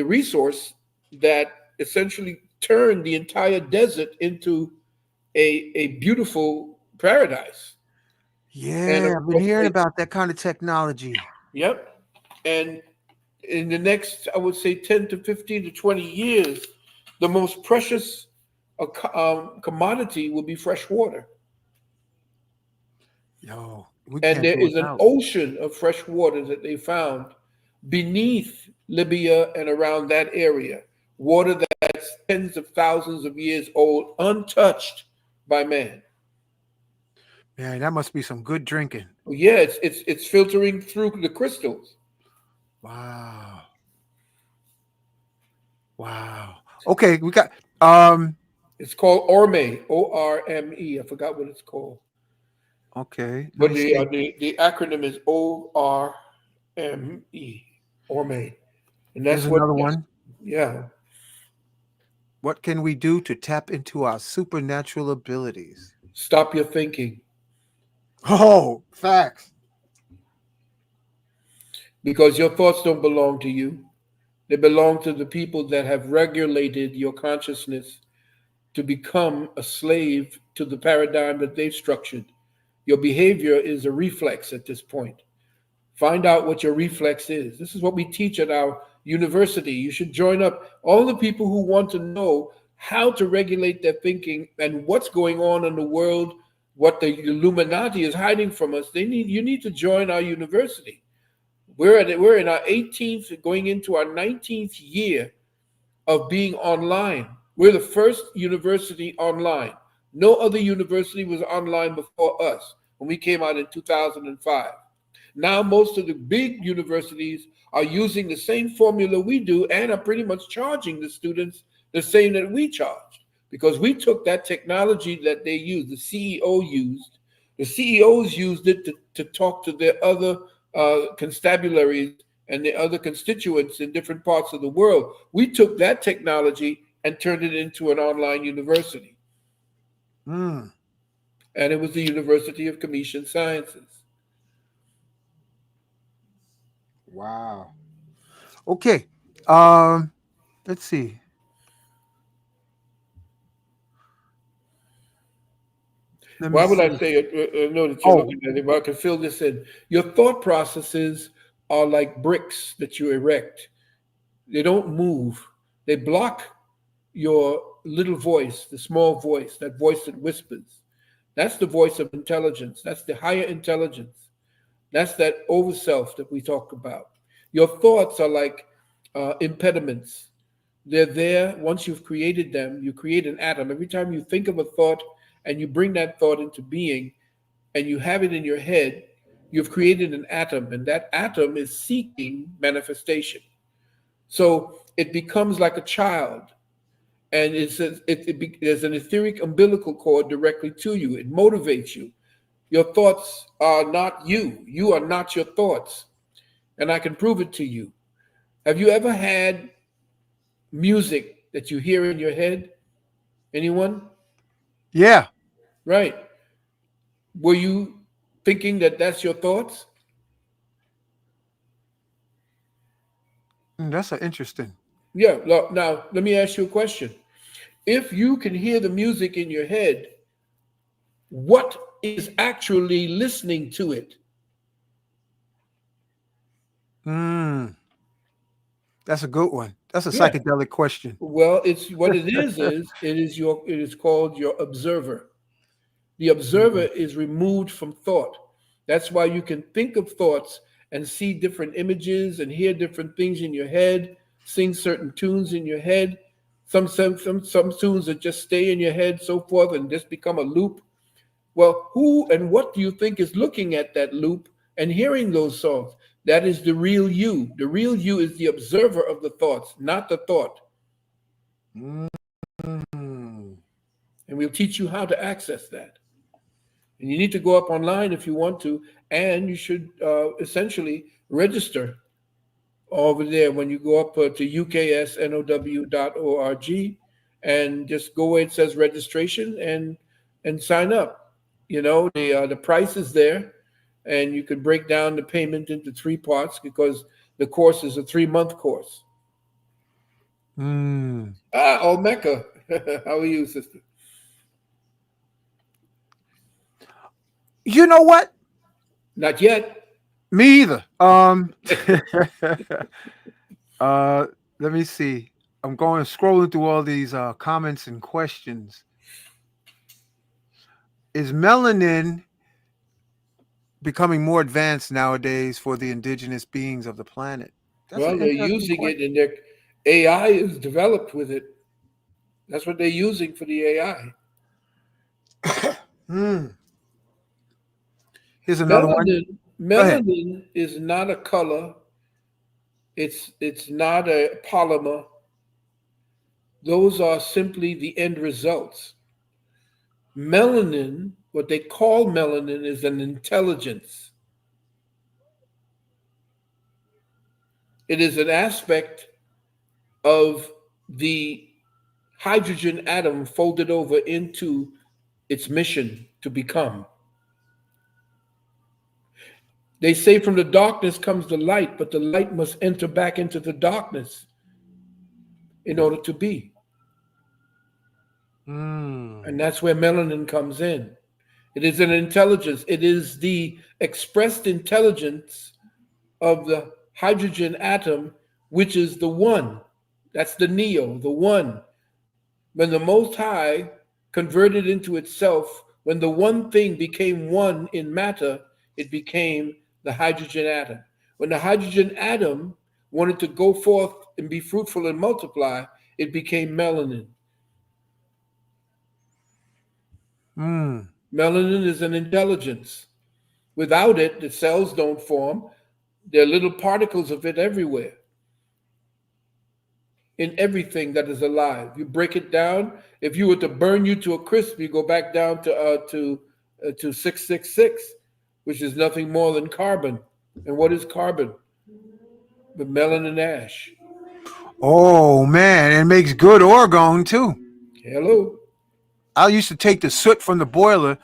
resource that essentially turned the entire desert into a beautiful paradise. And Yeah, of I've been course, hearing about that kind of technology. yep. And in the next, I would say, 10 to 15 to 20 years, the most precious commodity will be fresh water. Yo, we And can't there do is an without. ocean of fresh water that they found beneath Libya and around that area. Water that's tens of thousands of years old, untouched by man. Man, that must be some good drinking. Yeah, it's filtering through the crystals. Wow. Wow. Okay, we got um It's called Orme, ORME. I forgot what it's called, okay, let but me see. the acronym is ORME, Orme, and Here's that's what. another one. Yeah. What can we do to tap into our supernatural abilities? Stop your thinking, Oh, facts. because your thoughts don't belong to you. They belong to the people that have regulated your consciousness to become a slave to the paradigm that they've structured. Your behavior is a reflex at this point. Find out what your reflex is. This is what we teach at our university. You should join up. All the people who want to know how to regulate their thinking and what's going on in the world, what the Illuminati is hiding from us, you need to join our university. We're in our 18th, going into our 19th year of being online. We're the first university online. No other university was online before us when we came out in 2005. Now, most of the big universities are using the same formula we do and are pretty much charging the students the same that we charge, because we took that technology that they used, the CEO used, the CEOs used it to talk to their other constabularies and the other constituents in different parts of the world. We took that technology and turned it into an online university. Mm, And it was the University of Commission Sciences. wow. Okay. Um, let's see. Let me Why would I see. say it? I know that you're Oh, looking at it, but I can fill this in. Your thought processes are like bricks that you erect. They don't move. They block your little voice, the small voice, that voice that whispers. That's the voice of intelligence. That's the higher intelligence. That's that over self that we talk about. Your thoughts are like impediments. They're there. Once you've created them, you create an atom. Every time you think of a thought and you bring that thought into being and you have it in your head, you've created an atom, and that atom is seeking manifestation. So it becomes like a child, and there's an etheric umbilical cord directly to you. It motivates you. Your thoughts are not you. You are not your thoughts. And I can prove it to you. Have you ever had music that you hear in your head? Anyone? yeah. Right. Were you thinking that that's your thoughts? That's an interesting. Yeah. Now, let me ask you a question. If you can hear the music in your head, what is actually listening to it? Mm, that's a good one. That's a Yeah. psychedelic question. Well, it's what it is called your observer. The observer Mm, is removed from thought. That's why you can think of thoughts and see different images and hear different things in your head, sing certain tunes in your head. Some tunes that just stay in your head, so forth, and just become a loop. Well, who and what do you think is looking at that loop and hearing those songs? That is the real you. The real you is the observer of the thoughts, not the thought. mm. Mm. And we'll teach you how to access that. And you need to go up online if you want to, and you should essentially register over there when you go up to uksnow.org and just go where it says registration and sign up. You know, the price is there, and you can break down the payment into 3 parts because the course is a 3-month course. Mm. Olmeca, how are you, sister? You know what? Not yet. Me either. Let me see. I'm going scrolling through all these comments and questions. Is melanin becoming more advanced nowadays for the indigenous beings of the planet? That's an Well, they're interesting using it, question. and their AI is developed with it. That's what they're using for the AI. Hmm. Here's another one. Melanin, Go ahead. melanin is not a color. It's not a polymer. Those are simply the end results. Melanin, what they call melanin, is an intelligence. It is an aspect of the hydrogen atom folded over into its mission to become. They say from the darkness comes the light, but the light must enter back into the darkness in order to be. Hmm. And that's where melanin comes in. It is an intelligence. It is the expressed intelligence of the hydrogen atom, which is the one. That's the neo, the one. When the Most High converted into itself, when the one thing became one in matter, it became the hydrogen atom. When the hydrogen atom wanted to go forth and be fruitful and multiply, it became melanin. Hmm. Melanin is an intelligence. Without it, the cells don't form. There are little particles of it everywhere, in everything that is alive. You break it down. If you were to burn you to a crisp, you go back down to 666, which is nothing more than carbon. And what is carbon? The melanin ash. Oh man, it makes good orgone too. Hello. I used to take the soot from the boiler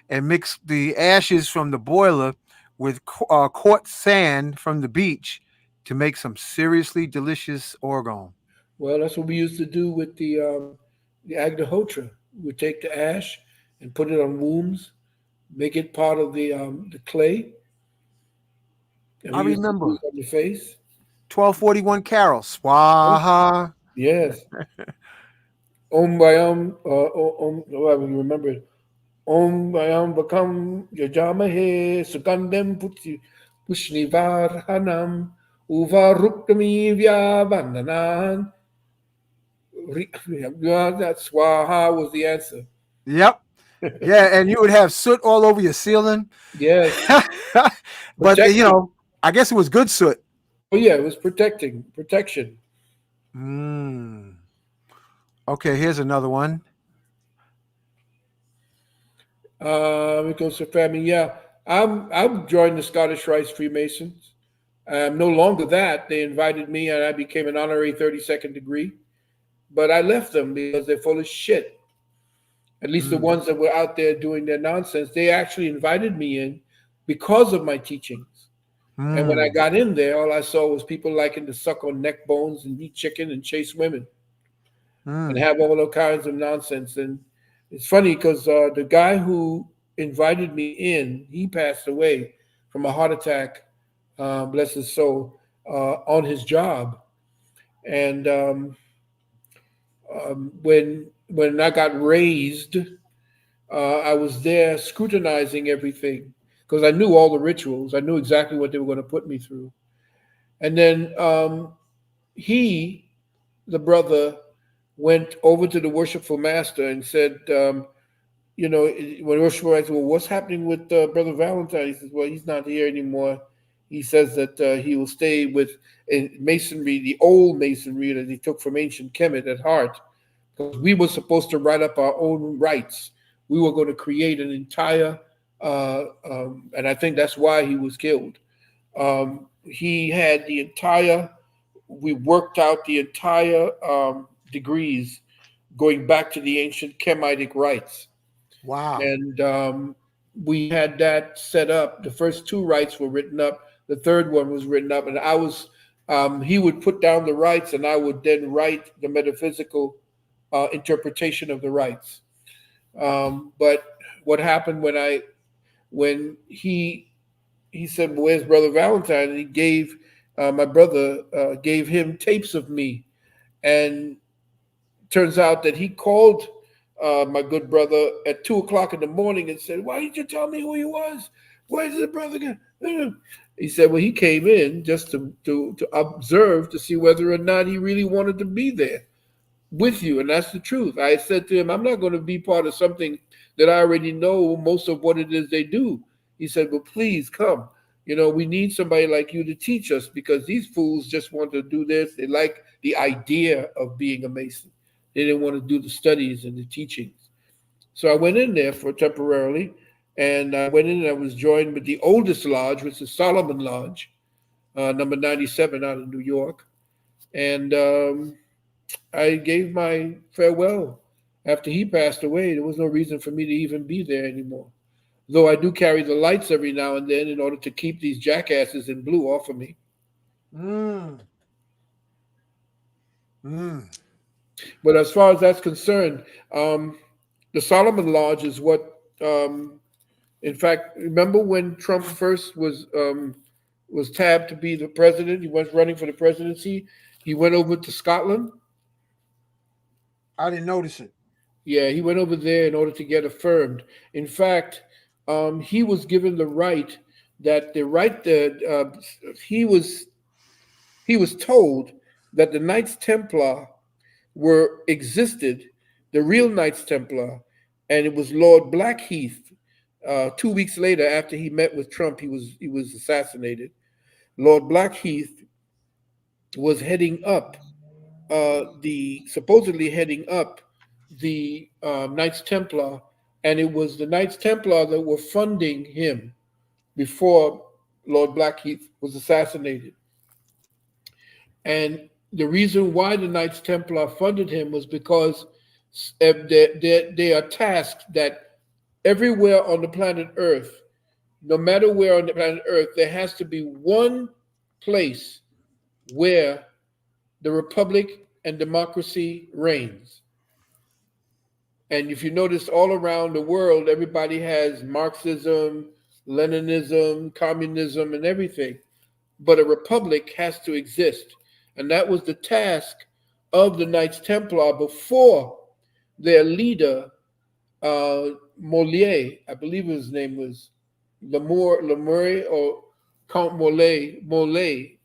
and mix the ashes from the boiler with quartz sand from the beach to make some seriously delicious orgone. Well, that's what we used to do with the agnihotra. We take the ash and put it on wombs, make it part of the clay, and I we used to remember use it on the face. 1241 Carol. Swaha. Yes. Om Bayam, I remember it. Om Bayam Bakam Yajamahe Sukandem Pushnivar Hanam Uvaruktami Vyavananan. That Swaha was the answer. Yep. Yeah, and you would have soot all over your ceiling. Yes. But Protecting. I guess it was good soot. Oh yeah, it was protection. Mm. Okay, here's another one. Because of family, yeah. I'm joined the Scottish Rites Freemasons. No longer that. They invited me and I became an honorary 32nd degree. But I left them because they're full of shit. At least the Mm. ones that were out there doing their nonsense. They actually invited me in because of my teachings. And when I Mm. got in there, all I saw was people liking to suck on neck bones and eat chicken and chase women and Mm. have all kinds of nonsense. And it's funny because the guy who invited me in, he passed away from a heart attack, bless his soul, on his job. And when I got raised, I was there scrutinizing everything because I knew all the rituals. I knew exactly what they were going to put me through. And then the brother, went over to the worshipful master and said, when worshipful master said, well, what's happening with Brother Valentine? He says, well, he's not here anymore. He says that he will stay with masonry, the old masonry that he took from ancient Kemet at heart, because we were supposed to write up our own rights. We were going to create an entire, and I think that's why he was killed. He had the entire, we worked out the entire degrees going back to the ancient Kemitic rites. Wow. And we had that set up. The first two rites were written up. The third one was written up. And I was, he would put down the rites and I would then write the metaphysical interpretation of the rites. But what happened when he said, "Where's Brother Valentine?" And he gave my brother gave him tapes of me, and turns out that he called my good brother at 2 o'clock in the morning and said, "Why didn't you tell me who he was? Where's the brother?" He said, "Well, he came in just to observe to see whether or not he really wanted to be there with you," and that's the truth. I said to him, "I'm not going to be part of something that I already know most of what it is they do." He said, "Well, please come. We need somebody like you to teach us, because these fools just want to do this. They like the idea of being a Mason. They didn't want to do the studies and the teachings." So I went in there for temporarily, and I went in and I was joined with the oldest lodge, which is Solomon Lodge, number 97 out of New York. And I gave my farewell. After he passed away, there was no reason for me to even be there anymore. Though I do carry the lights every now and then in order to keep these jackasses in blue off of me. Mm. Mm. But as far as that's concerned, the Solomon Lodge is what, in fact, remember when Trump first was tabbed to be the president? He was running for the presidency. He went over to Scotland. I didn't notice it. Yeah, he went over there in order to get affirmed. In fact, he was given the right that he was told that the Knights Templar existed, the real Knights Templar, and it was Lord Blackheath. 2 weeks later, after he met with Trump, he was assassinated. Lord Blackheath was supposedly heading up the Knights Templar, and it was the Knights Templar that were funding him before Lord Blackheath was assassinated. And the reason why the Knights Templar funded him was because they are tasked that everywhere on the planet Earth, no matter where on the planet Earth, there has to be one place where the republic and democracy reigns. And if you notice, all around the world, everybody has Marxism, Leninism, communism, and everything. But a republic has to exist. And that was the task of the Knights Templar before their leader, Molière, I believe his name was Lemurray or Count Molay.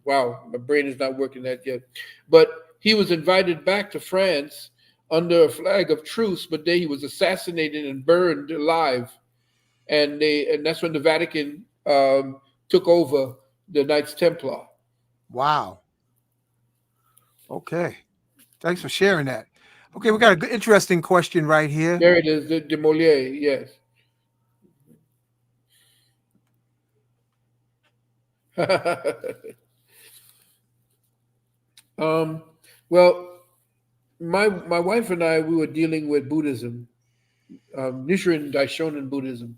Wow, my brain is not working that yet. But he was invited back to France under a flag of truce, but then he was assassinated and burned alive. And that's when the Vatican took over the Knights Templar. Wow. Okay. Thanks for sharing that. Okay, we got an interesting question right here. There it is, the Molière, yes. Well, my wife and I, we were dealing with Buddhism, Nichiren Daishonin Buddhism.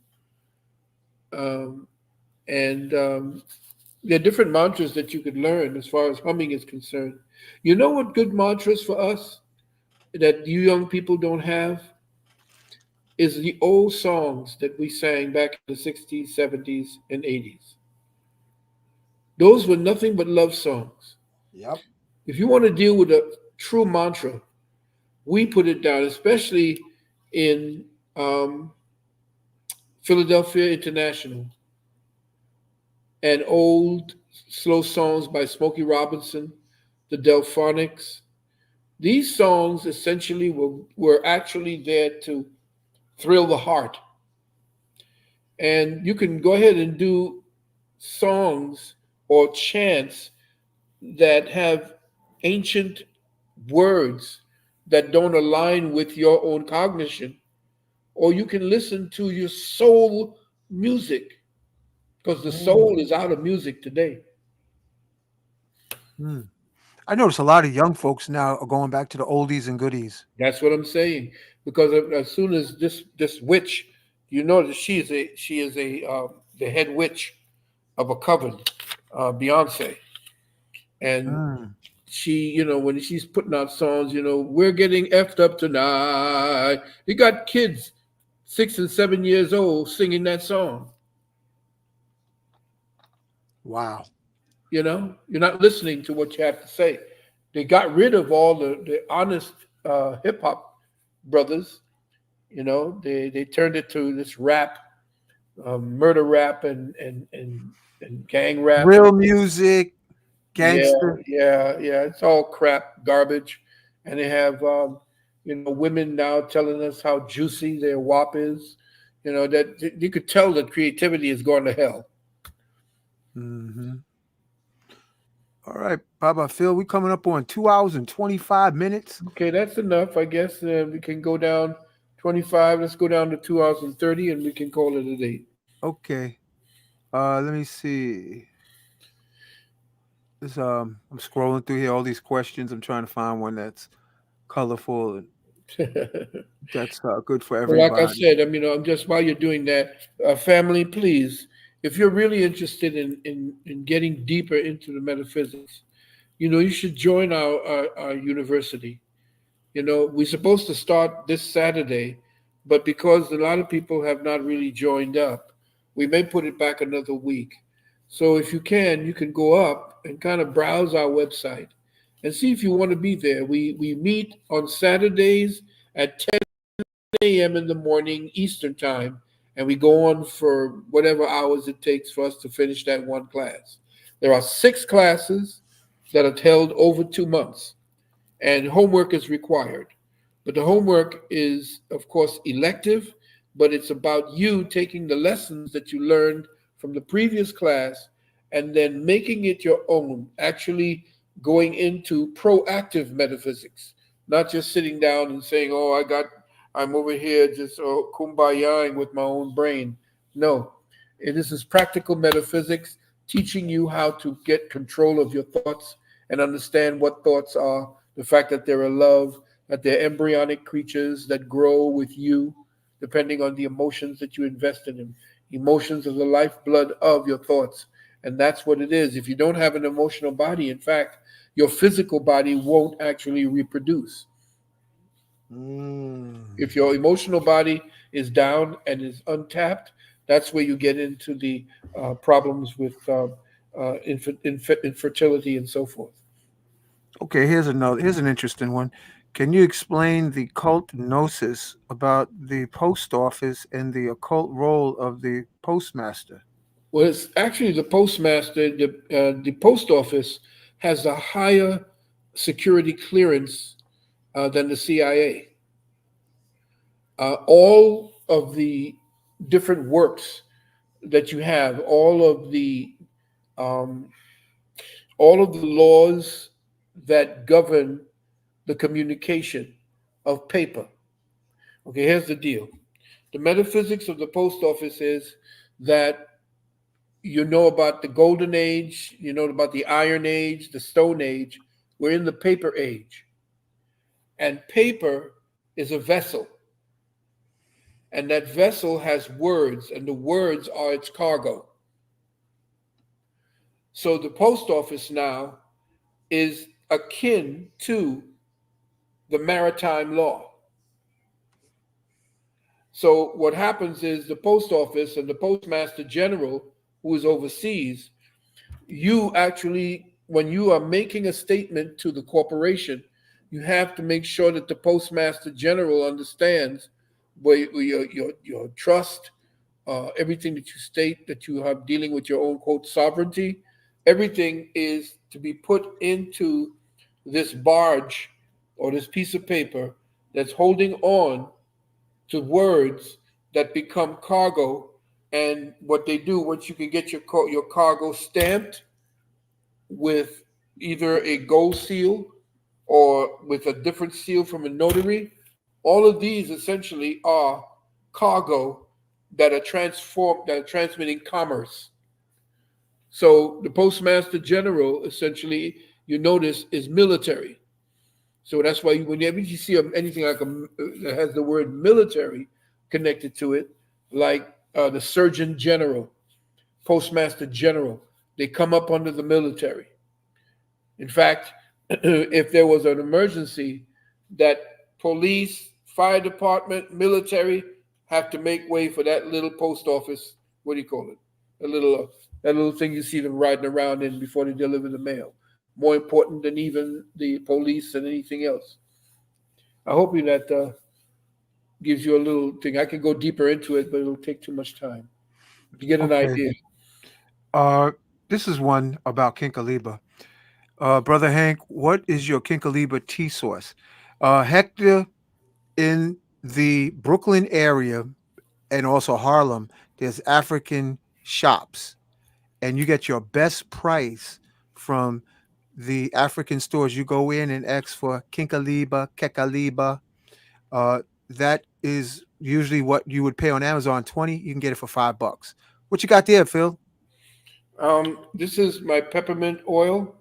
And there are different mantras that you could learn as far as humming is concerned. You know what good mantras for us that you young people don't have is the old songs that we sang back in the 60s, 70s, and 80s. Those were nothing but love songs. Yep. If you want to deal with a true mantra, we put it down, especially in Philadelphia International and old slow songs by Smokey Robinson, the Delphonics. These songs essentially were actually there to thrill the heart. And you can go ahead and do songs or chants that have ancient words that don't align with your own cognition, or you can listen to your soul music, because the soul is out of music today. Hmm. I notice a lot of young folks now are going back to the oldies and goodies. That's what I'm saying. Because as soon as this witch, you know that she is the head witch of a coven, Beyonce, and Mm. she, when she's putting out songs, we're getting effed up tonight. You got kids 6 and 7 years old singing that song. Wow. You're not listening to what you have to say. They got rid of all the honest hip hop brothers. They turned it to this rap, murder rap, and gang rap. Real music, Yeah, gangster. yeah. It's all crap, garbage. And they have, women now telling us how juicy their wop is. That you could tell that creativity is going to hell. Hmm. All right, Baba Phil, we coming up on 2 hours and 25 minutes. Okay, that's enough. I guess we can go down 25. Let's go down to 2 hours and 30, and we can call it a day. Okay. Let me see. This I'm scrolling through here all these questions. I'm trying to find one that's colorful and that's good for Well, like I everybody. said, I'm just, while you're doing that, family, please, if you're really interested in getting deeper into the metaphysics, you should join our university. We're supposed to start this Saturday, but because a lot of people have not really joined up, we may put it back another week. So if you can go up and kind of browse our website and see if you want to be there. We meet on Saturdays at 10 a.m. in the morning Eastern time, and we go on for whatever hours it takes for us to finish that one class. There are 6 classes that are held over 2 months, and homework is required. But the homework is, of course, elective, but it's about you taking the lessons that you learned from the previous class and then making it your own, actually going into proactive metaphysics, not just sitting down and saying, oh, I'm over here just kumbayaing with my own brain. No, this is practical metaphysics, teaching you how to get control of your thoughts and understand what thoughts are, the fact that they're a love, that they're embryonic creatures that grow with you, depending on the emotions that you invest in them. Emotions are the lifeblood of your thoughts. And that's what it is. If you don't have an emotional body, in fact, your physical body won't actually reproduce. If your emotional body is down and is untapped, that's where you get into the problems with infertility and so forth. Okay, here's an interesting one. Can you explain the cult gnosis about the post office and the occult role of the postmaster? Well, it's actually the postmaster. The post office has a higher security clearance than the CIA. All of the different works that you have, um, all of the laws that govern the communication of paper. Okay, here's the deal. The metaphysics of the post office is that you know about the golden age, you know about the iron age, the stone age. We're in the paper age. And paper is a vessel. And that vessel has words, and the words are its cargo. So the post office now is akin to the maritime law. So what happens is the post office and the postmaster general, who is overseas, you actually, when you are making a statement to the corporation, you have to make sure that the postmaster general understands where your trust, everything that you state, that you have dealing with your own quote sovereignty, everything is to be put into this barge or this piece of paper that's holding on to words that become cargo. And what they do, once you can get your cargo stamped with either a gold seal or with a different seal from a notary. All of these essentially are cargo that are transmitting commerce. So the Postmaster General, essentially, you notice, is military. So that's why whenever you see anything like that has the word military connected to it, like the Surgeon General, Postmaster General, they come up under the military. In fact, if there was an emergency, that police, fire department, military have to make way for that little post office. What do you call it? That little thing you see them riding around in before they deliver the mail. More important than even the police and anything else. I hope that gives you a little thing. I can go deeper into it, but it'll take too much time to get an Okay. idea. This is one about Kinkaliba. Brother Hank, what is your Kinkaliba tea source? Hector, in the Brooklyn area and also Harlem, there's African shops, and you get your best price from the African stores. You go in and ask for Kinkaliba, Kekaliba. That is usually what you would pay on Amazon 20. You can get it for $5. What you got there, Phil? This is my peppermint oil,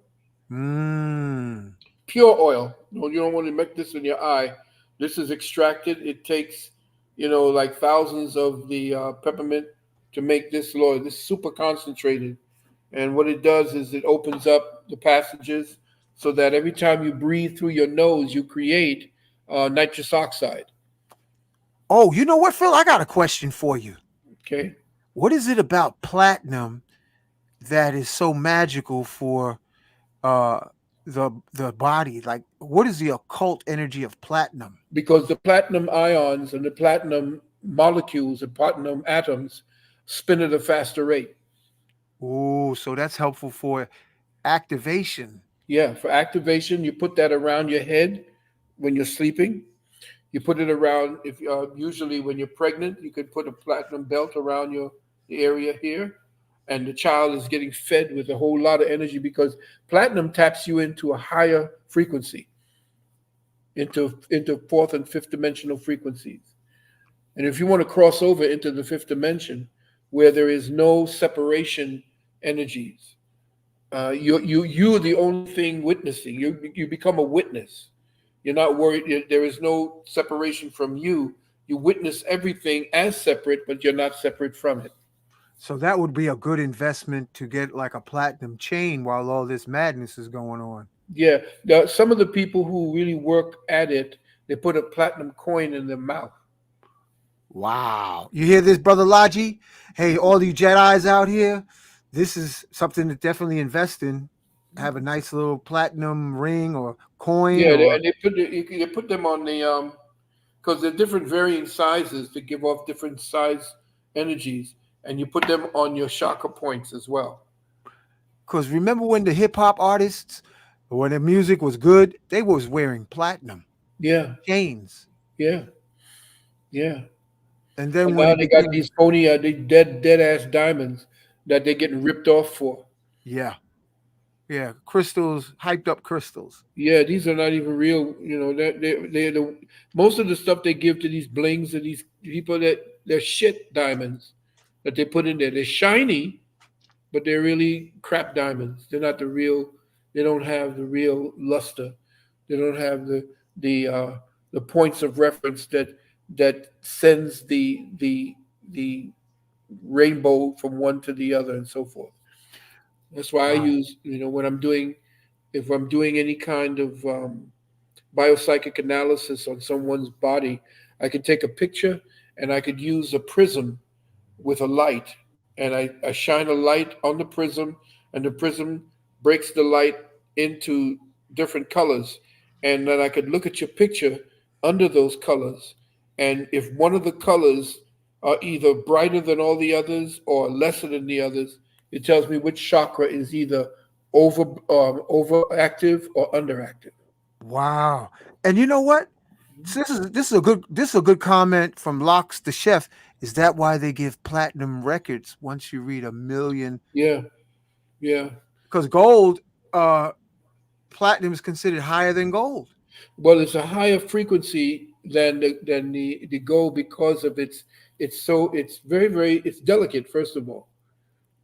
Mmm. pure oil. No, you don't want to make this in your eye. This is extracted. It takes, like thousands of the peppermint to make this oil. This is super concentrated. And what it does is it opens up the passages so that every time you breathe through your nose, you create nitrous oxide. Oh, you know what, Phil? I got a question for you. Okay. What is it about platinum that is so magical for uh the body? Like, what is the occult energy of platinum? Because the platinum ions and the platinum molecules and platinum atoms spin at a faster rate. Oh, so that's helpful for activation. Yeah, for activation, you put that around your head when you're sleeping. You put it around, if usually when you're pregnant, you could put a platinum belt around the area here, and the child is getting fed with a whole lot of energy because platinum taps you into a higher frequency, into fourth and fifth dimensional frequencies. And if you want to cross over into the fifth dimension, where there is no separation energies, you're the only thing witnessing. You become a witness. You're not worried. There is no separation from you. You witness everything as separate, but you're not separate from it. So that would be a good investment to get like a platinum chain while all this madness is going on. Yeah, some of the people who really work at it, they put a platinum coin in their mouth. Wow. You hear this, Brother Laji? Hey, all you Jedis out here, this is something to definitely invest in. Have a nice little platinum ring or coin. Yeah, or... and they put them on the because they're different varying sizes to give off different size energies, and you put them on your chakra points as well. Because remember when the hip hop artists, when the music was good, they was wearing platinum Yeah, chains. yeah, yeah. And then And when now it they got became, these phony, they dead ass diamonds that they're getting ripped off for. yeah, crystals, hyped up crystals. Yeah, these are not even real. They're the most of the stuff they give to these blings and these people that they're shit diamonds that they put in there. They're shiny, but they're really crap diamonds. They're not the real. They don't have the real luster. They don't have the points of reference that sends the rainbow from one to the other and so forth. That's why I Wow. use, if I'm doing any kind of biopsychic analysis on someone's body, I could take a picture and I could use a prism with a light. And I shine a light on the prism, and the prism breaks the light into different colors. And then I could look at your picture under those colors. And if one of the colors are either brighter than all the others or lesser than the others, it tells me which chakra is either overactive or underactive. Wow. And you know what? So this is a good comment from Locks the Chef. Is that why they give platinum records once you read 1 million? Yeah, yeah, Because gold, platinum is considered higher than gold. Well, it's a higher frequency than the gold because of it's very it's delicate, first of all.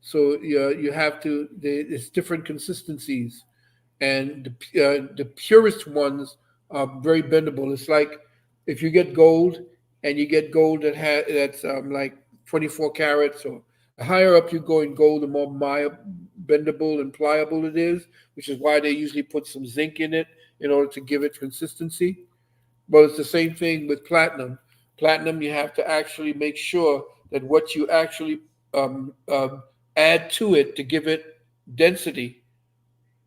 So you have to it's different consistencies, and the purest ones are very bendable. It's like if you get gold and you get gold that's like 24 carats, or the higher up you go in gold, the more bendable and pliable it is, which is why they usually put some zinc in it in order to give it consistency. But it's the same thing with platinum. Platinum, you have to actually make sure that what you actually add to it to give it density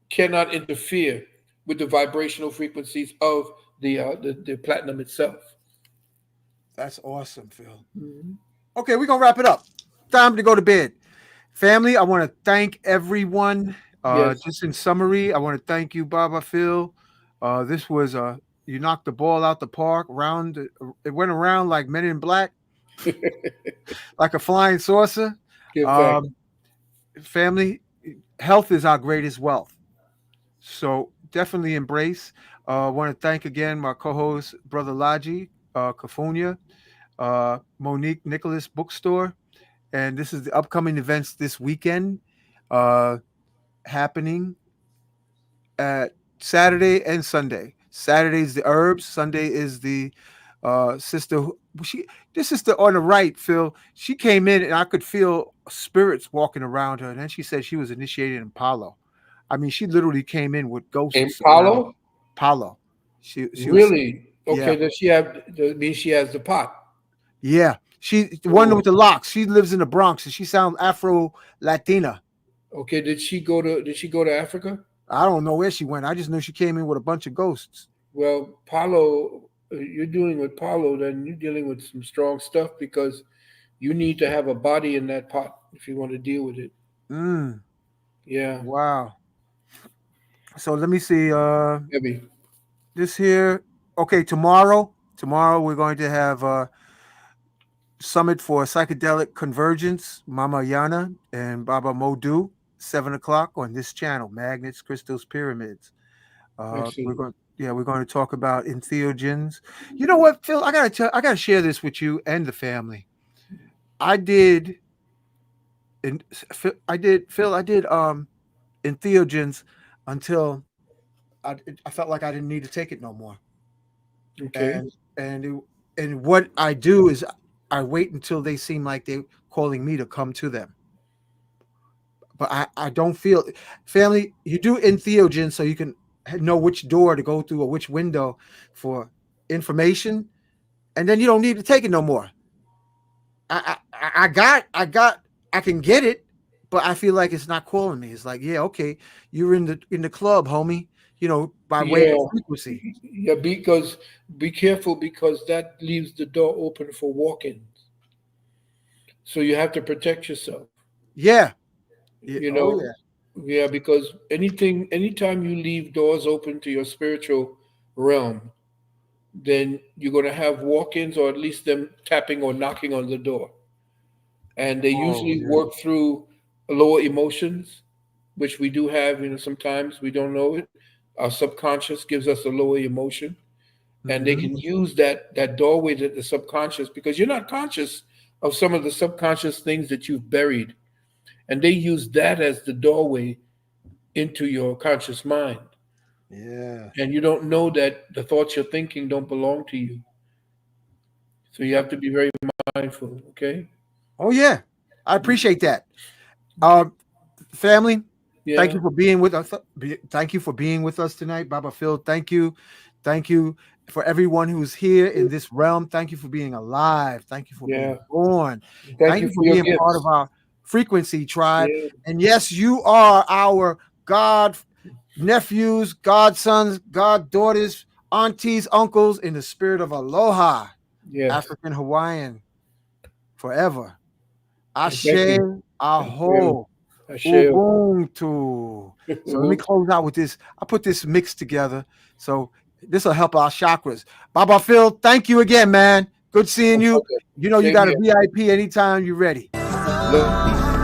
cannot interfere with the vibrational frequencies of the platinum itself. That's awesome, Phil. Okay, we're going to wrap it up. Time to go to bed. Family, I want to thank everyone. Yes. Just in summary, I want to thank you, Baba Phil. This was you knocked the ball out the park. It went around like Men in Black, like a flying saucer. Give back. Family, health is our greatest wealth. So definitely embrace. I want to thank again my co-host, Brother Laji, Kafunya, Monique Nicholas Bookstore. And this is the upcoming events this weekend happening at Saturday and Sunday. Saturday is the Herbs. Sunday is the sister. This sister on the right, Phil. She came in and I could feel spirits walking around her. And then she said she was initiated in Palo. I mean, she literally came in with ghosts. In Palo? Palo. She Really? Was, okay, yeah. Does she have? That means she has the pot. Yeah, she the one with the locks. She lives in the Bronx and she sounds Afro Latina. Okay, did she go to Africa? I don't know where she went. I just know she came in with a bunch of ghosts. Well, Palo, you're dealing with Palo, then you're dealing with some strong stuff because you need to have a body in that pot if you want to deal with it. Yeah. Wow. So let me see. Heavy. This here. Okay, tomorrow we're going to have a summit for psychedelic convergence. Mama Yana and Baba Modu, 7:00 on this channel. Magnets, crystals, pyramids. We're going to talk about entheogens. You know what, Phil? I gotta share this with you and the family. I did entheogens until I felt like I didn't need to take it no more. Okay. And what I do is I wait until they seem like they're calling me to come to them. But I don't feel, family, you do entheogens so you can know which door to go through or which window for information, and then you don't need to take it no more. I can get it, but I feel like it's not calling me. It's like, yeah, okay, you're in the club, homie. You know, by way of frequency. Yeah, because be careful because that leaves the door open for walk-ins. So you have to protect yourself. Yeah. You know, yeah, because anytime you leave doors open to your spiritual realm, then you're going to have walk-ins or at least them tapping or knocking on the door. And they usually work through lower emotions, which we do have, sometimes we don't know it. Our subconscious gives us a lower emotion, and they can use that doorway to the subconscious because you're not conscious of some of the subconscious things that you've buried. And they use that as the doorway into your conscious mind. Yeah. And you don't know that the thoughts you're thinking don't belong to you. So you have to be very mindful, okay? Oh, yeah. I appreciate that. Family, thank you for being with us. Thank you for being with us tonight, Baba Phil. Thank you. Thank you for everyone who's here in this realm. Thank you for being alive. Thank you for being born. Thank you for being part of our frequency tribe. Yeah. And yes, you are our God nephews, godsons, goddaughters, aunties, uncles in the spirit of aloha. Yes. African Hawaiian forever. Ashe, aho, ubuntu. So let me close out with this. I put this mix together. So this will help our chakras. Baba Phil, thank you again, man. Good seeing you. You know, you got a VIP anytime you're ready. Look.